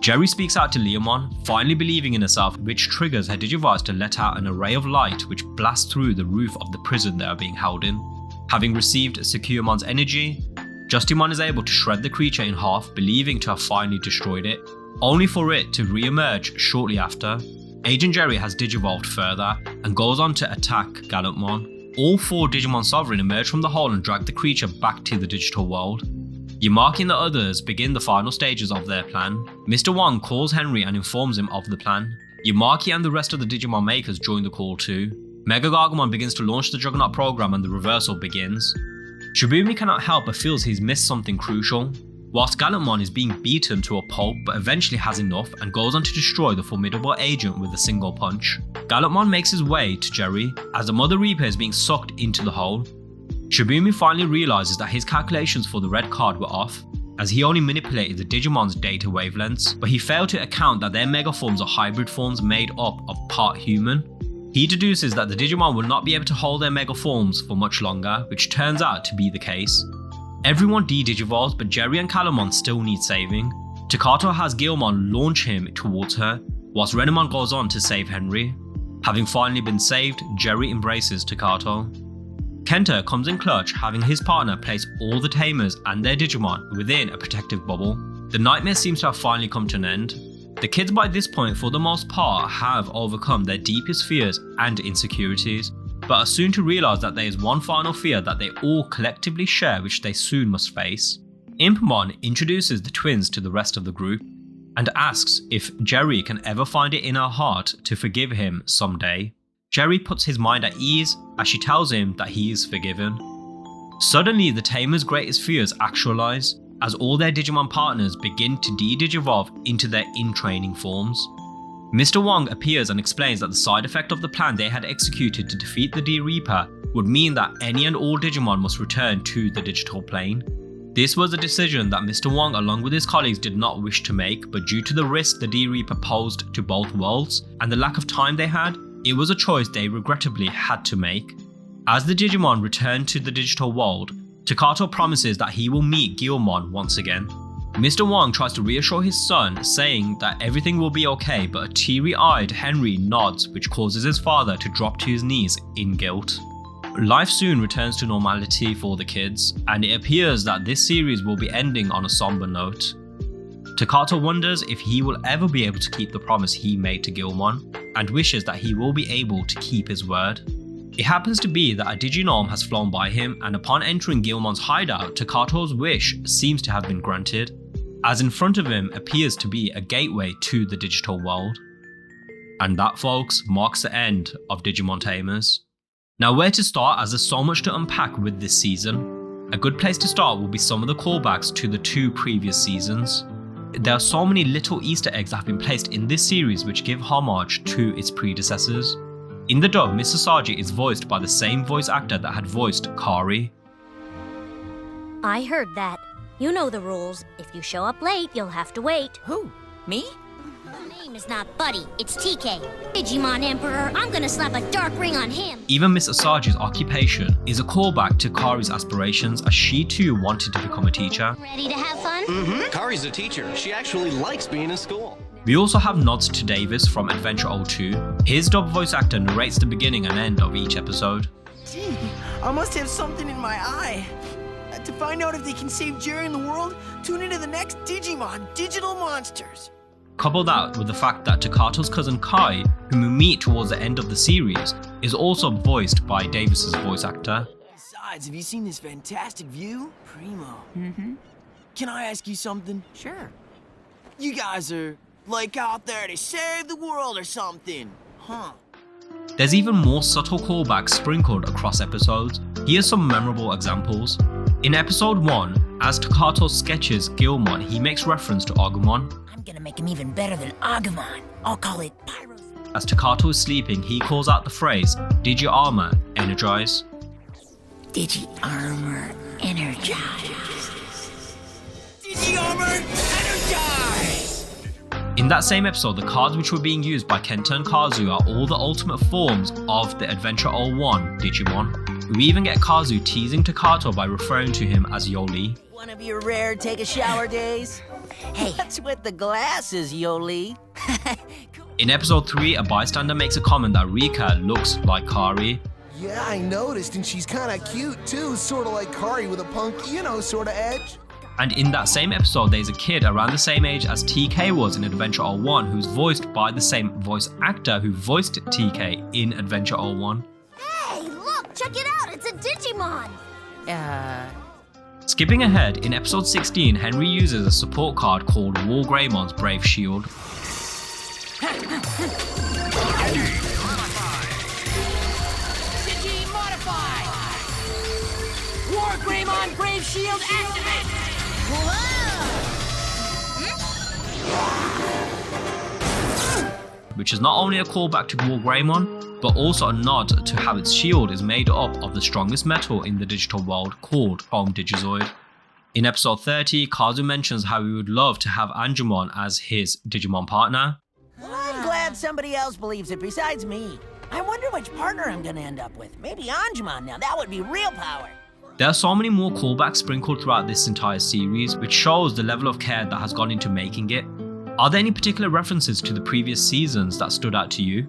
Jerry speaks out to Leomon, finally believing in herself, which triggers her Digivice to let out an array of light which blasts through the roof of the prison they are being held in. Having received Securemon's energy, Justimon is able to shred the creature in half, believing to have finally destroyed it, only for it to re-emerge shortly after. Agent Jerry has digivolved further and goes on to attack Gallantmon. All 4 Digimon Sovereign emerge from the hole and drag the creature back to the digital world. Yamaki and the others begin the final stages of their plan. Mr. Wong calls Henry and informs him of the plan. Yamaki and the rest of the Digimon makers join the call too. Mega Gargamon begins to launch the Juggernaut program and the reversal begins. Shibumi cannot help but feels he's missed something crucial. Whilst Gallantmon is being beaten to a pulp but eventually has enough and goes on to destroy the formidable agent with a single punch, Gallantmon makes his way to Jerry as the Mother Reaper is being sucked into the hole. Shibumi finally realizes that his calculations for the red card were off, as he only manipulated the Digimon's data wavelengths, but he failed to account that their megaforms are hybrid forms made up of part human. He deduces that the Digimon will not be able to hold their megaforms for much longer, which turns out to be the case. Everyone de-digivolves, but Jerry and Calamon still need saving. Takato has Guilmon launch him towards her, whilst Renamon goes on to save Henry. Having finally been saved, Jerry embraces Takato. Kenta comes in clutch, having his partner place all the Tamers and their Digimon within a protective bubble. The nightmare seems to have finally come to an end. The kids by this point, for the most part, have overcome their deepest fears and insecurities, but are soon to realise that there is one final fear that they all collectively share, which they soon must face. Impmon introduces the twins to the rest of the group and asks if Jerry can ever find it in her heart to forgive him someday. Jerry puts his mind at ease as she tells him that he is forgiven. Suddenly, the Tamers' greatest fears actualise as all their Digimon partners begin to de-digivolve into their in-training forms. Mr. Wong appears and explains that the side effect of the plan they had executed to defeat the D-Reaper would mean that any and all Digimon must return to the digital plane. This was a decision that Mr. Wong along with his colleagues did not wish to make, but due to the risk the D-Reaper posed to both worlds and the lack of time they had, it was a choice they regrettably had to make. As the Digimon return to the digital world, Takato promises that he will meet Guilmon once again. Mr. Wong tries to reassure his son, saying that everything will be okay, but a teary-eyed Henry nods, which causes his father to drop to his knees in guilt. Life soon returns to normality for the kids, and it appears that this series will be ending on a somber note. Takato wonders if he will ever be able to keep the promise he made to Guilmon, and wishes that he will be able to keep his word. It happens to be that a Diginorm has flown by him, and upon entering Guilmon's hideout, Takato's wish seems to have been granted, as in front of him appears to be a gateway to the digital world. And that, folks, marks the end of Digimon Tamers. Now, where to start, as there's so much to unpack with this season? A good place to start will be some of the callbacks to the 2 previous seasons. There are so many little Easter eggs that have been placed in this series which give homage to its predecessors. In the dub, Miss Sasagi is voiced by the same voice actor that had voiced Kari. I heard that. You know the rules. If you show up late, you'll have to wait. Who? Me? My name is not Buddy, it's TK. Digimon Emperor, I'm gonna slap a dark ring on him. Even Miss Asagi's occupation is a callback to Kari's aspirations, as she too wanted to become a teacher. Ready to have fun? Kari's a teacher. She actually likes being in school. We also have nods to Davis from Adventure 02. His dub voice actor narrates the beginning and end of each episode. Gee, I must have something in my eye. To find out if they can save Jerry and the world, tune into the next Digimon Digital Monsters. Couple that with the fact that Takato's cousin Kai, whom we meet towards the end of the series, is also voiced by Davis's voice actor. Besides, have you seen this fantastic view? Primo. Can I ask you something? Sure. You guys are, like, out there to save the world or something, huh? There's even more subtle callbacks sprinkled across episodes. Here's some memorable examples. In episode 1, as Takato sketches Guilmon, he makes reference to Agumon. I'm gonna make him even better than Agumon. I'll call it Pyro. As Takato is sleeping, he calls out the phrase, Digi-Armor, energize. Digi-Armor, energize. Digi-Armor, energize! In that same episode, the cards which were being used by Kenta and Kazu are all the ultimate forms of the Adventure 01 Digimon. We even get Kazu teasing Takato by referring to him as Yoli. One of your rare take a shower days? Hey. What's with the glasses, Yoli? In episode 3, a bystander makes a comment that Rika looks like Kari. Yeah, I noticed, and she's kinda cute too, sorta like Kari with a punk, sorta edge. And in that same episode, there's a kid around the same age as TK was in Adventure 01 who's voiced by the same voice actor who voiced TK in Adventure 01. Hey, look, check it out, it's a Digimon! Skipping ahead, in episode 16, Henry uses a support card called War Greymon's Brave Shield. Digi-modify! War Greymon Brave Shield activate! Which is not only a callback to War Greymon, but also a nod to how its shield is made up of the strongest metal in the digital world called Home Digizoid. In episode 30, Kazu mentions how he would love to have Angemon as his Digimon partner. I'm glad somebody else believes it besides me. I wonder which partner I'm gonna end up with. Maybe Angemon now, that would be real power. There are so many more callbacks sprinkled throughout this entire series, which shows the level of care that has gone into making it. Are there any particular references to the previous seasons that stood out to you?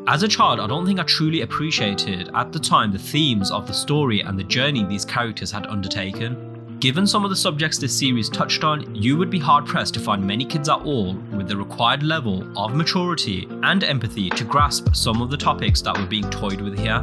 As a child, I don't think I truly appreciated at the time the themes of the story and the journey these characters had undertaken. Given some of the subjects this series touched on, you would be hard pressed to find many kids at all with the required level of maturity and empathy to grasp some of the topics that were being toyed with here.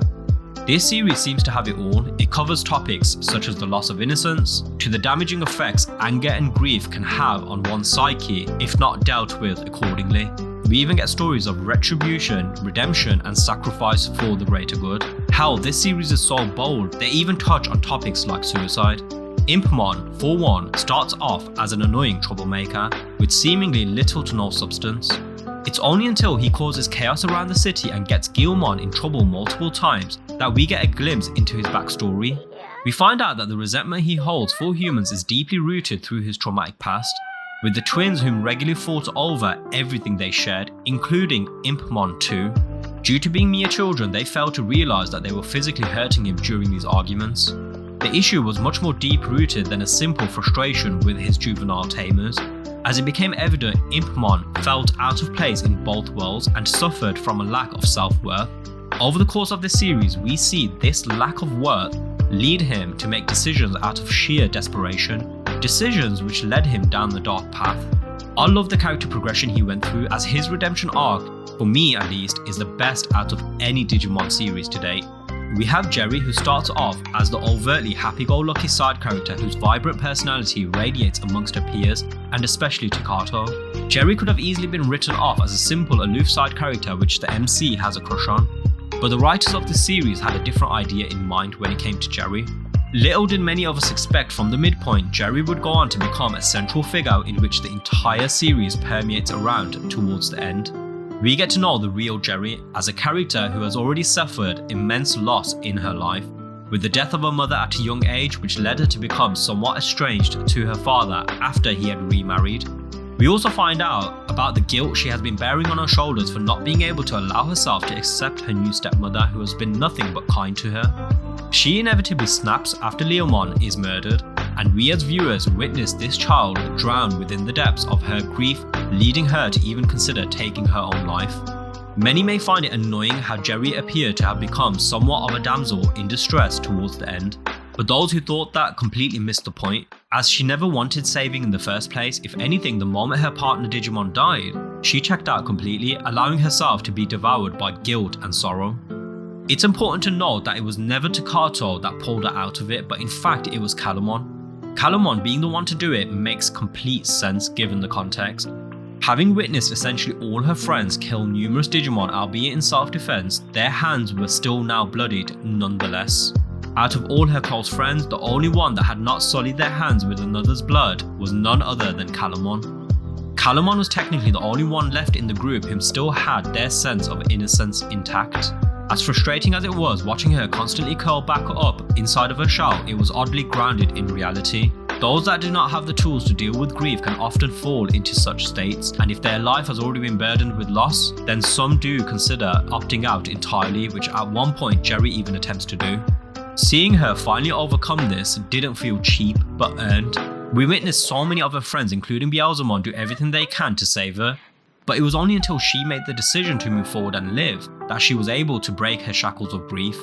This series seems to have it all. It covers topics such as the loss of innocence, to the damaging effects anger and grief can have on one's psyche if not dealt with accordingly. We even get stories of retribution, redemption, and sacrifice for the greater good. Hell, this series is so bold, they even touch on topics like suicide. Impmon, for one, starts off as an annoying troublemaker with seemingly little to no substance. It's only until he causes chaos around the city and gets Guilmon in trouble multiple times that we get a glimpse into his backstory. We find out that the resentment he holds for humans is deeply rooted through his traumatic past, with the twins whom regularly fought over everything they shared, including Impmon too. Due to being mere children, they failed to realise that they were physically hurting him during these arguments. The issue was much more deep-rooted than a simple frustration with his juvenile tamers. As it became evident, Impmon felt out of place in both worlds and suffered from a lack of self-worth. Over the course of this series, we see this lack of worth lead him to make decisions out of sheer desperation, decisions which led him down the dark path. I love the character progression he went through, as his redemption arc, for me at least, is the best out of any Digimon series to date. We have Jerry, who starts off as the overtly happy-go-lucky side character whose vibrant personality radiates amongst her peers, and especially Takato. Jerry could have easily been written off as a simple aloof side character which the MC has a crush on, but the writers of the series had a different idea in mind when it came to Jerry. Little did many of us expect from the midpoint, Jerry would go on to become a central figure in which the entire series permeates around towards the end. We get to know the real Jerry as a character who has already suffered immense loss in her life, with the death of her mother at a young age which led her to become somewhat estranged to her father after he had remarried. We also find out about the guilt she has been bearing on her shoulders for not being able to allow herself to accept her new stepmother who has been nothing but kind to her. She inevitably snaps after Leomon is murdered, and we as viewers witness this child drown within the depths of her grief, leading her to even consider taking her own life. Many may find it annoying how Jerry appeared to have become somewhat of a damsel in distress towards the end, but those who thought that completely missed the point, as she never wanted saving in the first place. If anything, the moment her partner Digimon died, she checked out completely, allowing herself to be devoured by guilt and sorrow. It's important to note that it was never Takato that pulled her out of it, but in fact it was Calumon. Calumon being the one to do it makes complete sense given the context. Having witnessed essentially all her friends kill numerous Digimon, albeit in self-defense, their hands were still now bloodied nonetheless. Out of all her close friends, the only one that had not sullied their hands with another's blood was none other than Calamon. Calamon was technically the only one left in the group who still had their sense of innocence intact. As frustrating as it was watching her constantly curl back up inside of her shell, it was oddly grounded in reality. Those that do not have the tools to deal with grief can often fall into such states, and if their life has already been burdened with loss, then some do consider opting out entirely, which at one point Jerry even attempts to do. Seeing her finally overcome this didn't feel cheap, but earned. We witnessed so many of her friends, including Beelzemon, do everything they can to save her, but it was only until she made the decision to move forward and live that she was able to break her shackles of grief.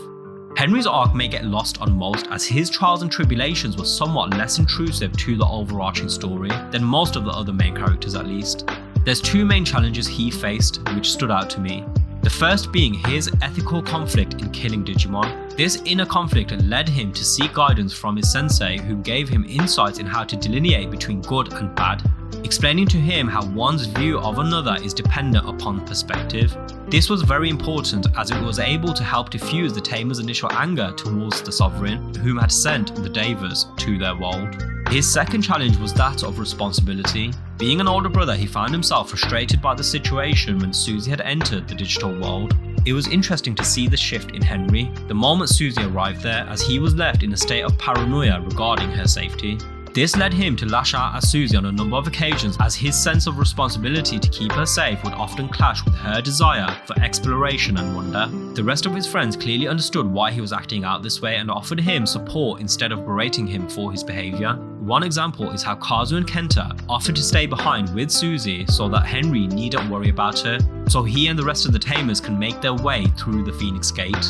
Henry's arc may get lost on most, as his trials and tribulations were somewhat less intrusive to the overarching story than most of the other main characters at least. There's two main challenges he faced which stood out to me. The first being his ethical conflict in killing Digimon. This inner conflict led him to seek guidance from his sensei, who gave him insights in how to delineate between good and bad, explaining to him how one's view of another is dependent upon perspective. This was very important as it was able to help diffuse the Tamers' initial anger towards the Sovereign, whom had sent the Davers to their world. His second challenge was that of responsibility. Being an older brother, he found himself frustrated by the situation when Susie had entered the digital world. It was interesting to see the shift in Henry the moment Susie arrived there, as he was left in a state of paranoia regarding her safety. This led him to lash out at Susie on a number of occasions, as his sense of responsibility to keep her safe would often clash with her desire for exploration and wonder. The rest of his friends clearly understood why he was acting out this way and offered him support instead of berating him for his behaviour. One example is how Kazu and Kenta offered to stay behind with Susie so that Henry needn't worry about her, so he and the rest of the Tamers can make their way through the Phoenix Gate.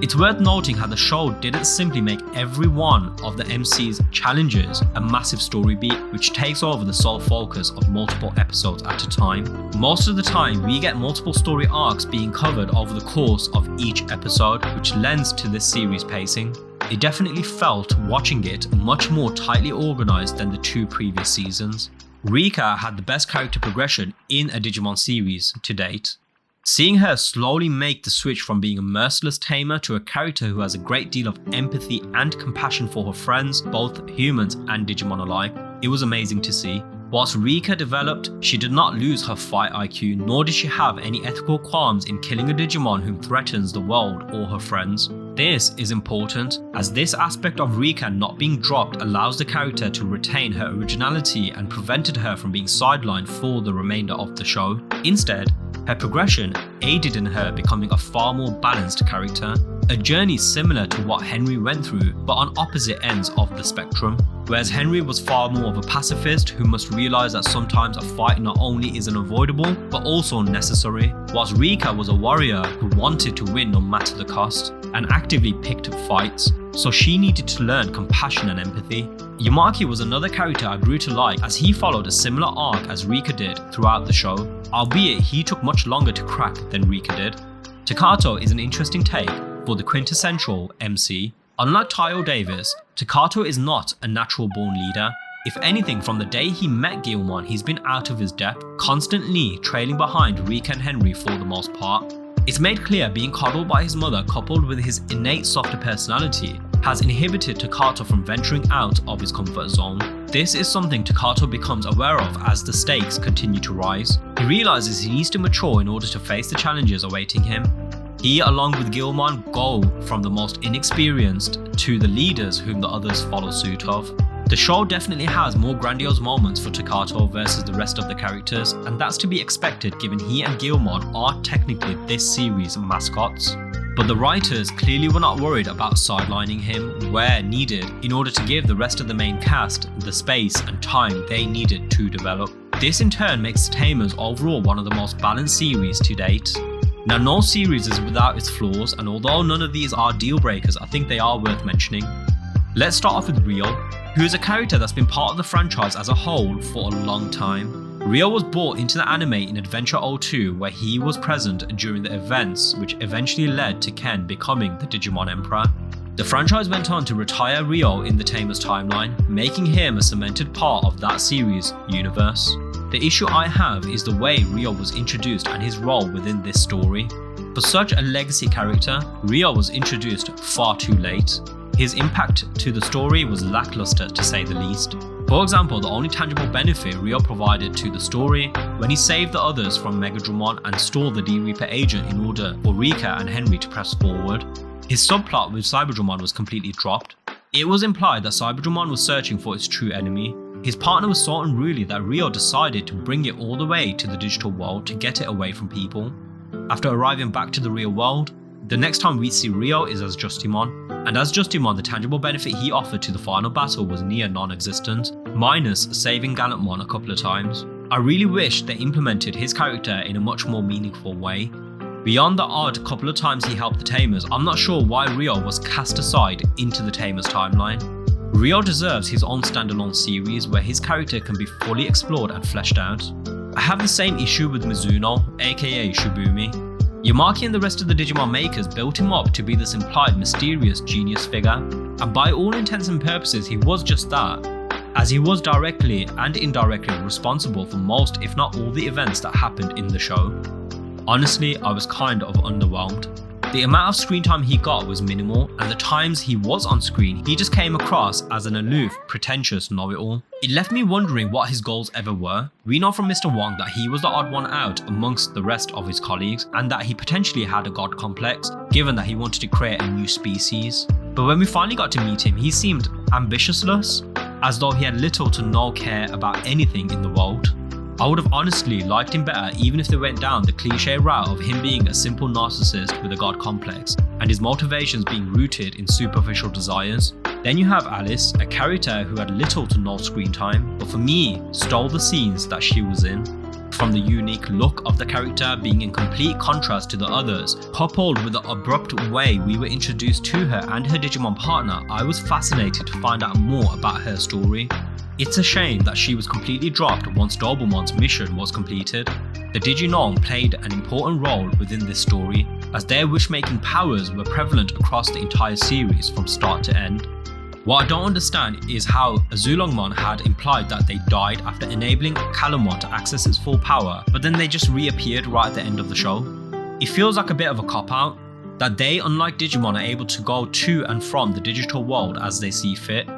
It's worth noting how the show didn't simply make every one of the MC's challenges a massive story beat, which takes over the sole focus of multiple episodes at a time. Most of the time, we get multiple story arcs being covered over the course of each episode, which lends to this series' pacing. It definitely felt, watching it, much more tightly organised than the two previous seasons. Rika had the best character progression in a Digimon series to date. Seeing her slowly make the switch from being a merciless tamer to a character who has a great deal of empathy and compassion for her friends, both humans and Digimon alike, it was amazing to see. Whilst Rika developed, she did not lose her fight IQ, nor did she have any ethical qualms in killing a Digimon whom threatens the world or her friends. This is important, as this aspect of Rika not being dropped allows the character to retain her originality and prevented her from being sidelined for the remainder of the show. Instead, her progression aided in her becoming a far more balanced character, a journey similar to what Henry went through but on opposite ends of the spectrum. Whereas Henry was far more of a pacifist who must realise that sometimes a fight not only is unavoidable but also necessary, whilst Rika was a warrior who wanted to win no matter the cost and actively picked fights, so she needed to learn compassion and empathy. Yamaki was another character I grew to like, as he followed a similar arc as Rika did throughout the show, albeit he took much longer to crack than Rika did. Takato is an interesting take for the quintessential MC. Unlike Tayo Davis, Takato is not a natural born leader. If anything, from the day he met Guilmon, he's been out of his depth, constantly trailing behind Rika and Henry for the most part. It's made clear being coddled by his mother, coupled with his innate softer personality, has inhibited Takato from venturing out of his comfort zone. This is something Takato becomes aware of as the stakes continue to rise. He realizes he needs to mature in order to face the challenges awaiting him. He, along with Guilmon, go from the most inexperienced to the leaders whom the others follow suit of. The show definitely has more grandiose moments for Takato versus the rest of the characters, and that's to be expected given he and Guilmon are technically this series' mascots. But the writers clearly were not worried about sidelining him where needed in order to give the rest of the main cast the space and time they needed to develop. This in turn makes Tamers overall one of the most balanced series to date. Now, no series is without its flaws, and although none of these are deal breakers, I think they are worth mentioning. Let's start off with Ryo, who is a character that's been part of the franchise as a whole for a long time. Ryo was brought into the anime in Adventure 02, where he was present during the events which eventually led to Ken becoming the Digimon Emperor. The franchise went on to retire Ryo in the Tamers timeline, making him a cemented part of that series' universe. The issue I have is the way Ryo was introduced and his role within this story. For such a legacy character, Ryo was introduced far too late. his impact to the story was lackluster to say the least. For example, the only tangible benefit Ryo provided to the story when he saved the others from Megadramon and stalled the D-Reaper agent in order for Rika and Henry to press forward. His subplot with Cyberdramon was completely dropped. It was implied that Cyberdramon was searching for its true enemy. His partner was so unruly that Ryo decided to bring it all the way to the digital world to get it away from people. After arriving back to the real world, the next time we see Ryo is as Justimon, and as Justimon the tangible benefit he offered to the final battle was near non-existent, minus saving Gallantmon a couple of times. I really wish they implemented his character in a much more meaningful way. Beyond the odd couple of times he helped the Tamers, I'm not sure why Ryo was cast aside into the Tamers timeline. Ryo deserves his own standalone series where his character can be fully explored and fleshed out. I have the same issue with Mizuno, aka Shibumi. Yamaki and the rest of the Digimon makers built him up to be this implied mysterious genius figure, and by all intents and purposes he was just that, as he was directly and indirectly responsible for most if not all the events that happened in the show. Honestly, I was kind of underwhelmed. The amount of screen time he got was minimal, and the times he was on screen, he just came across as an aloof, pretentious know-it-all. It left me wondering what his goals ever were. We know from Mr. Wong that he was the odd one out amongst the rest of his colleagues, and that he potentially had a god complex, given that he wanted to create a new species. But when we finally got to meet him, he seemed ambitionless, as though he had little to no care about anything in the world. I would have honestly liked him better even if they went down the cliche route of him being a simple narcissist with a god complex and his motivations being rooted in superficial desires. Then you have Alice, a character who had little to no screen time, but for me, stole the scenes that she was in. From the unique look of the character being in complete contrast to the others, coupled with the abrupt way we were introduced to her and her Digimon partner, I was fascinated to find out more about her story. It's a shame that she was completely dropped once Dobermon's mission was completed. The Diginome played an important role within this story, as their wish-making powers were prevalent across the entire series from start to end. What I don't understand is how Azulongmon had implied that they died after enabling Calumon to access its full power, but then they just reappeared right at the end of the show. It feels like a bit of a cop-out, that they, unlike Digimon, are able to go to and from the digital world as they see fit.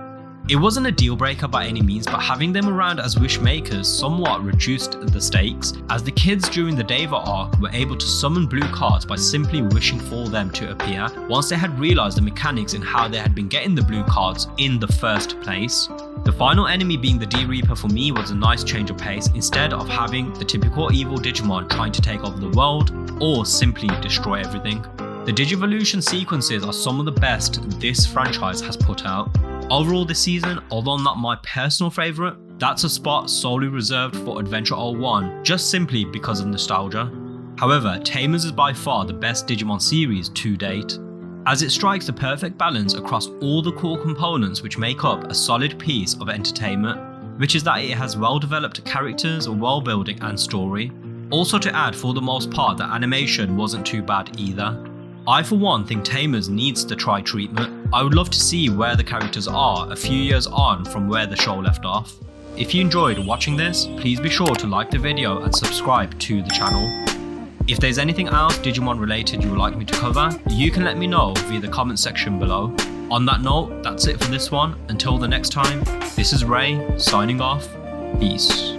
It wasn't a deal breaker by any means, but having them around as wish makers somewhat reduced the stakes, as the kids during the Deva arc were able to summon blue cards by simply wishing for them to appear, once they had realised the mechanics in how they had been getting the blue cards in the first place. The final enemy being the D-Reaper for me was a nice change of pace, instead of having the typical evil Digimon trying to take over the world or simply destroy everything. The Digivolution sequences are some of the best this franchise has put out. Overall this season, although not my personal favourite, that's a spot solely reserved for Adventure 01, just simply because of nostalgia. However, Tamers is by far the best Digimon series to date, as it strikes the perfect balance across all the core components which make up a solid piece of entertainment, which is that it has well developed characters, world building and story. Also to add, for the most part, the animation wasn't too bad either. I for one think Tamers needs to try treatment. I would love to see where the characters are a few years on from where the show left off. If you enjoyed watching this, please be sure to like the video and subscribe to the channel. If there's anything else Digimon related you would like me to cover, you can let me know via the comment section below. On that note, that's it for this one. Until the next time, this is Ray, signing off. Peace.